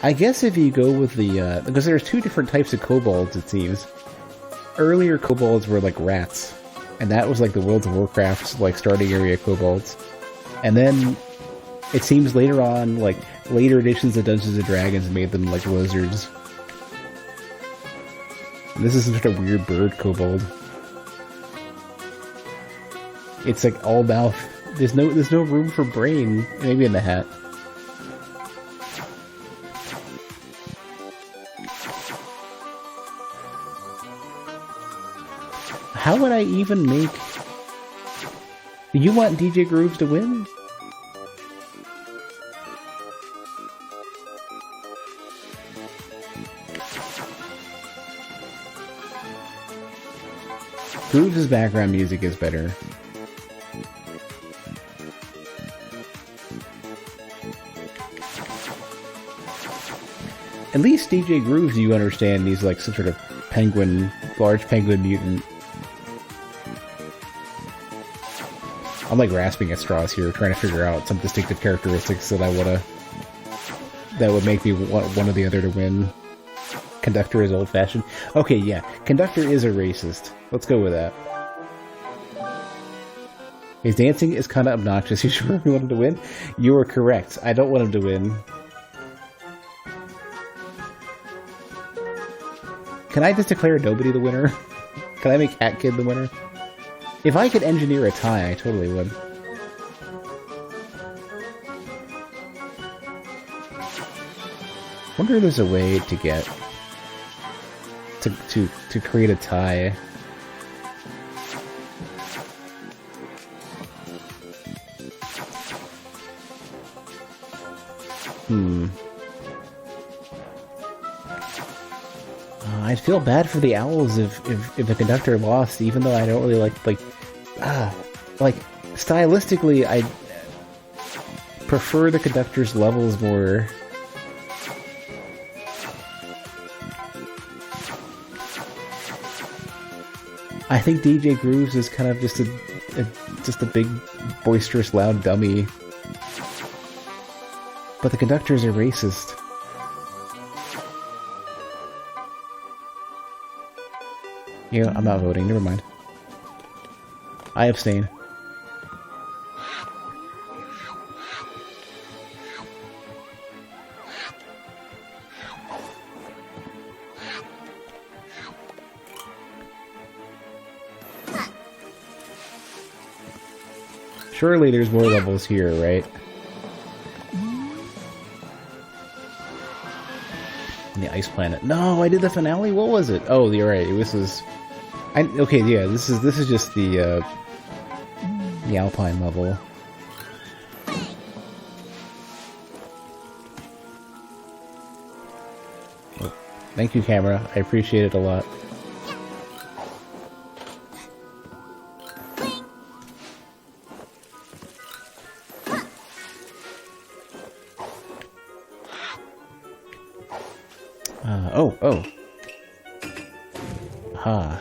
I guess if you go with the, because there's two different types of kobolds, it seems. Earlier kobolds were like rats, and that was like the World of Warcraft's like starting area kobolds. And then, it seems later on, like, later editions of Dungeons & Dragons made them like lizards. And this is such a weird bird kobold. It's like all mouth. There's no room for brain. Maybe in the hat. How would I even make... You want DJ Grooves to win? Grooves' background music is better. At least DJ Grooves, you understand he's like some sort of penguin, large penguin mutant. I'm like grasping at straws here, trying to figure out some distinctive characteristics that that would make me want one or the other to win. Conductor is old-fashioned. Okay, yeah, Conductor is a racist. Let's go with that. His dancing is kind of obnoxious. You sure you want him to win? You are correct. I don't want him to win. Can I just declare nobody the winner? Can I make Hat Kid the winner? If I could engineer a tie, I totally would. Wonder if there's a way to get to create a tie. I'd feel bad for the owls if the conductor lost, even though I don't really like stylistically I prefer the conductor's levels more. I think DJ Grooves is kind of just a big boisterous loud dummy. But the conductors are racist. Yeah, I'm not voting, never mind. I abstain. Surely there's more levels here, right? On the ice planet. No, I did the finale? What was it? Oh, you're right. This is... okay, yeah, this is just the Alpine level. Oh, thank you, camera. I appreciate it a lot. Oh. Ha.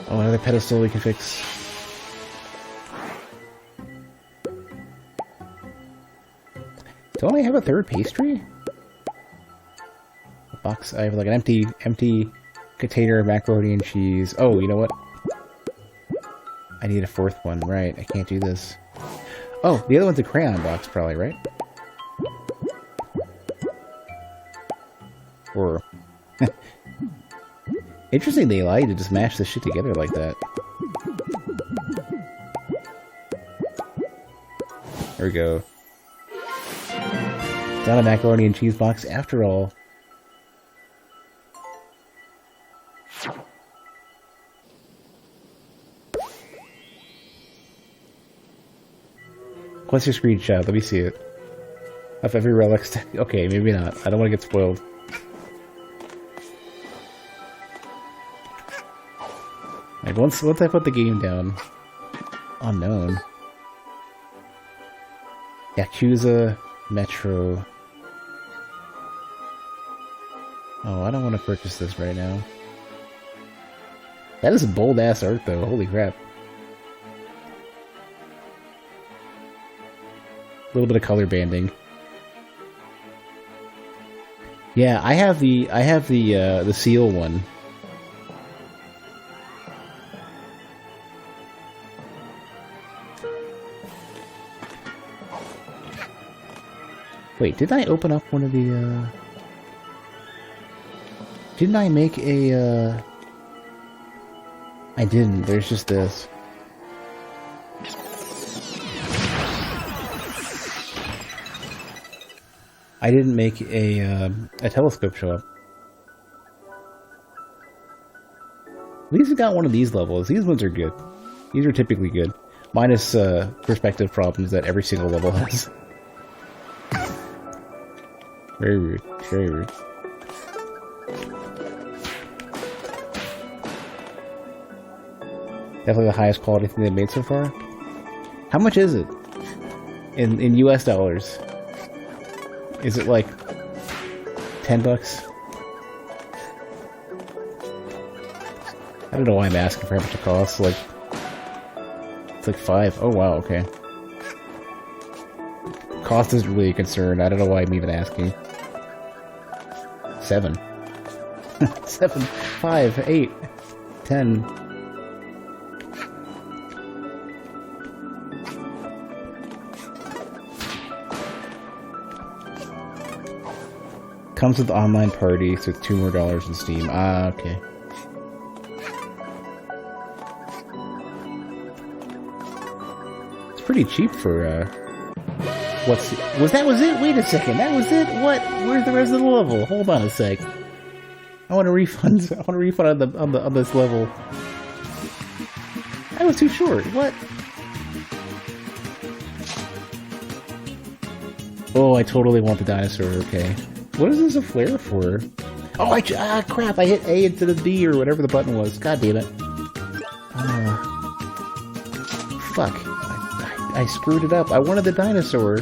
Oh, another pedestal we can fix. Don't I have a third pastry? A box. I have like an empty container of macaroni and cheese. Oh, you know what? I need a fourth one. Right, I can't do this. Oh, the other one's a crayon box, probably, right? Or... Interesting they allow you to just mash this shit together like that. There we go. It's not a macaroni and cheese box after all. What's your screenshot? Let me see it. Of every relic stack. Okay, maybe not. I don't want to get spoiled. Like once I put the game down. Unknown. Yakuza Metro. Oh, I don't want to purchase this right now. That is a bold ass art though, holy crap. A little bit of color banding. Yeah, I have the seal one. Wait, didn't I open up one of the, Didn't I make a, I didn't. There's just this. I didn't make a telescope show up. At least it got one of these levels. These ones are good. These are typically good. Minus perspective problems that every single level has. Very rude. Very rude. Definitely the highest quality thing they've made so far. How much is it? In US dollars? Is it like $10? I don't know why I'm asking for how much it costs. Like, it's like $5. Oh wow, okay. Cost isn't really a concern. I don't know why I'm even asking. $7. $7, $5, $8, $10. Comes with online party, so it's $2 more in Steam. Ah, okay. It's pretty cheap for, what's... That was it? Wait a second, that was it? What? Where's the rest of the level? Hold on a sec. I want a refund. I want a refund on this level. That was too short. What? Oh, I totally want the dinosaur, okay. What is this a flare for? Oh, crap, I hit A instead of B or whatever the button was. God damn it. Fuck. I screwed it up. I wanted the dinosaur.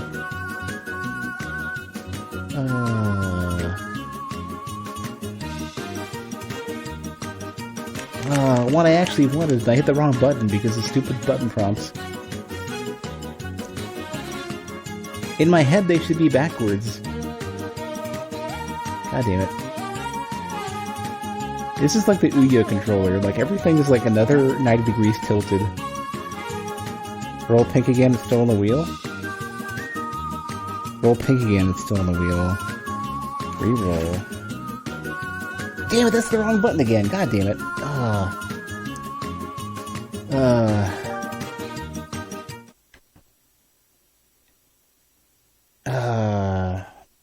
What I actually wanted is I hit the wrong button because of stupid button prompts. In my head, they should be backwards. God damn it. This is like the Ouya controller, like everything is like another 90 degrees tilted. Roll pink again, it's still on the wheel. Roll pink again, it's still on the wheel. Reroll. Damn it, that's the wrong button again, god damn it.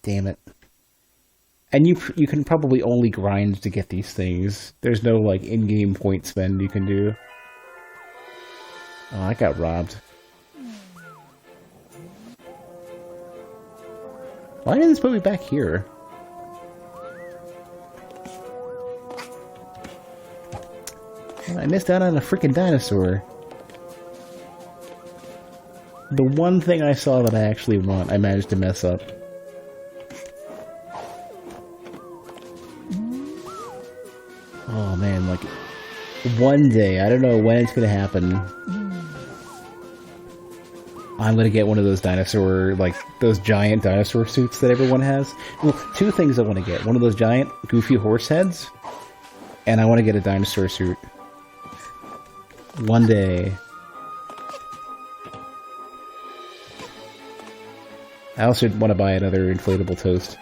Damn it. And you can probably only grind to get these things. There's no, like, in-game point spend you can do. Oh, I got robbed. Why did this put me back here? Well, I missed out on a freaking dinosaur. The one thing I saw that I actually want, I managed to mess up. Oh man, like, one day, I don't know when it's gonna happen, I'm gonna get one of those dinosaur, like, those giant dinosaur suits that everyone has. Well, two things I want to get. One of those giant, goofy horse heads, and I want to get a dinosaur suit. One day. I also want to buy another inflatable toast.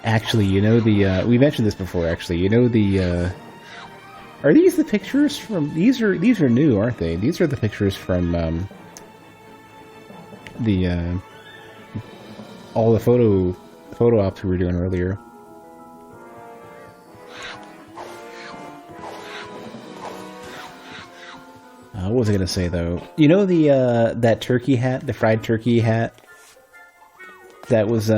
Actually, you know the, we mentioned this before, actually, you know the, are these the pictures from, these are new, aren't they? These are the pictures from, all the photo ops we were doing earlier. What was I gonna say, though? You know the, that turkey hat, the fried turkey hat, that was,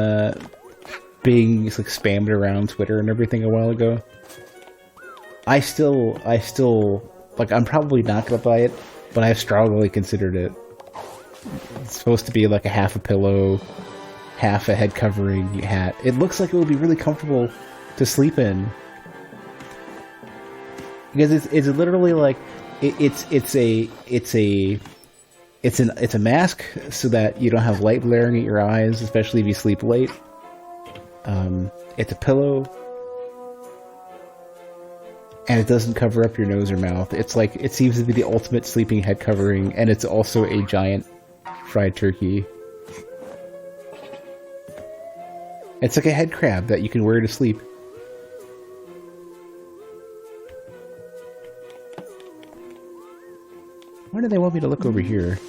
being like spammed around Twitter and everything a while ago. I still like, I'm probably not gonna buy it, but I've strongly considered it. It's supposed to be like a half a pillow, half a head covering hat. It looks like it would be really comfortable to sleep in. Because it's literally like, it's a mask so that you don't have light blaring at your eyes, especially if you sleep late. It's a pillow. and it doesn't cover up your nose or mouth. It's like, it seems to be the ultimate sleeping head covering, and it's also a giant fried turkey. It's like a head crab that you can wear to sleep. Why do they want me to look over here?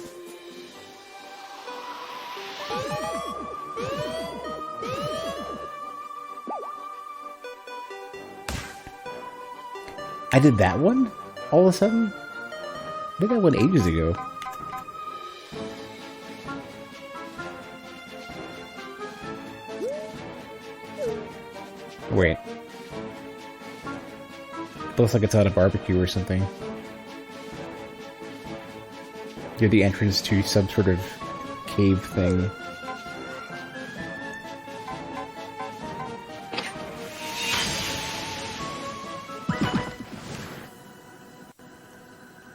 I did that one? All of a sudden? I did that one ages ago. Wait. Looks like it's on a barbecue or something. You're the entrance to some sort of cave thing.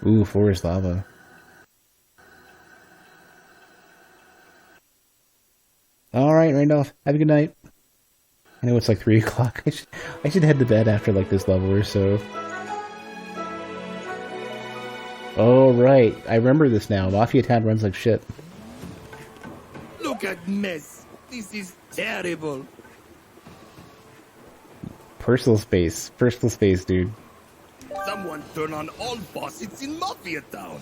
Ooh, forest lava. Alright, Randolph. Have a good night. I know it's like 3 o'clock. I should head to bed after like this level or so. Oh, right. I remember this now. Mafia Town runs like shit. Look at mess. This is terrible. Personal space. Personal space, dude. Someone turn on all faucets in Mafia Town.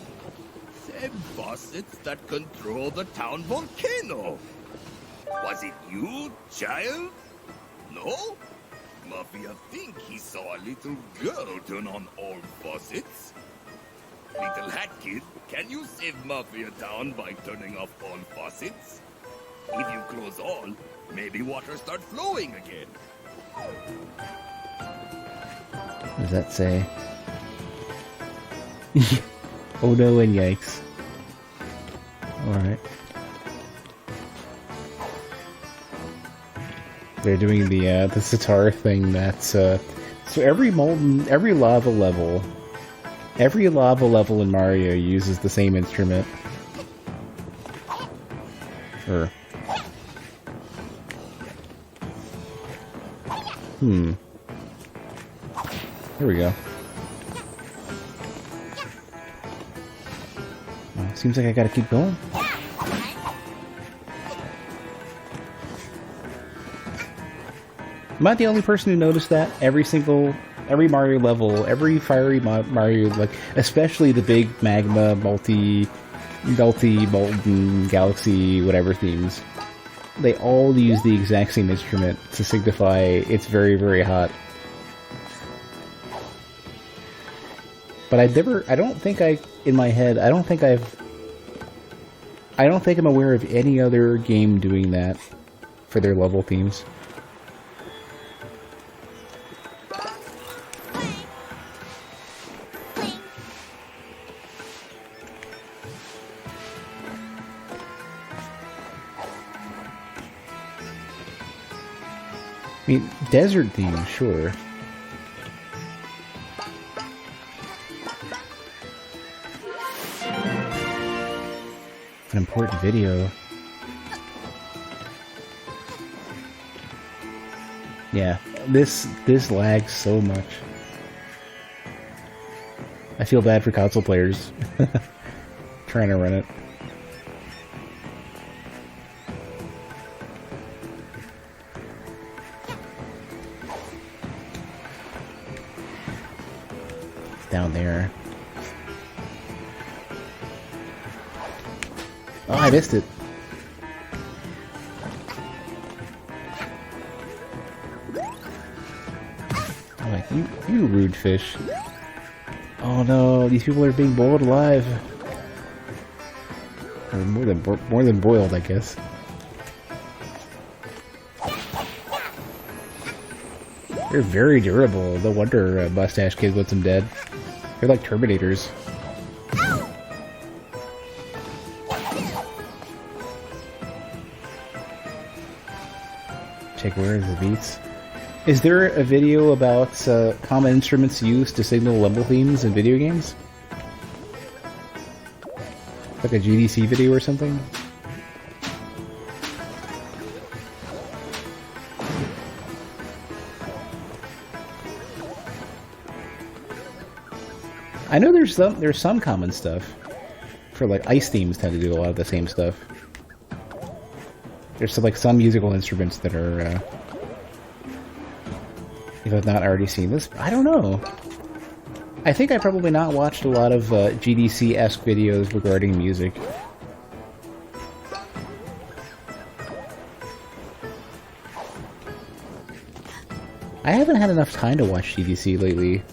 Same faucets that control the town volcano. Was it you, child? No? Mafia think he saw a little girl turn on all faucets. Little hat kid, can you save Mafia Town by turning off all faucets? If you close all, maybe water start flowing again. What does that say? Oh no and yikes. Alright. They're doing the sitar thing that's so every lava level in Mario uses the same instrument. Or here we go. Well, seems like I gotta keep going. Am I the only person who noticed that? Every Mario level, every fiery Mario, like, especially the big magma, molten, galaxy, whatever themes, they all use the exact same instrument to signify it's very, very hot. But I don't think I'm aware of any other game doing that for their level themes. I mean, desert theme, sure. An important video. Yeah, this lags so much. I feel bad for console players trying to run it. Down there. Oh, I missed it. I'm like, you rude fish. Oh no, these people are being boiled alive. Or more than boiled, I guess. They're very durable. No wonder Mustache Kid wants them dead. They're like Terminators. Check where are the beats. Is there a video about common instruments used to signal level themes in video games? Like a GDC video or something? I know there's some common stuff. For like ice themes tend to do a lot of the same stuff. There's like some musical instruments that are if I've not already seen this, I don't know. I think I probably not watched a lot of GDC-esque videos regarding music. I haven't had enough time to watch GDC lately.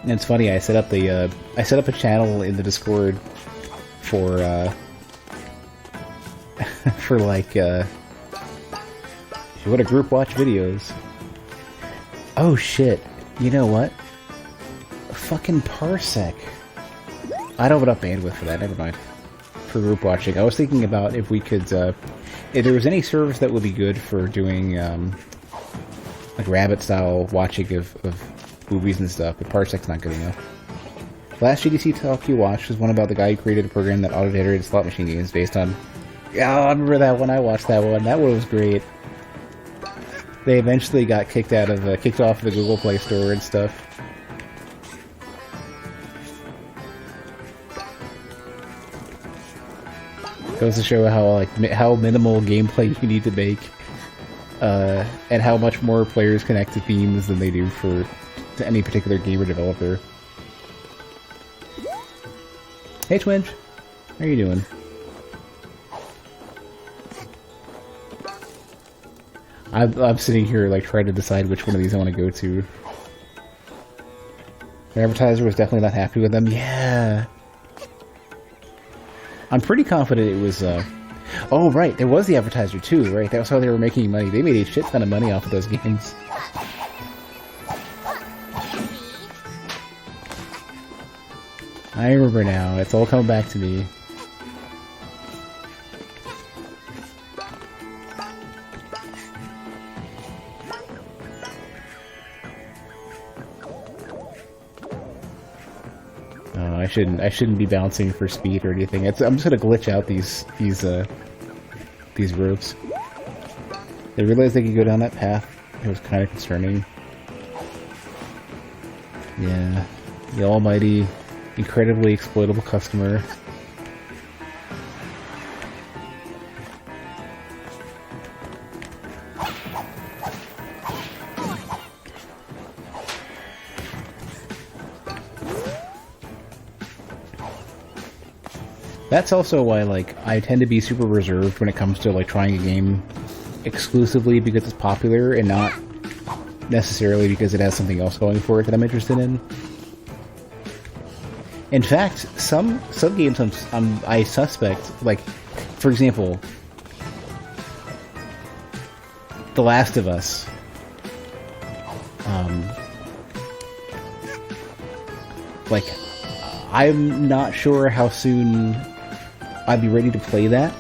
And it's funny, I set up a channel in the Discord for for like if you want to group watch videos. Oh shit! You know what? Fucking Parsec. I don't have enough bandwidth for that. Never mind. For group watching, I was thinking about if we could, if there was any service that would be good for doing like rabbit-style watching of movies and stuff, but Parsec's not good enough. Last GDC talk you watched was one about the guy who created a program that auto-generated slot machine games based on... Yeah, I remember that one. I watched that one. That one was great. They eventually got kicked off of the Google Play Store and stuff. Goes to show how minimal gameplay you need to make, and how much more players connect to themes than they do to any particular game or developer. Hey Twinge, how are you doing? I'm sitting here like trying to decide which one of these I want to go to. The advertiser was definitely not happy with them. Yeah. I'm pretty confident it was, oh right, there was the advertiser too, right? That was how they were making money. They made a shit ton of money off of those games. I remember now. It's all coming back to me. I shouldn't be bouncing for speed or anything. I'm just gonna glitch out these ropes. They realized they could go down that path. It was kind of concerning. Yeah, the almighty, incredibly exploitable customer. That's also why, like, I tend to be super reserved when it comes to, like, trying a game exclusively because it's popular and not necessarily because it has something else going for it that I'm interested in. In fact, some games I suspect, like, for example, The Last of Us. Like, I'm not sure how soon I'd be ready to play that,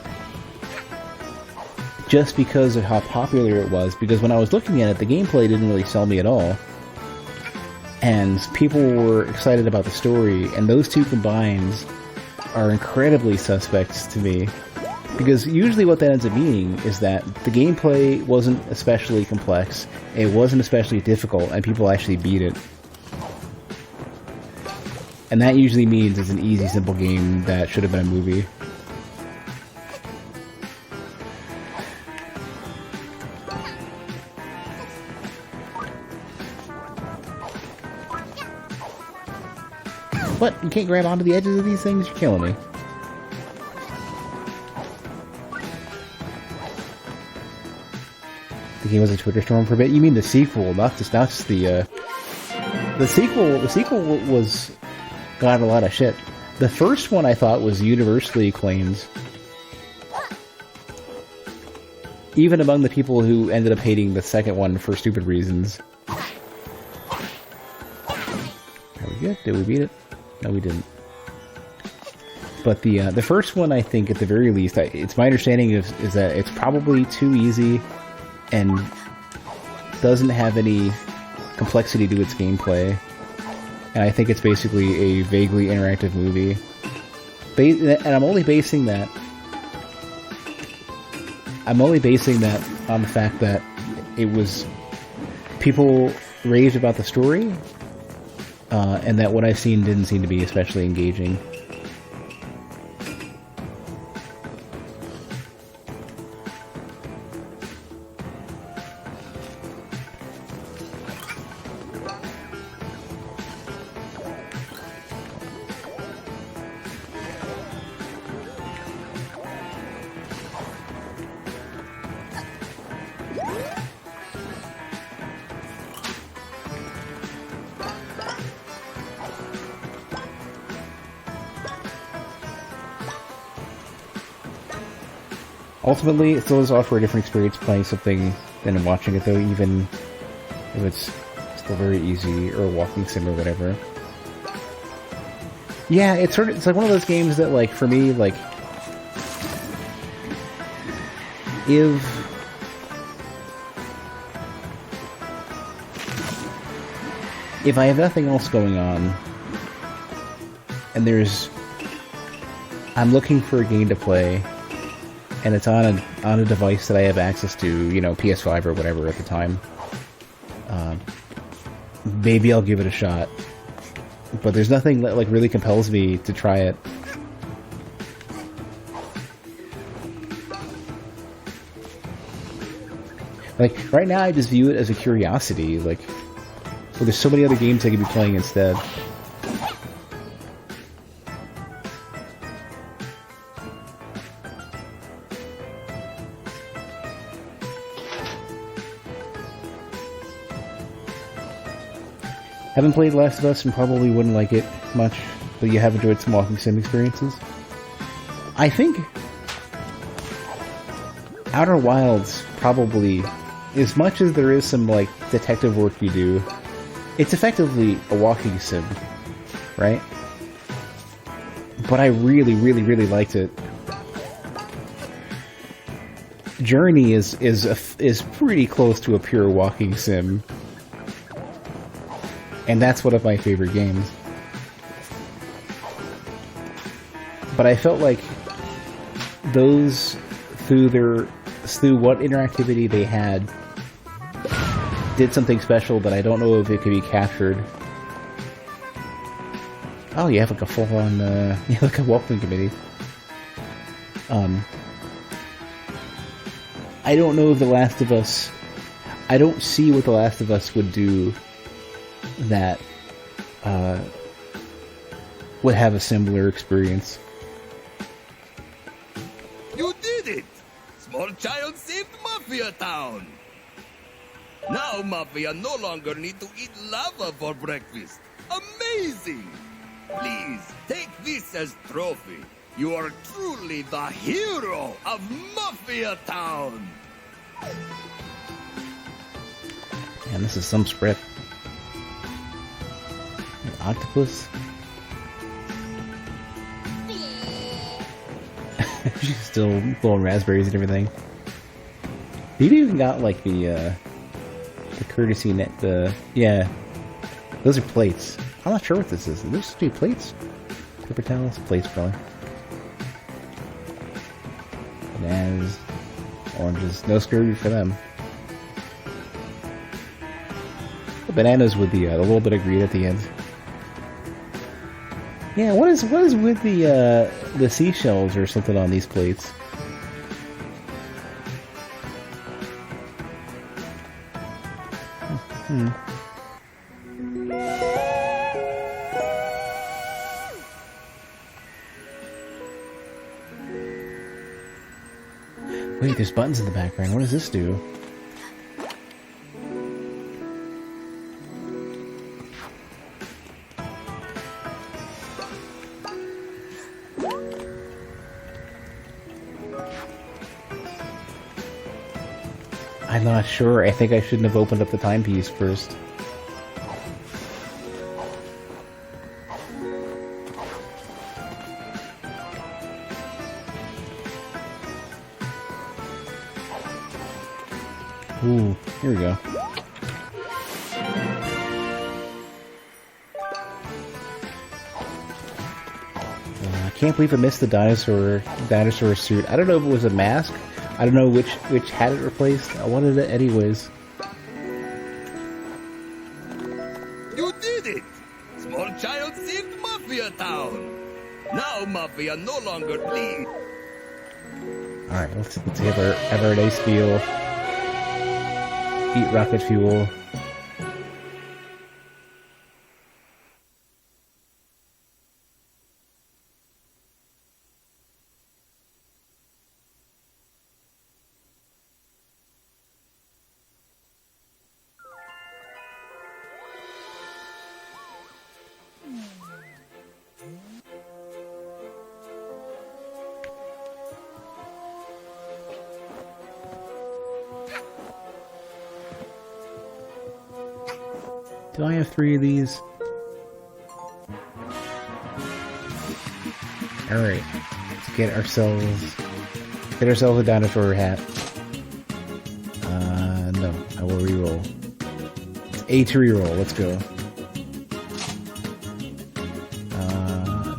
just because of how popular it was, because when I was looking at it, the gameplay didn't really sell me at all. And people were excited about the story, and those two combined are incredibly suspect to me. Because usually what that ends up meaning is that the gameplay wasn't especially complex, it wasn't especially difficult, and people actually beat it. And that usually means it's an easy, simple game that should have been a movie. What? You can't grab onto the edges of these things? You're killing me. The game was a Twitter storm for a bit? You mean the sequel, not just the sequel. The sequel was got a lot of shit. The first one I thought was universally acclaimed. Even among the people who ended up hating the second one for stupid reasons. Are we good? Did we beat it? No, we didn't. But the first one, I think, at the very least, it's my understanding is that it's probably too easy and doesn't have any complexity to its gameplay. And I think it's basically a vaguely interactive movie. And I'm only basing that I'm only basing that on the fact that it was people raved about the story, and that what I've seen didn't seem to be especially engaging. Ultimately, it still does offer a different experience playing something than watching it, though, even if it's still very easy, or a walking sim or whatever. Yeah, it's like one of those games that, like, for me, like, if I have nothing else going on, and I'm looking for a game to play, and it's on a device that I have access to, you know, PS5 or whatever at the time, maybe I'll give it a shot. But there's nothing that, like, really compels me to try it. Like, right now I just view it as a curiosity, like, well, there's so many other games I could be playing instead. Haven't played Last of Us and probably wouldn't like it much, but you have enjoyed some walking sim experiences. I think Outer Wilds probably, as much as there is some, like, detective work you do, it's effectively a walking sim, right? But I really, really, really liked it. Journey is pretty close to a pure walking sim. And that's one of my favorite games. But I felt like those, through what interactivity they had, did something special that I don't know if it could be captured. Oh, you have like a full-on, you have like a welcoming committee. I don't know if The Last of Us, I don't see what The Last of Us would do that would have a similar experience. You did it! Small child saved Mafia Town! Now Mafia no longer need to eat lava for breakfast. Amazing! Please, take this as trophy. You are truly the hero of Mafia Town! Man, this is some spread. An octopus? She's still blowing raspberries and everything. You've even got like the courtesy net. Yeah, those are plates. I'm not sure what this is. Are those two plates? Paper towels, plates probably. Bananas, oranges. No scurvy for them. The bananas with the little bit of green at the end. Yeah, what is with the seashells or something on these plates? Wait, there's buttons in the background. What does this do? I'm not sure. I think I shouldn't have opened up the timepiece first. Ooh, here we go. I can't believe I missed the dinosaur suit. I don't know if it was a mask I don't know which had it replaced. I wanted it anyways. You did it! Small child saved Mafia Town! Now Mafia no longer bleeds. Alright, let's have our nice meal. Eat rocket fuel. Do I have 3 of these? Alright. Let's get ourselves a dinosaur hat. No. I will reroll. It's A to reroll. Let's go.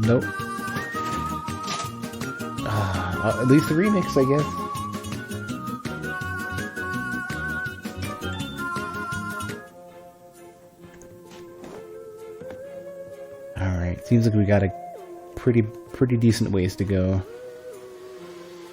Nope. At least the remix, I guess. Alright, seems like we got a pretty decent ways to go.